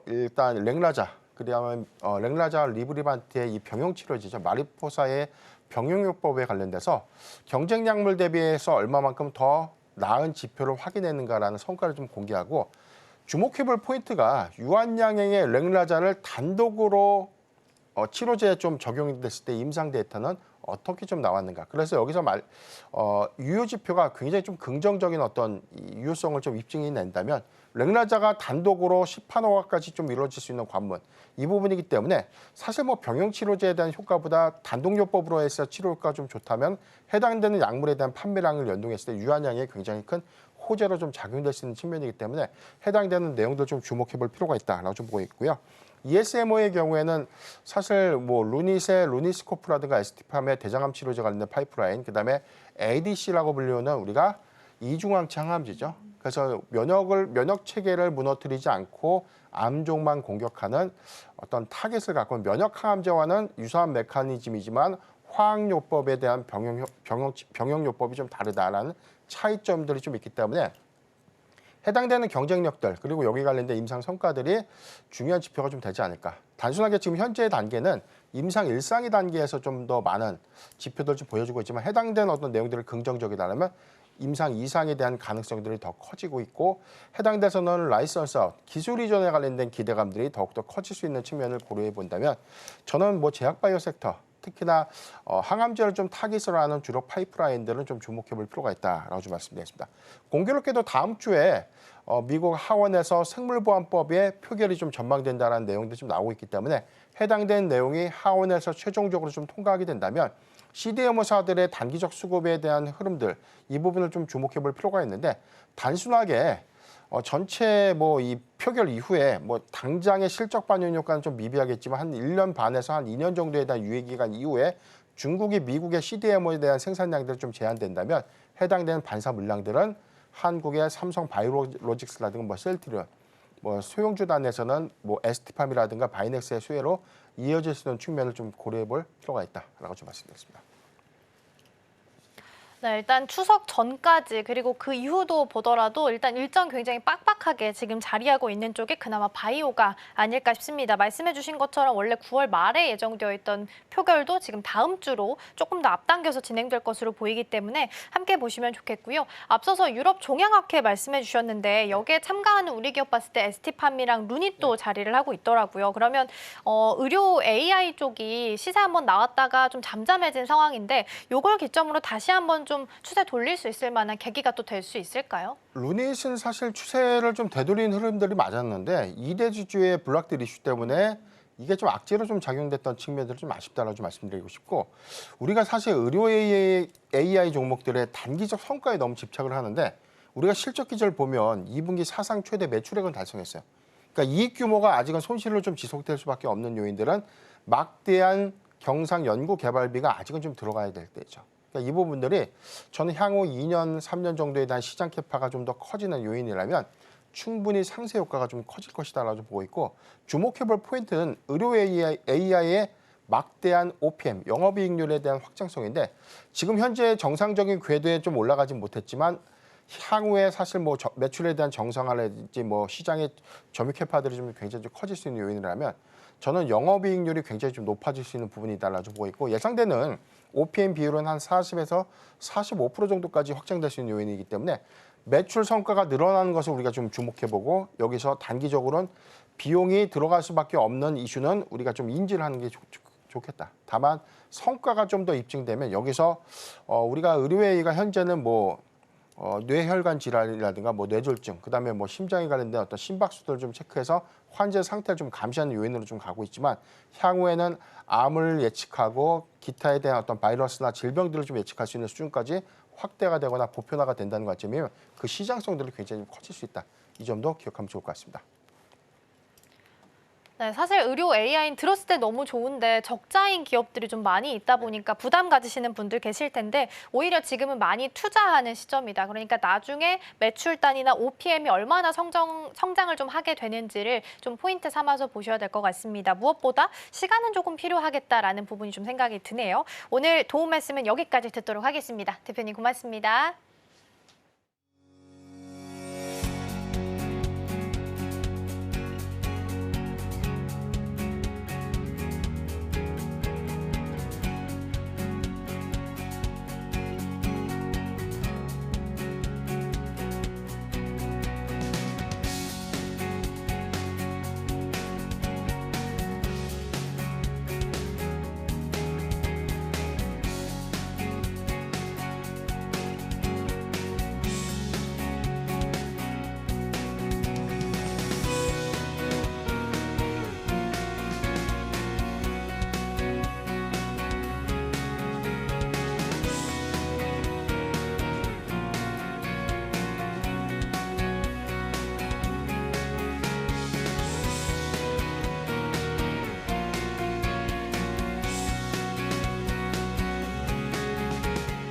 일단 렉나자, 그다음에 렉나자 리브리반트의 이 병용 치료제죠, 마리포사의 병용요법에 관련돼서 경쟁 약물 대비해서 얼마만큼 더 나은 지표를 확인했는가라는 성과를 좀 공개하고 주목해볼 포인트가 유한양행의 렉나자를 단독으로 치료제에 좀 적용이 됐을 때 임상 데이터는 어떻게 좀 나왔는가. 그래서 여기서 유효 지표가 굉장히 좀 긍정적인 어떤 유효성을 좀 입증해 낸다면 렉나자가 단독으로 10판호가까지 좀 이루어질 수 있는 관문, 이 부분이기 때문에 사실 뭐 병용 치료제에 대한 효과보다 단독요법으로 해서 치료 효과가 좀 좋다면 해당되는 약물에 대한 판매량을 연동했을 때 유한양에 굉장히 큰 호재로 좀 작용될 수 있는 측면이기 때문에 해당되는 내용들 좀 주목해 볼 필요가 있다라고 좀 보고 있고요. ESMO의 경우에는 사실 뭐 루니스코프라든가 ST팜의 대장암 치료제 관련된 파이프라인, 그다음에 ADC라고 불리우는 우리가 이중항체 항암제죠. 그래서 면역 체계를 무너뜨리지 않고 암종만 공격하는 어떤 타겟을 갖고 있는 면역 항암제와는 유사한 메커니즘이지만 화학요법에 대한 병용요법이 좀 다르다라는 차이점들이 좀 있기 때문에 해당되는 경쟁력들 그리고 여기 관련된 임상 성과들이 중요한 지표가 좀 되지 않을까. 단순하게 지금 현재 단계는 임상 1상위 단계에서 좀 더 많은 지표들 좀 보여주고 있지만 해당되는 어떤 내용들을 긍정적이다면 임상 2상에 대한 가능성들이 더 커지고 있고 해당돼서는 라이선스 아웃, 기술 이전에 관련된 기대감들이 더욱더 커질 수 있는 측면을 고려해 본다면 저는 뭐 제약바이오 섹터 특히나 항암제를 좀 타깃으로 하는 주력 파이프라인들은 좀 주목해 볼 필요가 있다라고 좀 말씀드리겠습니다. 공교롭게도 다음 주에 미국 하원에서 생물보안법의 표결이 좀 전망된다는 내용들이 좀 나오고 있기 때문에 해당된 내용이 하원에서 최종적으로 좀 통과하게 된다면 CDMO사들의 단기적 수급에 대한 흐름들 이 부분을 좀 주목해 볼 필요가 있는데 단순하게 전체 뭐 이 표결 이후에 뭐 당장의 실적 반영 효과는 좀 미비하겠지만 한 1년 반에서 한 2년 정도에 대한 유예 기간 이후에 중국이 미국의 CDMO에 대한 생산량들이 좀 제한된다면 해당되는 반사 물량들은 한국의 삼성 바이오로직스라든가 뭐 셀트리온, 뭐 소형주 단에서는 뭐 ST팜이라든가 바이넥스의 수혜로 이어질 수 있는 측면을 좀 고려해 볼 필요가 있다라고 좀 말씀드렸습니다. 네, 일단 추석 전까지 그리고 그 이후도 보더라도 일단 일정 굉장히 빡빡하게 지금 자리하고 있는 쪽이 그나마 바이오가 아닐까 싶습니다. 말씀해 주신 것처럼 원래 9월 말에 예정되어 있던 표결도 지금 다음 주로 조금 더 앞당겨서 진행될 것으로 보이기 때문에 함께 보시면 좋겠고요. 앞서서 유럽 종양학회 말씀해 주셨는데 여기에 참가하는 우리 기업 봤을 때 ST팜이랑 루닛도 자리를 하고 있더라고요. 그러면 의료 AI 쪽이 시세 한번 나왔다가 좀 잠잠해진 상황인데 이걸 기점으로 다시 한번 좀 추세 돌릴 수 있을 만한 계기가 또 될 수 있을까요? 루닛은 사실 추세를 좀 되돌린 흐름들이 맞았는데 2대 주주의 블락들 이슈 때문에 이게 좀 악재로 좀 작용됐던 측면들이 좀 아쉽다라고 좀 말씀드리고 싶고 우리가 사실 의료 AI 종목들의 단기적 성과에 너무 집착을 하는데 우리가 실적 기조를 보면 2분기 사상 최대 매출액을 달성했어요. 그러니까 이익 규모가 아직은 손실로 좀 지속될 수밖에 없는 요인들은 막대한 경상 연구 개발비가 아직은 좀 들어가야 될 때죠. 그러니까 이 부분들이 저는 향후 2년, 3년 정도에 대한 시장 캐파가 좀 더 커지는 요인이라면 충분히 상세 효과가 좀 커질 것이다라고 보고 있고 주목해볼 포인트는 의료 AI의 막대한 OPM, 영업이익률에 대한 확장성인데 지금 현재 정상적인 궤도에 좀 올라가진 못했지만 향후에 사실 뭐 매출에 대한 정상화라든지 뭐 시장의 점유 캐파들이 좀 굉장히 좀 커질 수 있는 요인이라면 저는 영업이익률이 굉장히 좀 높아질 수 있는 부분이다라고 보고 있고 예상되는 OPM 비율은 한 40에서 45% 정도까지 확장될 수 있는 요인이기 때문에 매출 성과가 늘어나는 것을 우리가 좀 주목해보고 여기서 단기적으로는 비용이 들어갈 수밖에 없는 이슈는 우리가 좀 인지를 하는 게 좋겠다. 다만 성과가 좀 더 입증되면 여기서 우리가 의료회의가 현재는 뭐 뇌혈관 질환이라든가 뭐 뇌졸중, 그다음에 뭐 심장에 관련된 어떤 심박수들을 좀 체크해서 환자 상태를 좀 감시하는 요인으로 좀 가고 있지만 향후에는 암을 예측하고 기타에 대한 어떤 바이러스나 질병들을 좀 예측할 수 있는 수준까지 확대가 되거나 보편화가 된다는 관점이면 그 시장성들이 굉장히 커질 수 있다. 이 점도 기억하면 좋을 것 같습니다. 네, 사실 의료 AI는 들었을 때 너무 좋은데 적자인 기업들이 좀 많이 있다 보니까 부담 가지시는 분들 계실 텐데 오히려 지금은 많이 투자하는 시점이다. 그러니까 나중에 매출단이나 OPM이 얼마나 성장을 좀 하게 되는지를 좀 포인트 삼아서 보셔야 될 것 같습니다. 무엇보다 시간은 조금 필요하겠다라는 부분이 좀 생각이 드네요. 오늘 도움 말씀은 여기까지 듣도록 하겠습니다. 대표님 고맙습니다.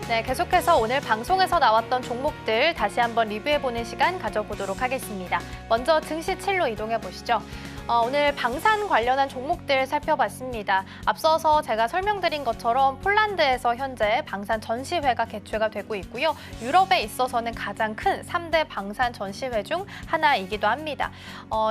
네, 계속해서 오늘 방송에서 나왔던 종목들 다시 한번 리뷰해보는 시간 가져보도록 하겠습니다. 먼저 증시 7로 이동해 보시죠. 오늘 방산 관련한 종목들 살펴봤습니다. 앞서서 제가 설명드린 것처럼 폴란드에서 현재 방산 전시회가 개최가 되고 있고요. 유럽에 있어서는 가장 큰 3대 방산 전시회 중 하나이기도 합니다.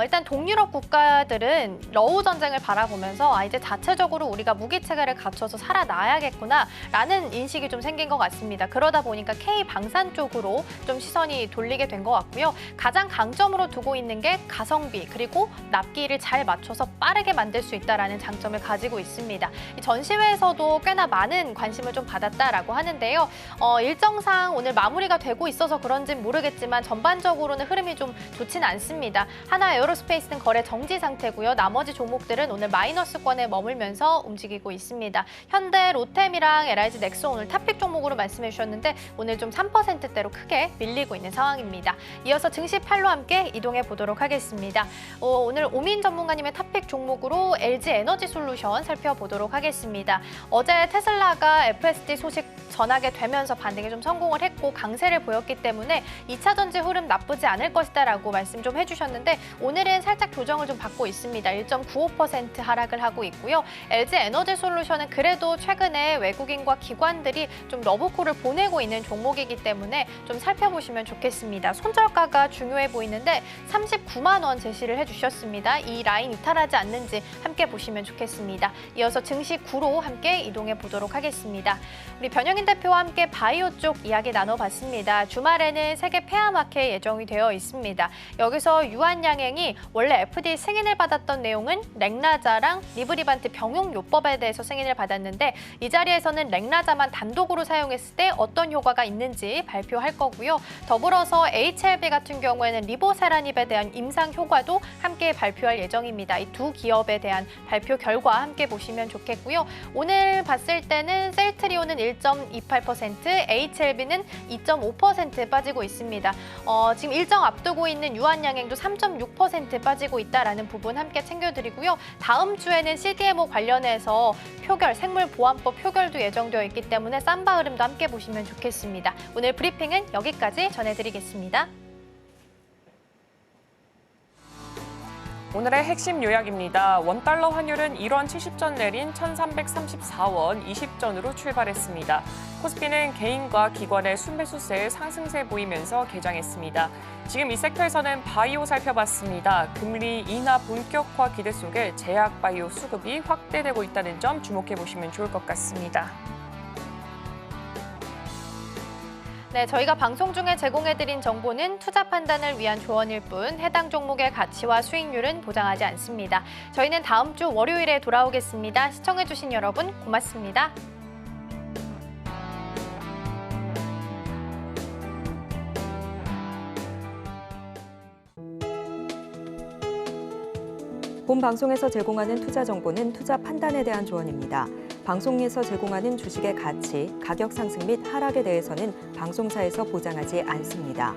일단 동유럽 국가들은 러우 전쟁을 바라보면서 이제 자체적으로 우리가 무기 체계를 갖춰서 살아나야겠구나라는 인식이 좀 생긴 것 같습니다. 그러다 보니까 K 방산 쪽으로 좀 시선이 돌리게 된 것 같고요. 가장 강점으로 두고 있는 게 가성비 그리고 납기를 잘 맞춰서 빠르게 만들 수 있다는 장점을 가지고 있습니다. 이 전시회에서도 꽤나 많은 관심을 좀 받았다라고 하는데요. 일정상 오늘 마무리가 되고 있어서 그런지는 모르겠지만 전반적으로는 흐름이 좀 좋지는 않습니다. 하나 에어로스페이스는 거래 정지 상태고요. 나머지 종목들은 오늘 마이너스권에 머물면서 움직이고 있습니다. 현대, 로템이랑 LIG 넥소 오늘 탑픽 종목으로 말씀해 주셨는데 오늘 좀 3%대로 크게 밀리고 있는 상황입니다. 이어서 증시 팔로 함께 이동해 보도록 하겠습니다. 오늘 오민 전문가님의 탑픽 종목으로 LG 에너지 솔루션 살펴보도록 하겠습니다. 어제 테슬라가 FSD 소식 전하게 되면서 반등에 좀 성공을 했고 강세를 보였기 때문에 2차 전지 흐름 나쁘지 않을 것이다라고 말씀 좀 해주셨는데 오늘은 살짝 조정을 좀 받고 있습니다. 1.95% 하락을 하고 있고요. LG 에너지 솔루션은 그래도 최근에 외국인과 기관들이 좀 러브콜을 보내고 있는 종목이기 때문에 좀 살펴보시면 좋겠습니다. 손절가가 중요해 보이는데 39만 원 제시를 해주셨습니다. 이 라인 이탈하지 않는지 함께 보시면 좋겠습니다. 이어서 증시 9로 함께 이동해 보도록 하겠습니다. 우리 변영인 대표와 함께 바이오 쪽 이야기 나눠봤습니다. 주말에는 세계 폐암학회 예정이 되어 있습니다. 여기서 유한양행이 원래 FDA 승인을 받았던 내용은 렉나자랑 리브리반트 병용요법에 대해서 승인을 받았는데 이 자리에서는 렉나자만 단독으로 사용했을 때 어떤 효과가 있는지 발표할 거고요. 더불어서 HLB 같은 경우에는 리보세라닙에 대한 임상 효과도 함께 발표할 예정입니다. 이 두 기업에 대한 발표 결과 함께 보시면 좋겠고요. 오늘 봤을 때는 셀트리온은 1.28%, HLB는 2.5% 빠지고 있습니다. 지금 일정 앞두고 있는 유한양행도 3.6% 빠지고 있다라는 부분 함께 챙겨드리고요. 다음 주에는 CDMO 관련해서 표결, 생물보안법 표결도 예정되어 있기 때문에 쌈바 흐름도 함께 보시면 좋겠습니다. 오늘 브리핑은 여기까지 전해드리겠습니다. 오늘의 핵심 요약입니다. 원달러 환율은 1원 70전 내린 1,334원 20전으로 출발했습니다. 코스피는 개인과 기관의 순매수세의 상승세 보이면서 개장했습니다. 지금 이 섹터에서는 바이오 살펴봤습니다. 금리 인하 본격화 기대 속에 제약 바이오 수급이 확대되고 있다는 점 주목해 보시면 좋을 것 같습니다. 네, 저희가 방송 중에 제공해드린 정보는 투자 판단을 위한 조언일 뿐 해당 종목의 가치와 수익률은 보장하지 않습니다. 저희는 다음 주 월요일에 돌아오겠습니다. 시청해주신 여러분 고맙습니다. 본 방송에서 제공하는 투자 정보는 투자 판단에 대한 조언입니다. 방송에서 제공하는 주식의 가치, 가격 상승 및 하락에 대해서는 방송사에서 보장하지 않습니다.